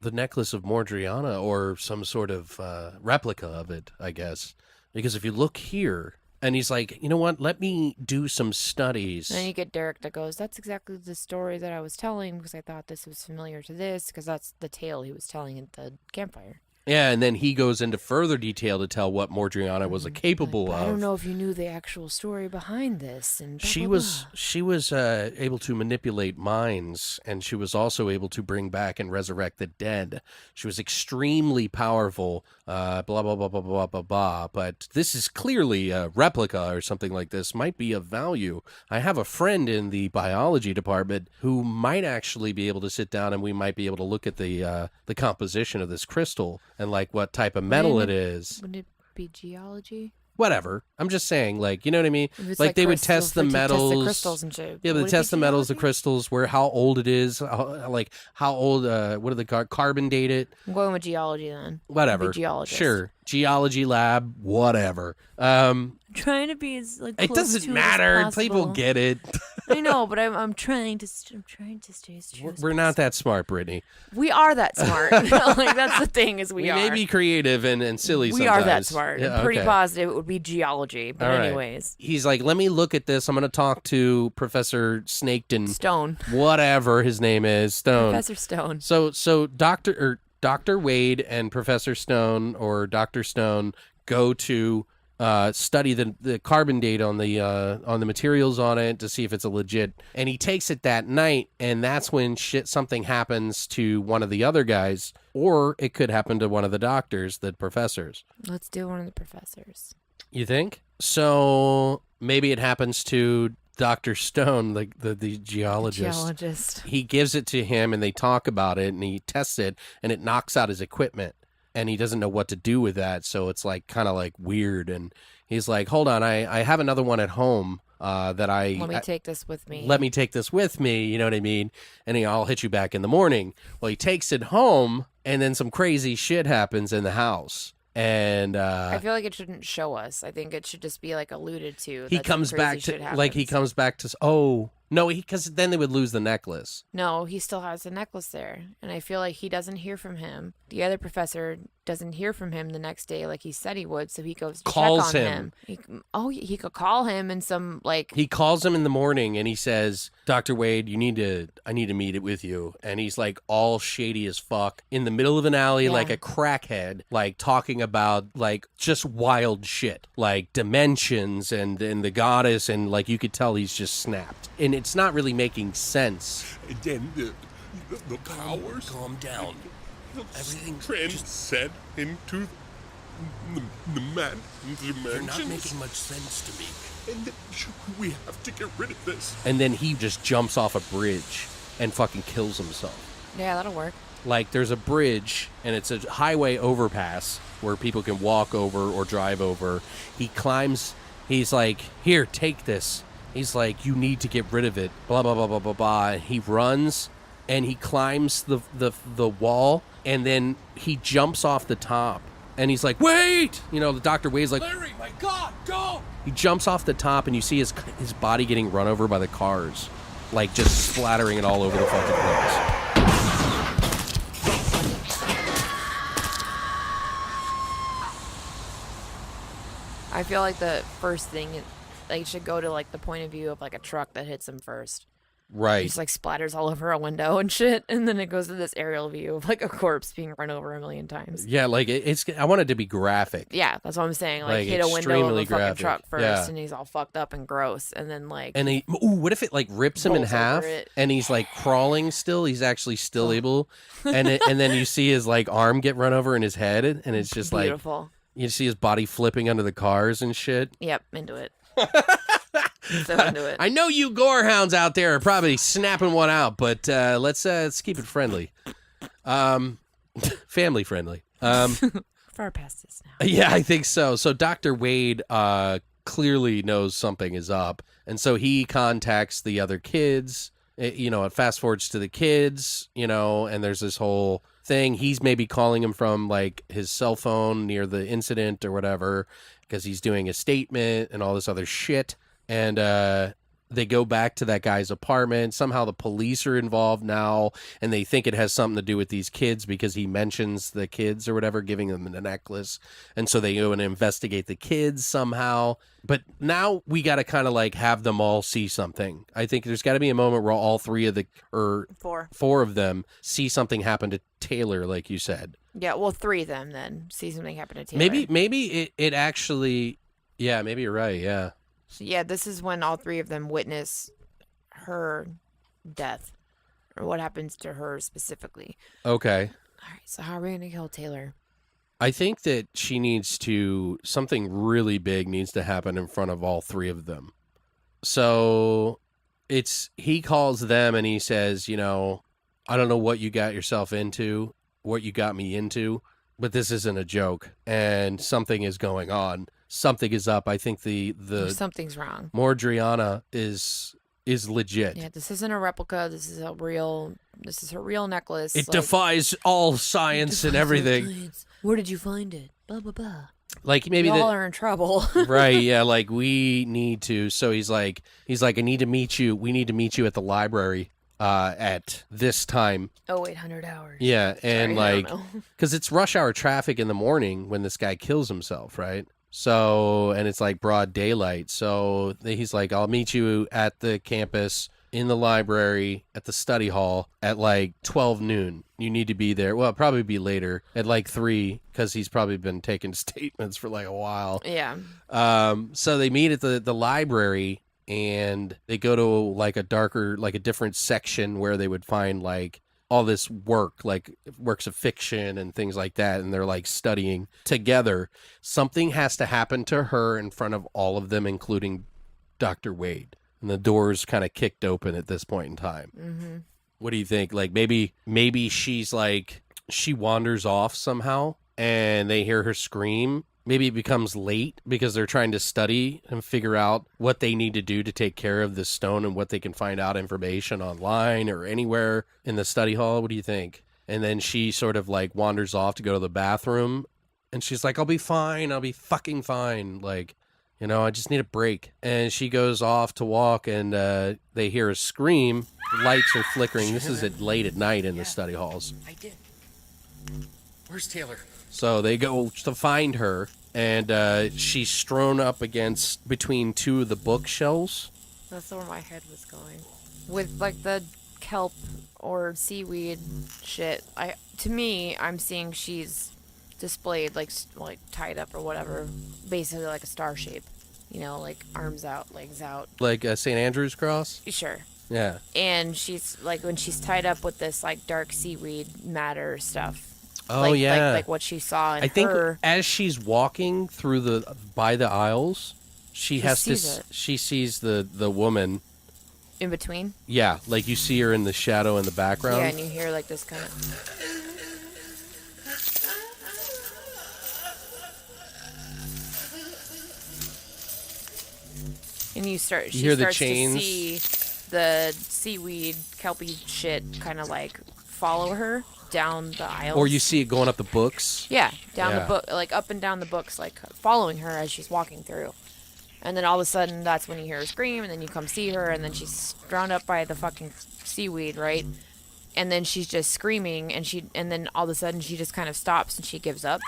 [SPEAKER 2] the necklace of Mordriana or some sort of replica of it, I guess. Because if you look here, and he's like, you know what, let me do some studies.
[SPEAKER 3] And then you get Derek that goes, that's exactly the story that I was telling because I thought this was familiar to this because that's the tale he was telling at the campfire.
[SPEAKER 2] Yeah, and then he goes into further detail to tell what Mordriana was capable of.
[SPEAKER 3] I don't know if you knew the actual story behind this. And blah,
[SPEAKER 2] She
[SPEAKER 3] blah,
[SPEAKER 2] was
[SPEAKER 3] blah.
[SPEAKER 2] she was able to manipulate minds, and she was also able to bring back and resurrect the dead. She was extremely powerful, blah, blah, blah, blah, blah, blah, blah. But this is clearly a replica or something like this. Might be of value. I have a friend in the biology department who might actually be able to sit down, and we might be able to look at the composition of this crystal and like what type of metal it is.
[SPEAKER 3] Wouldn't it be geology?
[SPEAKER 2] Whatever. I'm just saying, like, you know what I mean?
[SPEAKER 3] If it's
[SPEAKER 2] Like they would
[SPEAKER 3] crystals,
[SPEAKER 2] test the
[SPEAKER 3] we could test
[SPEAKER 2] metals.
[SPEAKER 3] the crystals and shit.
[SPEAKER 2] Yeah, but
[SPEAKER 3] Would
[SPEAKER 2] they
[SPEAKER 3] it be
[SPEAKER 2] test the metals, the
[SPEAKER 3] geology?
[SPEAKER 2] crystals, how old it is, how old, what do they carbon date it?
[SPEAKER 3] I'm going with geology then.
[SPEAKER 2] Whatever.
[SPEAKER 3] Be geologist.
[SPEAKER 2] Sure. Geology lab, whatever.
[SPEAKER 3] I'm trying to be as like
[SPEAKER 2] It
[SPEAKER 3] close
[SPEAKER 2] doesn't
[SPEAKER 3] to it as
[SPEAKER 2] matter.
[SPEAKER 3] possible.
[SPEAKER 2] People get it.
[SPEAKER 3] I know, but I'm trying to stay as true as
[SPEAKER 2] We're not that smart, Brittany.
[SPEAKER 3] We are that smart. Like that's the thing is we are.
[SPEAKER 2] may be creative and silly
[SPEAKER 3] we
[SPEAKER 2] sometimes.
[SPEAKER 3] are that smart.
[SPEAKER 2] Yeah,
[SPEAKER 3] I'm pretty
[SPEAKER 2] okay.
[SPEAKER 3] positive it would be geology. But
[SPEAKER 2] All right.
[SPEAKER 3] anyways,
[SPEAKER 2] He's like, let me look at this. I'm going to talk to Professor Snaketon,
[SPEAKER 3] Stone.
[SPEAKER 2] whatever his name is, Stone.
[SPEAKER 3] Professor Stone.
[SPEAKER 2] So Dr. Wade and Professor Stone or Dr. Stone go to study the carbon date on the materials on it to see if it's a legit. And he takes it that night, and that's when something happens to one of the other guys, or it could happen to one of the doctors, the professors.
[SPEAKER 3] Let's do one of the professors.
[SPEAKER 2] You think? So maybe it happens to Dr. Stone, the geologist.
[SPEAKER 3] Geologist.
[SPEAKER 2] He gives it to him and they talk about it and he tests it and it knocks out his equipment and he doesn't know what to do with that. So it's like kind of like weird. And he's like, hold on, I have another one at home that
[SPEAKER 3] Let me take this with me.
[SPEAKER 2] let me take this with me. You know what I mean? And I'll hit you back in the morning. Well, he takes it home and then some crazy shit happens in the house. And
[SPEAKER 3] I feel like it shouldn't show us. I think it should just be like alluded to.
[SPEAKER 2] he
[SPEAKER 3] that some
[SPEAKER 2] comes
[SPEAKER 3] crazy
[SPEAKER 2] back
[SPEAKER 3] shit
[SPEAKER 2] to like he
[SPEAKER 3] happens.
[SPEAKER 2] comes back to no, because then they would lose the necklace.
[SPEAKER 3] No, he still has the necklace there. And I feel like he doesn't hear from him. The other professor doesn't hear from him the next day like he said he would, so he goes to
[SPEAKER 2] Calls
[SPEAKER 3] check on
[SPEAKER 2] him.
[SPEAKER 3] He could call him and some like
[SPEAKER 2] He calls him in the morning and he says, Dr. Wade, I need to meet it with you. And he's like all shady as fuck in the middle of an alley,
[SPEAKER 3] Yeah.
[SPEAKER 2] like a crackhead, like talking about like just wild shit, like dimensions and the goddess. And like you could tell he's just snapped. And it's not really making sense.
[SPEAKER 1] And then the powers
[SPEAKER 5] Calm down. Everything
[SPEAKER 1] transcend into the man dimensions.
[SPEAKER 5] You're not making much sense to me.
[SPEAKER 1] And then we have to get rid of this.
[SPEAKER 2] And then he just jumps off a bridge and fucking kills himself.
[SPEAKER 3] yeah, that'll work.
[SPEAKER 2] Like there's a bridge and it's a highway overpass where people can walk over or drive over. He climbs, he's like, here, take this. He's like, you need to get rid of it, blah, blah, blah, blah, blah, blah. He runs and he climbs the wall and then he jumps off the top and he's like, wait! You know, the Dr. Wade's like,
[SPEAKER 5] Larry, my God, go!
[SPEAKER 2] he jumps off the top and you see his body getting run over by the cars. Like just splattering it all over the fucking place.
[SPEAKER 3] I feel like the first thing like should go to like the point of view of like a truck that hits him first.
[SPEAKER 2] Right.
[SPEAKER 3] Just like splatters all over a window and shit, and then it goes to this aerial view of like a corpse being run over a million times.
[SPEAKER 2] Yeah, like it's. I want it to be graphic.
[SPEAKER 3] Yeah, that's what I'm saying. Like hit a window of
[SPEAKER 2] extremely
[SPEAKER 3] a fucking
[SPEAKER 2] graphic.
[SPEAKER 3] truck first,
[SPEAKER 2] Yeah.
[SPEAKER 3] and he's all fucked up and gross, and then like
[SPEAKER 2] And what if it like rips him in
[SPEAKER 3] Rolls over
[SPEAKER 2] half,
[SPEAKER 3] it.
[SPEAKER 2] and he's like crawling still? He's actually still able, and then you see his like arm get run over in his head, and it's just like
[SPEAKER 3] beautiful.
[SPEAKER 2] you see his body flipping under the cars and shit.
[SPEAKER 3] Yep, into it. So into it.
[SPEAKER 2] I know you gore hounds out there are probably snapping one out, but let's keep it friendly, family friendly.
[SPEAKER 3] Far past this now.
[SPEAKER 2] Yeah, I think so. So Dr. Wade clearly knows something is up, and so he contacts the other kids. It fast forwards to the kids, and there's this whole thing. He's maybe calling him from like his cell phone near the incident or whatever, because he's doing a statement and all this other shit. And they go back to that guy's apartment. Somehow the police are involved now, and they think it has something to do with these kids because he mentions the kids or whatever, giving them the necklace. And so they go and investigate the kids somehow. But now we got to kind of like have them all see something. I think there's got to be a moment where all three of four of them see something happen to Taylor, like you said.
[SPEAKER 3] Yeah, well, 3 of them then see something happen to Taylor.
[SPEAKER 2] Maybe it actually, yeah, maybe you're right, yeah.
[SPEAKER 3] So, yeah, this is when all 3 of them witness her death, or what happens to her specifically.
[SPEAKER 2] Okay.
[SPEAKER 3] All right, so how are we going to kill Taylor?
[SPEAKER 2] I think that something really big needs to happen in front of all 3 of them. So he calls them and he says, I don't know what you got yourself into, what you got me into, but this isn't a joke, and something is going on. Something is up. I think the
[SPEAKER 3] Something's wrong.
[SPEAKER 2] Mordriana is legit.
[SPEAKER 3] Yeah, this isn't a replica. This is her real necklace.
[SPEAKER 2] It defies all science and everything.
[SPEAKER 3] Where did you find it? Blah blah blah.
[SPEAKER 2] Like maybe
[SPEAKER 3] We all are in trouble.
[SPEAKER 2] right, yeah, like we need to. So he's like, I need to meet you. We need to meet you at the library at this time.
[SPEAKER 3] 0800 hours.
[SPEAKER 2] Yeah, and
[SPEAKER 3] Sorry, I
[SPEAKER 2] like,
[SPEAKER 3] don't know.
[SPEAKER 2] because it's rush hour traffic in the morning when this guy kills himself, right? So, and it's like broad daylight. So he's like, I'll meet you at the campus in the library at the study hall at like 12 noon. You need to be there. Well, it'll probably be later at like 3 because he's probably been taking statements for like a while.
[SPEAKER 3] Yeah.
[SPEAKER 2] So they meet at the library, and they go to like a different section where they would find like all this work, like works of fiction and things like that, and they're like studying together. Something has to happen to her in front of all of them, including Dr. Wade. And the door's kind of kicked open at this point in time.
[SPEAKER 3] Mm-hmm.
[SPEAKER 2] What do you think? Like maybe she's like, she wanders off somehow and they hear her scream. Maybe it becomes late because they're trying to study and figure out what they need to do to take care of this stone and what they can find out information online or anywhere in the study hall. What do you think? And then she sort of like wanders off to go to the bathroom, and she's like, I'll be fine. I'll be fucking fine. Like, I just need a break. And she goes off to walk, and they hear a scream. Lights are flickering. This is late at night in the study halls.
[SPEAKER 5] I did. Where's Taylor?
[SPEAKER 2] So they go to find her, and she's strewn up between 2 of the bookshelves.
[SPEAKER 3] That's where my head was going. With like the kelp or seaweed shit. To me, I'm seeing she's displayed like tied up or whatever, basically like a star shape. Like arms out, legs out.
[SPEAKER 2] Like a St. Andrew's cross?
[SPEAKER 3] Sure.
[SPEAKER 2] Yeah.
[SPEAKER 3] And she's like, when she's tied up with this like dark seaweed matter stuff.
[SPEAKER 2] Oh, yeah.
[SPEAKER 3] Like what she saw in
[SPEAKER 2] I think
[SPEAKER 3] her.
[SPEAKER 2] as she's walking by the aisles, she sees the woman
[SPEAKER 3] In between.
[SPEAKER 2] Yeah, like you see her in the shadow in the background.
[SPEAKER 3] Yeah, and you hear like this kind of. And she
[SPEAKER 2] hear the
[SPEAKER 3] starts
[SPEAKER 2] chains.
[SPEAKER 3] to see the seaweed, kelpy shit kind of like follow her down the aisles.
[SPEAKER 2] Or you see it going up the books.
[SPEAKER 3] Yeah, down
[SPEAKER 2] Yeah.
[SPEAKER 3] the book, like up and down the books, like following her as she's walking through. And then all of a sudden, that's when you hear her scream, and then you come see her, and then she's drowned up by the fucking seaweed, right? And then she's just screaming, and then all of a sudden she just kind of stops and she gives up.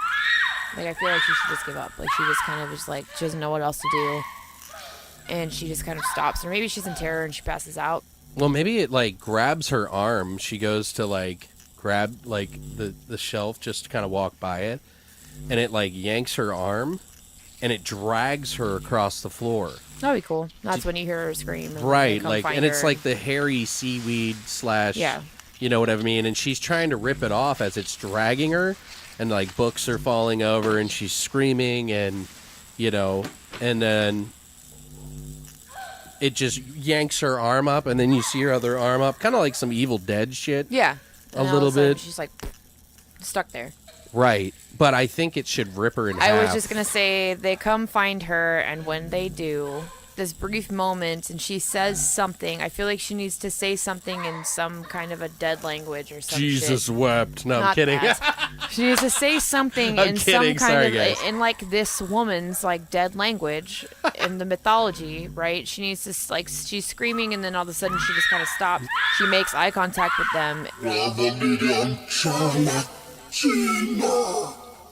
[SPEAKER 3] Like, I feel like she should just give up. Like, she just kind of just like, she doesn't know what else to do. And she just kind of stops. Or maybe she's in terror and she passes out.
[SPEAKER 2] Well, maybe it like grabs her arm. She goes to like grab like the shelf just to kind of walk by it, and it like yanks her arm, and it drags her across the floor.
[SPEAKER 3] That'd be cool. That's when you hear her scream. And
[SPEAKER 2] Right,
[SPEAKER 3] they come
[SPEAKER 2] like,
[SPEAKER 3] find
[SPEAKER 2] and it's
[SPEAKER 3] her.
[SPEAKER 2] like the hairy seaweed slash,
[SPEAKER 3] Yeah.
[SPEAKER 2] you know what I mean? And she's trying to rip it off as it's dragging her, and like books are falling over, and she's screaming, and you know, and then it just yanks her arm up, and then you see her other arm up, kind of like some Evil Dead shit.
[SPEAKER 3] Yeah.
[SPEAKER 2] A
[SPEAKER 3] And all
[SPEAKER 2] little
[SPEAKER 3] of sudden
[SPEAKER 2] bit.
[SPEAKER 3] She's like stuck there.
[SPEAKER 2] Right, but I think it should rip her in half.
[SPEAKER 3] I was just going to say they come find her, and when they do, this brief moment, and she says something. I feel like she needs to say something in some kind of a dead language or some
[SPEAKER 2] Jesus
[SPEAKER 3] shit.
[SPEAKER 2] wept. No, I'm
[SPEAKER 3] Not
[SPEAKER 2] kidding.
[SPEAKER 3] that. She needs to say something
[SPEAKER 2] I'm
[SPEAKER 3] in
[SPEAKER 2] kidding.
[SPEAKER 3] some kind
[SPEAKER 2] Sorry,
[SPEAKER 3] of
[SPEAKER 2] guys.
[SPEAKER 3] in like this woman's like dead language in the mythology, right? She needs to like she's screaming, and then all of a sudden she just kind of stops. She makes eye contact with them,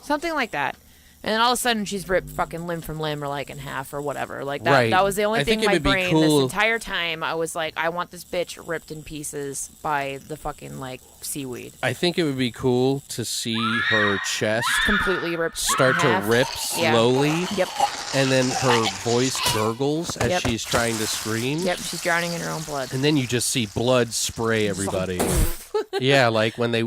[SPEAKER 3] something like that. And then all of a sudden she's ripped fucking limb from limb or like in half or whatever. Like that
[SPEAKER 2] Right.
[SPEAKER 3] that was the only
[SPEAKER 2] I
[SPEAKER 3] thing
[SPEAKER 2] think
[SPEAKER 3] in
[SPEAKER 2] it
[SPEAKER 3] my
[SPEAKER 2] would be
[SPEAKER 3] brain
[SPEAKER 2] cool-
[SPEAKER 3] this entire time. I was like, I want this bitch ripped in pieces by the fucking like seaweed.
[SPEAKER 2] I think it would be cool to see her chest
[SPEAKER 3] Completely ripped
[SPEAKER 2] start
[SPEAKER 3] in
[SPEAKER 2] to
[SPEAKER 3] half.
[SPEAKER 2] rip
[SPEAKER 3] Yeah.
[SPEAKER 2] slowly,
[SPEAKER 3] Yep.
[SPEAKER 2] and then her voice gurgles as
[SPEAKER 3] Yep.
[SPEAKER 2] she's trying to scream.
[SPEAKER 3] Yep, she's drowning in her own blood.
[SPEAKER 2] And then you just see blood spray everybody. Yeah, like when they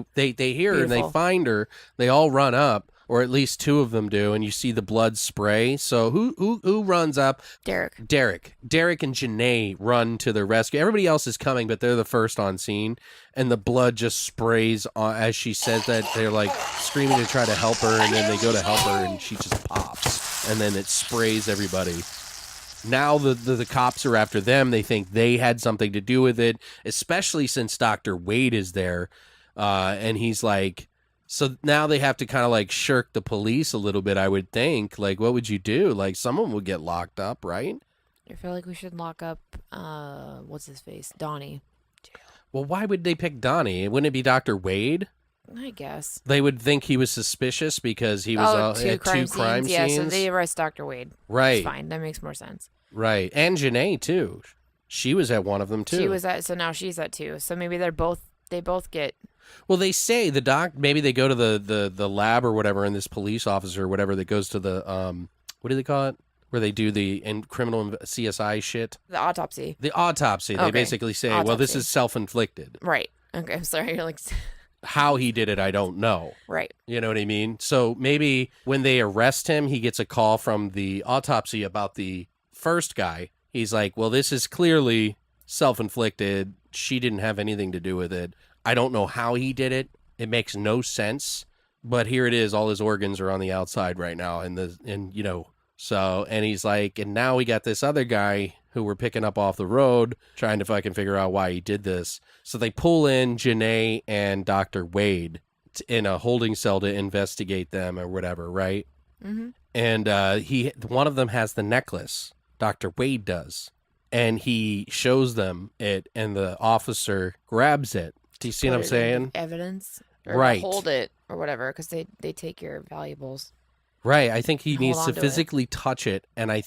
[SPEAKER 2] hear her and they
[SPEAKER 3] Beautiful.
[SPEAKER 2] find her, they all run up, or at least two of them do, and you see the blood spray. So who runs up?
[SPEAKER 3] Derek.
[SPEAKER 2] Derek and Janae run to the rescue. Everybody else is coming, but they're the first on scene, and the blood just sprays as she says that. They're like screaming to try to help her, and then they go to help her, and she just pops, and then it sprays everybody. Now the cops are after them. They think they had something to do with it, especially since Dr. Wade is there, and he's like, so now they have to kind of like shirk the police a little bit, I would think. Like, what would you do? Like, someone would get locked up, right?
[SPEAKER 3] I feel like we should lock up, what's his face? Donnie.
[SPEAKER 2] Well, why would they pick Donnie? Wouldn't it be Dr. Wade?
[SPEAKER 3] I guess.
[SPEAKER 2] They would think he was suspicious because he was at two crime scenes.
[SPEAKER 3] Yeah, so they arrest Dr. Wade.
[SPEAKER 2] Right.
[SPEAKER 3] It's fine. That makes more sense.
[SPEAKER 2] Right. And Janae, too. She was at one of them, too.
[SPEAKER 3] She was at, so now she's at 2. So maybe they both get.
[SPEAKER 2] Well, they say maybe they go to the lab or whatever, and this police officer or whatever that goes to the, what do they call it? Where they do the criminal CSI shit.
[SPEAKER 3] The autopsy.
[SPEAKER 2] The autopsy. They
[SPEAKER 3] Okay.
[SPEAKER 2] basically say, well, this
[SPEAKER 3] Autopsy.
[SPEAKER 2] is self-inflicted.
[SPEAKER 3] Right. Okay, I'm sorry. You're like,
[SPEAKER 2] How he did it, I don't know.
[SPEAKER 3] right.
[SPEAKER 2] You know what I mean? So maybe when they arrest him, he gets a call from the autopsy about the first guy. He's like, well, this is clearly self-inflicted. She didn't have anything to do with it. I don't know how he did it. It makes no sense. But here it is. All his organs are on the outside right now. And he's like, and now we got this other guy who we're picking up off the road, trying to fucking figure out why he did this. So they pull in Janae and Dr. Wade in a holding cell to investigate them or whatever, right?
[SPEAKER 3] Mm-hmm.
[SPEAKER 2] And one of them has the necklace. Dr. Wade does. And he shows them it, and the officer grabs it. Do you see what I'm saying?
[SPEAKER 3] Evidence. Or
[SPEAKER 2] Right.
[SPEAKER 3] Hold it or whatever, because they take your valuables.
[SPEAKER 2] Right. I think he
[SPEAKER 3] Hold
[SPEAKER 2] needs
[SPEAKER 3] on
[SPEAKER 2] to
[SPEAKER 3] to it.
[SPEAKER 2] physically touch it, and I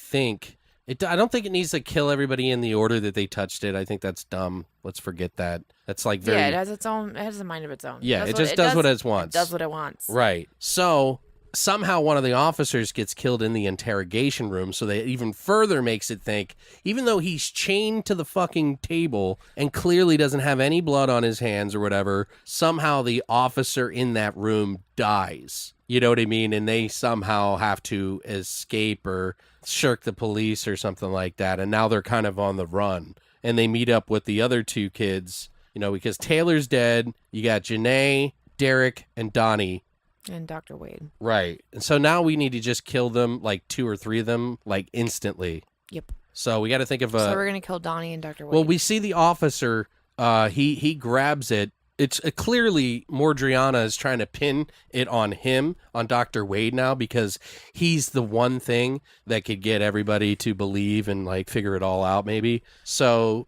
[SPEAKER 2] don't think it needs to kill everybody in the order that they touched it. I think that's dumb. Let's forget that. That's like very...
[SPEAKER 3] Yeah, it has its own. It has a mind of its own.
[SPEAKER 2] Yeah,
[SPEAKER 3] That's
[SPEAKER 2] it just does what it wants.
[SPEAKER 3] It does what it wants.
[SPEAKER 2] Right. So somehow one of the officers gets killed in the interrogation room, so that even further makes it think, even though he's chained to the fucking table and clearly doesn't have any blood on his hands or whatever, somehow the officer in that room dies. You know what I mean? And they somehow have to escape or shirk the police or something like that. And now they're kind of on the run. And they meet up with the other two kids, because Taylor's dead. You got Janae, Derek, and Donnie.
[SPEAKER 3] And Dr. Wade.
[SPEAKER 2] Right. And so now we need to just kill them, like 2 or 3 of them, like instantly.
[SPEAKER 3] Yep.
[SPEAKER 2] So we got to think of
[SPEAKER 3] So we're gonna kill Donnie and Dr. Wade.
[SPEAKER 2] well, we see the officer, he grabs it. It's clearly Mordriana is trying to pin it on him, on Dr. Wade now, because he's the one thing that could get everybody to believe and like figure it all out maybe. So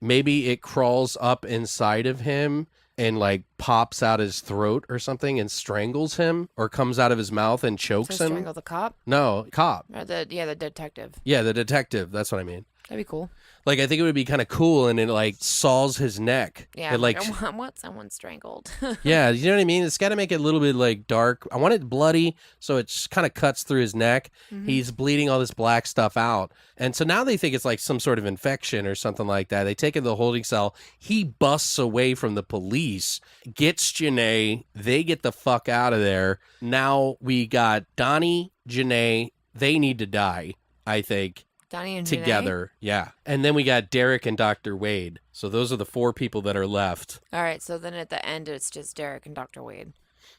[SPEAKER 2] maybe it crawls up inside of him and like pops out his throat or something and strangles him, or comes out of his mouth and chokes
[SPEAKER 3] So
[SPEAKER 2] him.
[SPEAKER 3] strangle the cop.
[SPEAKER 2] No, cop.
[SPEAKER 3] Or the detective.
[SPEAKER 2] Yeah, the detective. That's what I mean.
[SPEAKER 3] That'd be cool.
[SPEAKER 2] Like, I think it would be kind of cool, and it, like, saws his neck.
[SPEAKER 3] Yeah,
[SPEAKER 2] It, like,
[SPEAKER 3] I want someone strangled.
[SPEAKER 2] yeah, you know what I mean? It's got to make it a little bit, like, dark. I want it bloody, so it kind of cuts through his neck. He's bleeding all this black stuff out. And so now they think it's, like, some sort of infection or something like that. They take him to the holding cell. He busts away from the police, gets Janae. They get the fuck out of there. Now we got Donnie, Janae. They need to die, I think.
[SPEAKER 3] Donnie and Janae?
[SPEAKER 2] Together, yeah. And then we got Derek and Dr. Wade. So those are the 4 people that are left.
[SPEAKER 3] All right, so then at the end, it's just Derek and Dr. Wade.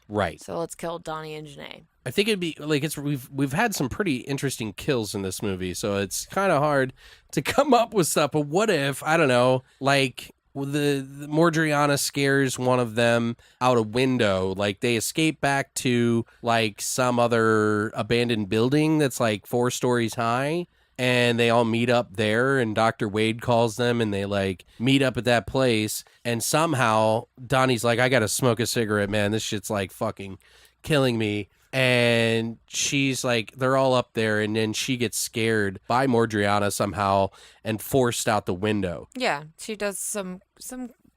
[SPEAKER 2] Right.
[SPEAKER 3] So let's kill Donnie and Janae.
[SPEAKER 2] I think it'd be like we've had some pretty interesting kills in this movie, so it's kind of hard to come up with stuff. But what if, I don't know, like the Mordriana scares one of them out a window, like they escape back to like some other abandoned building that's like 4 stories high. And they all meet up there, and Dr. Wade calls them, and they, like, meet up at that place. And somehow, Donnie's like, I gotta smoke a cigarette, man. This shit's, like, fucking killing me. And she's like, they're all up there, and then she gets scared by Mordriana somehow and forced out the window.
[SPEAKER 3] Yeah, she does some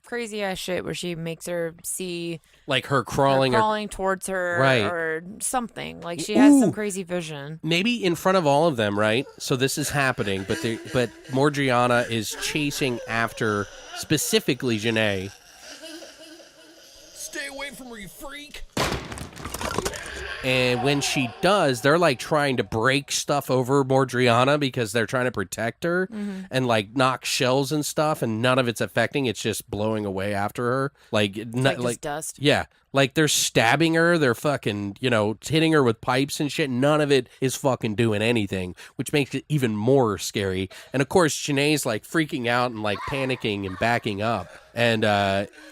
[SPEAKER 3] crazy ass shit where she makes her see
[SPEAKER 2] Like her crawling
[SPEAKER 3] towards her,
[SPEAKER 2] Right.
[SPEAKER 3] or something. Like she has some
[SPEAKER 2] Ooh.
[SPEAKER 3] crazy vision.
[SPEAKER 2] maybe in front of all of them, right? So this is happening, but Mordriana is chasing after specifically Janae.
[SPEAKER 5] Stay away from her, you freak.
[SPEAKER 2] And when she does, they're like trying to break stuff over Mordriana because they're trying to protect her and like knock shells and stuff, and none of it's affecting. It's just blowing away after her. Like
[SPEAKER 3] Just dust.
[SPEAKER 2] Yeah. Like they're stabbing her, they're fucking, hitting her with pipes and shit. None of it is fucking doing anything, which makes it even more scary. And of course, Janae's like freaking out and like panicking and backing up. And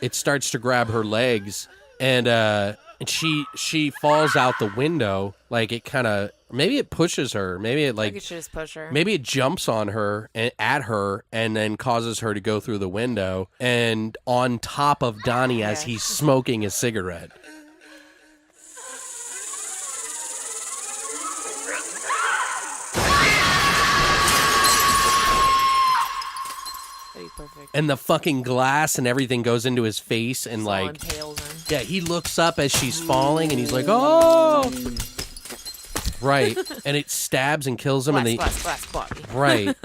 [SPEAKER 2] it starts to grab her legs, and she falls out the window. Like it kind of, maybe it pushes her. Maybe it
[SPEAKER 3] I think it should just push her.
[SPEAKER 2] maybe it jumps on her and at her and then causes her to go through the window and on top of Donnie as
[SPEAKER 3] Yeah.
[SPEAKER 2] he's smoking a cigarette.
[SPEAKER 3] That'd be perfect.
[SPEAKER 2] And the fucking glass and everything goes into his face and
[SPEAKER 3] Just all
[SPEAKER 2] like,
[SPEAKER 3] impales him.
[SPEAKER 2] yeah, he looks up as she's falling and he's like, oh, right. And it stabs and kills him.
[SPEAKER 3] Glass, body.
[SPEAKER 2] Right.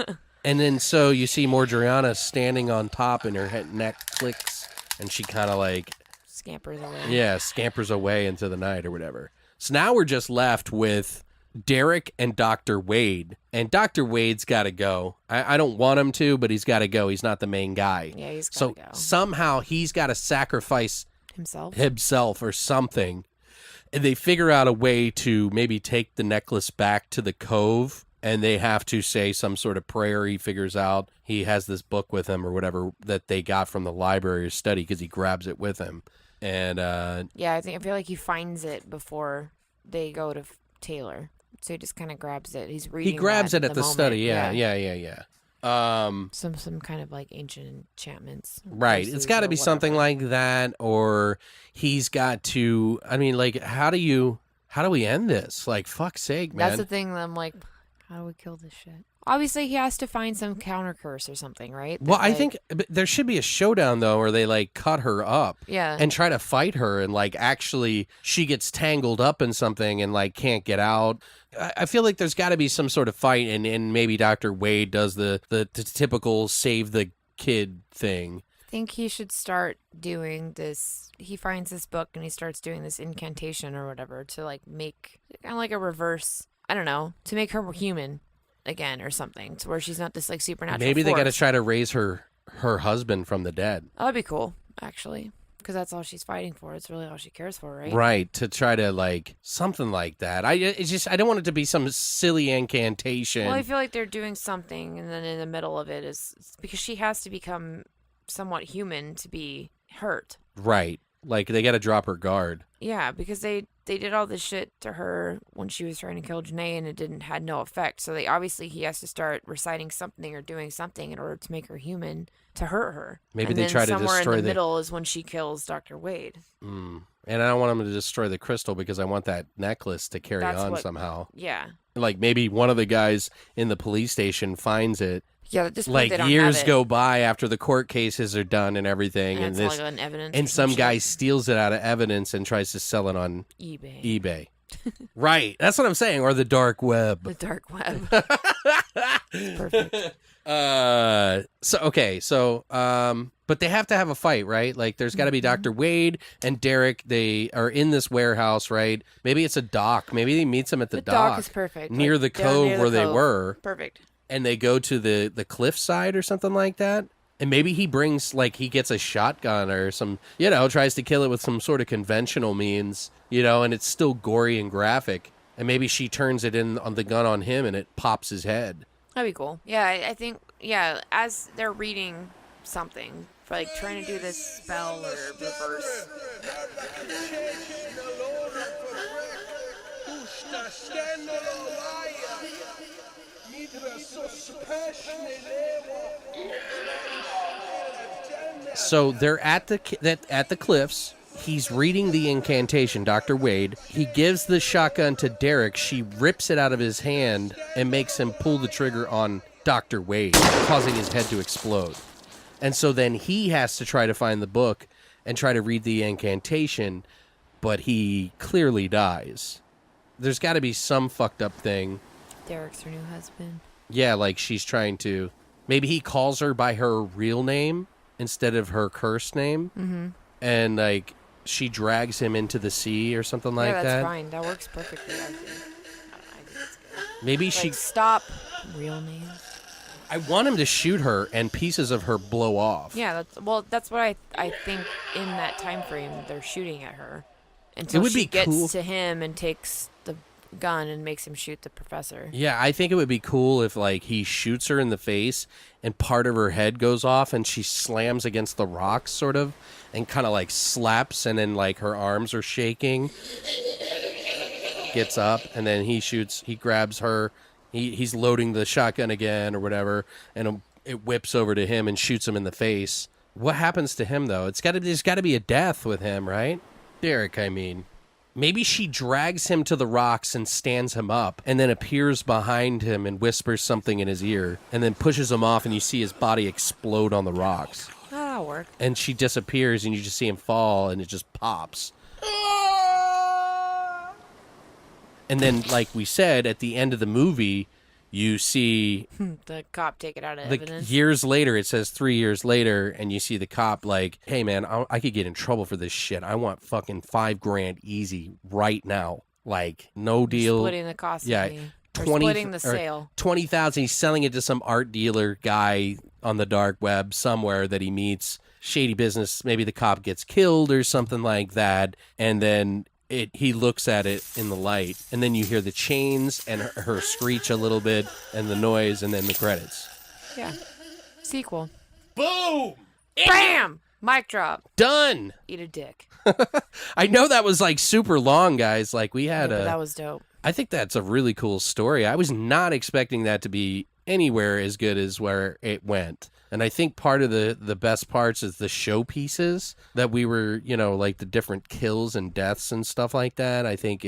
[SPEAKER 2] And then so you see Mordriana standing on top and her neck clicks and she kind of like,
[SPEAKER 3] Scampers away.
[SPEAKER 2] yeah, scampers away into the night or whatever. So now we're just left with Derek and Dr. Wade. And Dr. Wade's got to go. I don't want him to, but he's got to go. He's not the main guy.
[SPEAKER 3] Yeah, he's
[SPEAKER 2] So
[SPEAKER 3] gotta go.
[SPEAKER 2] somehow he's got to sacrifice
[SPEAKER 3] Himself.
[SPEAKER 2] or something. And they figure out a way to maybe take the necklace back to the Cove, and they have to say some sort of prayer. He figures out, he has this book with him or whatever that they got from the library or study because he grabs it with him. And
[SPEAKER 3] Yeah, I feel like he finds it before they go to Taylor. So he just kind of grabs it. He's reading.
[SPEAKER 2] he grabs
[SPEAKER 3] that
[SPEAKER 2] it
[SPEAKER 3] in
[SPEAKER 2] at the
[SPEAKER 3] moment.
[SPEAKER 2] study. Yeah.
[SPEAKER 3] Some kind of like ancient enchantments.
[SPEAKER 2] Right.
[SPEAKER 3] curses
[SPEAKER 2] It's got to
[SPEAKER 3] or
[SPEAKER 2] be something
[SPEAKER 3] whatever.
[SPEAKER 2] like that, or he's got to, I mean, like, how do we end this? Like, fuck's sake, man.
[SPEAKER 3] That's the thing that I'm like, how do we kill this shit? Obviously, he has to find some counter curse or something, right?
[SPEAKER 2] Well,
[SPEAKER 3] That,
[SPEAKER 2] I
[SPEAKER 3] like-
[SPEAKER 2] think there should be a showdown, though, where they, like, cut her up.
[SPEAKER 3] Yeah.
[SPEAKER 2] And try to fight her, and, like, actually she gets tangled up in something and, like, can't get out. I feel like there's got to be some sort of fight, and maybe Dr. Wade does the typical save the kid thing.
[SPEAKER 3] I think he should start doing this. He finds this book and he starts doing this incantation or whatever to like make kind of like a reverse, I don't know, to make her human again or something, to where she's not this like supernatural
[SPEAKER 2] Maybe they got to
[SPEAKER 3] force.
[SPEAKER 2] try to raise her husband from the dead.
[SPEAKER 3] Oh, that'd be cool, actually, because that's all she's fighting for. It's really all she cares for, right?
[SPEAKER 2] Right, to try to like something like that. I don't want it to be some silly incantation.
[SPEAKER 3] Well, I feel like they're doing something, and then in the middle of it is because she has to become somewhat human to be hurt.
[SPEAKER 2] Right. Like they got to drop her guard.
[SPEAKER 3] Yeah, because they did all this shit to her when she was trying to kill Janae, and it had no effect. So he has to start reciting something or doing something in order to make her human to hurt her.
[SPEAKER 2] Maybe
[SPEAKER 3] and
[SPEAKER 2] they
[SPEAKER 3] then
[SPEAKER 2] try to
[SPEAKER 3] somewhere
[SPEAKER 2] destroy
[SPEAKER 3] in the
[SPEAKER 2] the-
[SPEAKER 3] middle is when she kills Dr. Wade.
[SPEAKER 2] And I don't want him to destroy the crystal because I want that necklace to carry
[SPEAKER 3] That's
[SPEAKER 2] on
[SPEAKER 3] what-
[SPEAKER 2] somehow.
[SPEAKER 3] Yeah.
[SPEAKER 2] Like maybe one of the guys in the police station finds it.
[SPEAKER 3] Yeah, at this point,
[SPEAKER 2] Like
[SPEAKER 3] they don't
[SPEAKER 2] years
[SPEAKER 3] have it.
[SPEAKER 2] go by after the court cases are done and everything,
[SPEAKER 3] and
[SPEAKER 2] and
[SPEAKER 3] it's
[SPEAKER 2] this,
[SPEAKER 3] like an evidence
[SPEAKER 2] and
[SPEAKER 3] or
[SPEAKER 2] some
[SPEAKER 3] shit.
[SPEAKER 2] guy steals it out of evidence and tries to sell it on
[SPEAKER 3] eBay.
[SPEAKER 2] eBay. Right, that's what I'm saying, or the dark web.
[SPEAKER 3] The dark web. Perfect.
[SPEAKER 2] But they have to have a fight, right? Like there's got to be Dr. Wade and Derek. They are in this warehouse, right? Maybe it's a dock. Maybe he meets them at the
[SPEAKER 3] dock is perfect.
[SPEAKER 2] near
[SPEAKER 3] Like,
[SPEAKER 2] the
[SPEAKER 3] down
[SPEAKER 2] cove
[SPEAKER 3] near the
[SPEAKER 2] where they
[SPEAKER 3] cove.
[SPEAKER 2] were,
[SPEAKER 3] Perfect.
[SPEAKER 2] and they go to the cliffside or something like that. And maybe he brings, like, he gets a shotgun or some, tries to kill it with some sort of conventional means, and it's still gory and graphic. And maybe she turns it in on the gun on him and it pops his head.
[SPEAKER 3] That'd be cool. Yeah, I think, as they're reading something, for like trying to do this spell or reverse.
[SPEAKER 2] So they're at the cliffs. He's reading the incantation, Dr. Wade. He gives the shotgun to Derek. She rips it out of his hand and makes him pull the trigger on Dr. Wade, causing his head to explode. And so then he has to try to find the book and try to read the incantation, but he clearly dies. There's got to be some fucked up thing.
[SPEAKER 3] Derek's her new husband.
[SPEAKER 2] Yeah, like she's trying to... Maybe he calls her by her real name instead of her cursed name.
[SPEAKER 3] Mm-hmm.
[SPEAKER 2] And, like, she drags him into the sea or something like
[SPEAKER 3] yeah,
[SPEAKER 2] that.
[SPEAKER 3] that's fine. That works perfectly, I think. I think it's good.
[SPEAKER 2] Maybe
[SPEAKER 3] Like,
[SPEAKER 2] she...
[SPEAKER 3] stop. Real name.
[SPEAKER 2] I want him to shoot her and pieces of her blow off.
[SPEAKER 3] Yeah, that's what I think in that time frame they're shooting at her until
[SPEAKER 2] It would
[SPEAKER 3] she
[SPEAKER 2] be
[SPEAKER 3] gets
[SPEAKER 2] cool.
[SPEAKER 3] to him and takes the gun and makes him shoot the professor.
[SPEAKER 2] Yeah, I think it would be cool if, like, he shoots her in the face and part of her head goes off and she slams against the rocks, sort of, and kind of, like, slaps, and then, like, her arms are shaking, gets up, and then he grabs her. He's loading the shotgun again or whatever, and it whips over to him and shoots him in the face. What happens to him, though? There's got to be a death with him, right? Derek, I mean. Maybe she drags him to the rocks and stands him up and then appears behind him and whispers something in his ear and then pushes him off and you see his body explode on the rocks.
[SPEAKER 3] That'll work.
[SPEAKER 2] And she disappears and you just see him fall and it just pops. And then, like we said, at the end of the movie, you see
[SPEAKER 3] The cop take it out of
[SPEAKER 2] the
[SPEAKER 3] evidence.
[SPEAKER 2] years later, it says 3 years later, and you see the cop like, hey man, I could get in trouble for this shit. I want fucking $5,000 easy right now. Like, no deal.
[SPEAKER 3] Splitting the cost.
[SPEAKER 2] Yeah,
[SPEAKER 3] Of me. Or
[SPEAKER 2] 20
[SPEAKER 3] splitting the
[SPEAKER 2] or
[SPEAKER 3] sale.
[SPEAKER 2] 20,000. He's selling it to some art dealer guy on the dark web somewhere that he meets. Shady business. Maybe the cop gets killed or something like that, and then he looks at it in the light, and then you hear the chains and her screech a little bit, and the noise, and then the credits.
[SPEAKER 3] Yeah. Sequel.
[SPEAKER 2] Boom!
[SPEAKER 3] Bam! Mic drop.
[SPEAKER 2] Done.
[SPEAKER 3] Eat a dick.
[SPEAKER 2] I know that was like super long, guys. Like we had
[SPEAKER 3] But that was dope.
[SPEAKER 2] I think that's a really cool story. I was not expecting that to be anywhere as good as where it went. And I think part of the best parts is the showpieces that we were, like the different kills and deaths and stuff like that, I think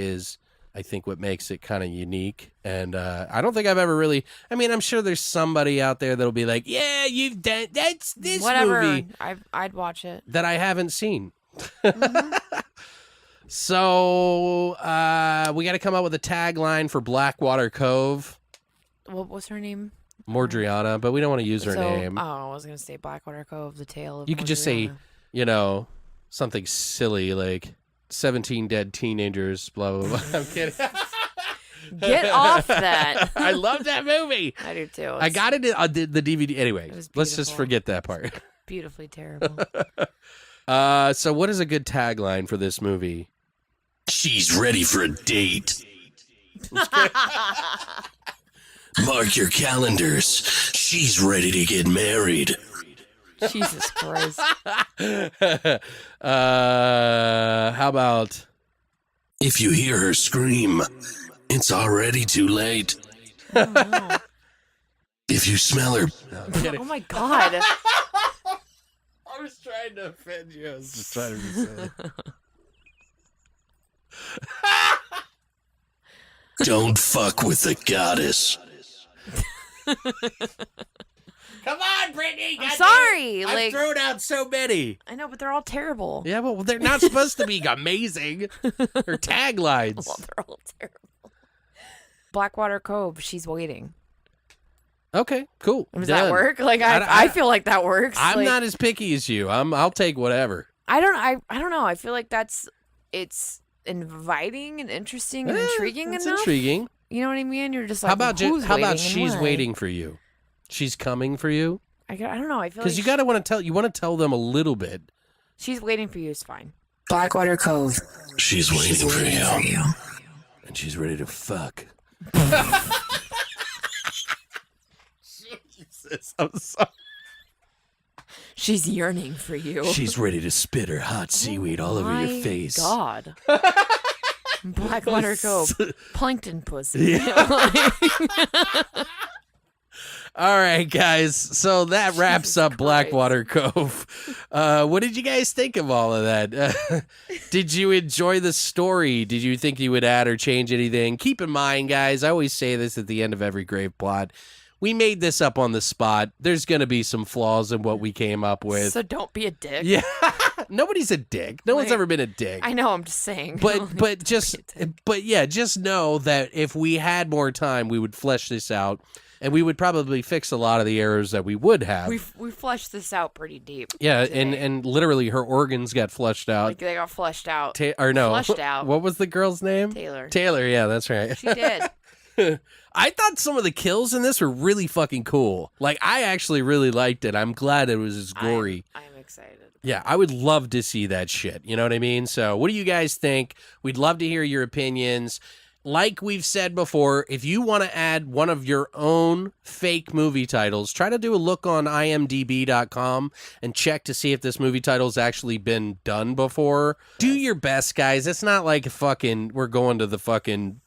[SPEAKER 2] what makes it kind of unique. And I don't think I've ever really, I'm sure there's somebody out there that'll be like, yeah, you've done, that's this
[SPEAKER 3] Whatever.
[SPEAKER 2] movie
[SPEAKER 3] I'd watch it.
[SPEAKER 2] that I haven't seen.
[SPEAKER 3] Mm-hmm.
[SPEAKER 2] So we got to come up with a tagline for Blackwater Cove.
[SPEAKER 3] What was her name?
[SPEAKER 2] Mordriana, but we don't want to use her name.
[SPEAKER 3] Oh, I was gonna say Blackwater Cove, the tale of.
[SPEAKER 2] You could just say,
[SPEAKER 3] Mordriana.
[SPEAKER 2] Something silly like 17 dead teenagers, blah, blah, blah. I'm kidding.
[SPEAKER 3] Get off that.
[SPEAKER 2] I love that movie.
[SPEAKER 3] I do too.
[SPEAKER 2] I got it on the DVD. Anyway,
[SPEAKER 3] It was
[SPEAKER 2] let's just
[SPEAKER 3] beautiful.
[SPEAKER 2] forget that part.
[SPEAKER 3] Beautifully terrible.
[SPEAKER 2] So what is a good tagline for this movie?
[SPEAKER 1] She's ready for a date. Mark your calendars. She's ready to get married.
[SPEAKER 3] Jesus Christ.
[SPEAKER 2] How about
[SPEAKER 1] If you hear her scream, it's already too late.
[SPEAKER 3] Oh, no.
[SPEAKER 1] If you smell her,
[SPEAKER 3] Oh my God.
[SPEAKER 2] I was trying to offend you. I was just trying to be silly.
[SPEAKER 1] Don't fuck with the goddess.
[SPEAKER 2] Come on, Brittany.
[SPEAKER 3] I'm sorry.
[SPEAKER 2] I've
[SPEAKER 3] Like,
[SPEAKER 2] thrown out so many.
[SPEAKER 3] I know, but they're all terrible.
[SPEAKER 2] Yeah, well, they're not supposed to be amazing. They're taglines.
[SPEAKER 3] Well, they're all terrible. Blackwater Cove. She's waiting.
[SPEAKER 2] Okay, cool.
[SPEAKER 3] Does
[SPEAKER 2] Done.
[SPEAKER 3] that work? Like, I feel like that works.
[SPEAKER 2] I'm
[SPEAKER 3] like,
[SPEAKER 2] not as picky as you. I'll take whatever.
[SPEAKER 3] I don't know. I feel like it's inviting and interesting and intriguing
[SPEAKER 2] It's
[SPEAKER 3] enough.
[SPEAKER 2] intriguing.
[SPEAKER 3] You know what I mean? You're just like,
[SPEAKER 2] How about
[SPEAKER 3] who's
[SPEAKER 2] how about
[SPEAKER 3] waiting and
[SPEAKER 2] she's
[SPEAKER 3] why?
[SPEAKER 2] waiting for you? She's coming for you.
[SPEAKER 3] I don't know. I feel
[SPEAKER 2] Because
[SPEAKER 3] like
[SPEAKER 2] you want to tell them a little bit.
[SPEAKER 3] she's waiting for you is fine.
[SPEAKER 4] Blackwater Cove.
[SPEAKER 1] She's waiting for you.
[SPEAKER 2] And she's ready to fuck. Jesus, I'm sorry.
[SPEAKER 3] She's yearning for you.
[SPEAKER 2] She's ready to spit her hot seaweed all over your
[SPEAKER 3] My
[SPEAKER 2] face.
[SPEAKER 3] God. Blackwater Cove. Plankton pussy.
[SPEAKER 2] All right, guys. So that wraps up Blackwater Cove. What did you guys think of all of that? Did you enjoy the story? Did you think you would add or change anything? Keep in mind, guys, I always say this at the end of every grave plot. We made this up on the spot. There's going to be some flaws in what we came up with.
[SPEAKER 3] So don't be a dick.
[SPEAKER 2] Yeah. Nobody's a dick. No one's
[SPEAKER 3] Like,
[SPEAKER 2] ever been a dick.
[SPEAKER 3] I know, I'm just saying.
[SPEAKER 2] But just know that if we had more time, we would flesh this out, and we would probably fix a lot of the errors that we would have.
[SPEAKER 3] we fleshed this out pretty deep.
[SPEAKER 2] Yeah,
[SPEAKER 3] today.
[SPEAKER 2] and literally her organs got flushed out.
[SPEAKER 3] Like they got fleshed out.
[SPEAKER 2] Flushed
[SPEAKER 3] out.
[SPEAKER 2] What was the girl's name?
[SPEAKER 3] Taylor.
[SPEAKER 2] Taylor, yeah, that's right.
[SPEAKER 3] She did.
[SPEAKER 2] I thought some of the kills in this were really fucking cool. Like, I actually really liked it. I'm glad it was as gory.
[SPEAKER 3] I'm excited.
[SPEAKER 2] Yeah, I would love to see that shit. You know what I mean? So what do you guys think? We'd love to hear your opinions. Like we've said before, if you want to add one of your own fake movie titles, try to do a look on imdb.com and check to see if this movie title's actually been done before. Do your best, guys. It's not like we're going to the fucking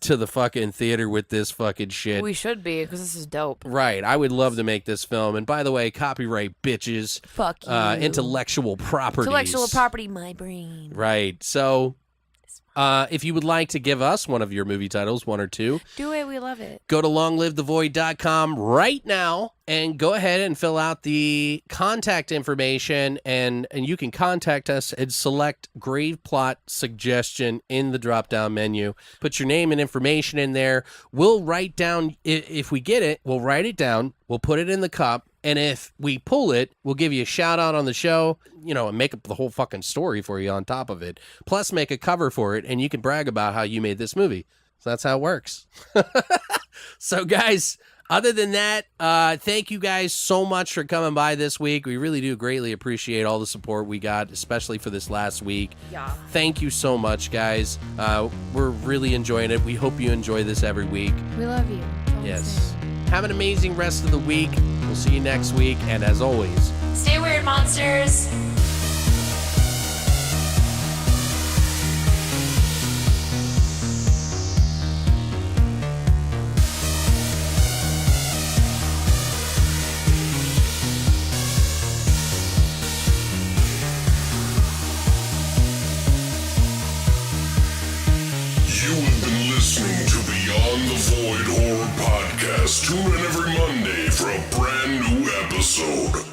[SPEAKER 2] theater with this fucking shit.
[SPEAKER 3] We should be, because this is dope.
[SPEAKER 2] Right. I would love to make this film. And by the way, copyright bitches.
[SPEAKER 3] Fuck you.
[SPEAKER 2] Intellectual properties.
[SPEAKER 3] Intellectual property, my brain.
[SPEAKER 2] Right. So if you would like to give us one of your movie titles, one or two,
[SPEAKER 3] Do it. We love it.
[SPEAKER 2] go to longlivethevoid.com right now and go ahead and fill out the contact information, and you can contact us and select grave plot suggestion in the drop-down menu. Put your name and information in there. We'll write down, if we get it, we'll write it down, we'll put it in the cup, and if we pull it, we'll give you a shout out on the show, and make up the whole fucking story for you on top of it. Plus make a cover for it, and you can brag about how you made this movie. So that's how it works. So guys, other than that, thank you guys so much for coming by this week. We really do greatly appreciate all the support we got, especially for this last week.
[SPEAKER 3] Yeah.
[SPEAKER 2] Thank you so much, guys. We're really enjoying it. We hope you enjoy this every week.
[SPEAKER 3] We love you. That's all I'm
[SPEAKER 2] Yes.
[SPEAKER 3] saying.
[SPEAKER 2] Have an amazing rest of the week. We'll see you next week. And as always,
[SPEAKER 6] Stay weird, monsters.
[SPEAKER 1] You have been listening to Beyond the Void Horror Podcast. Tune in every Monday for a brand new episode.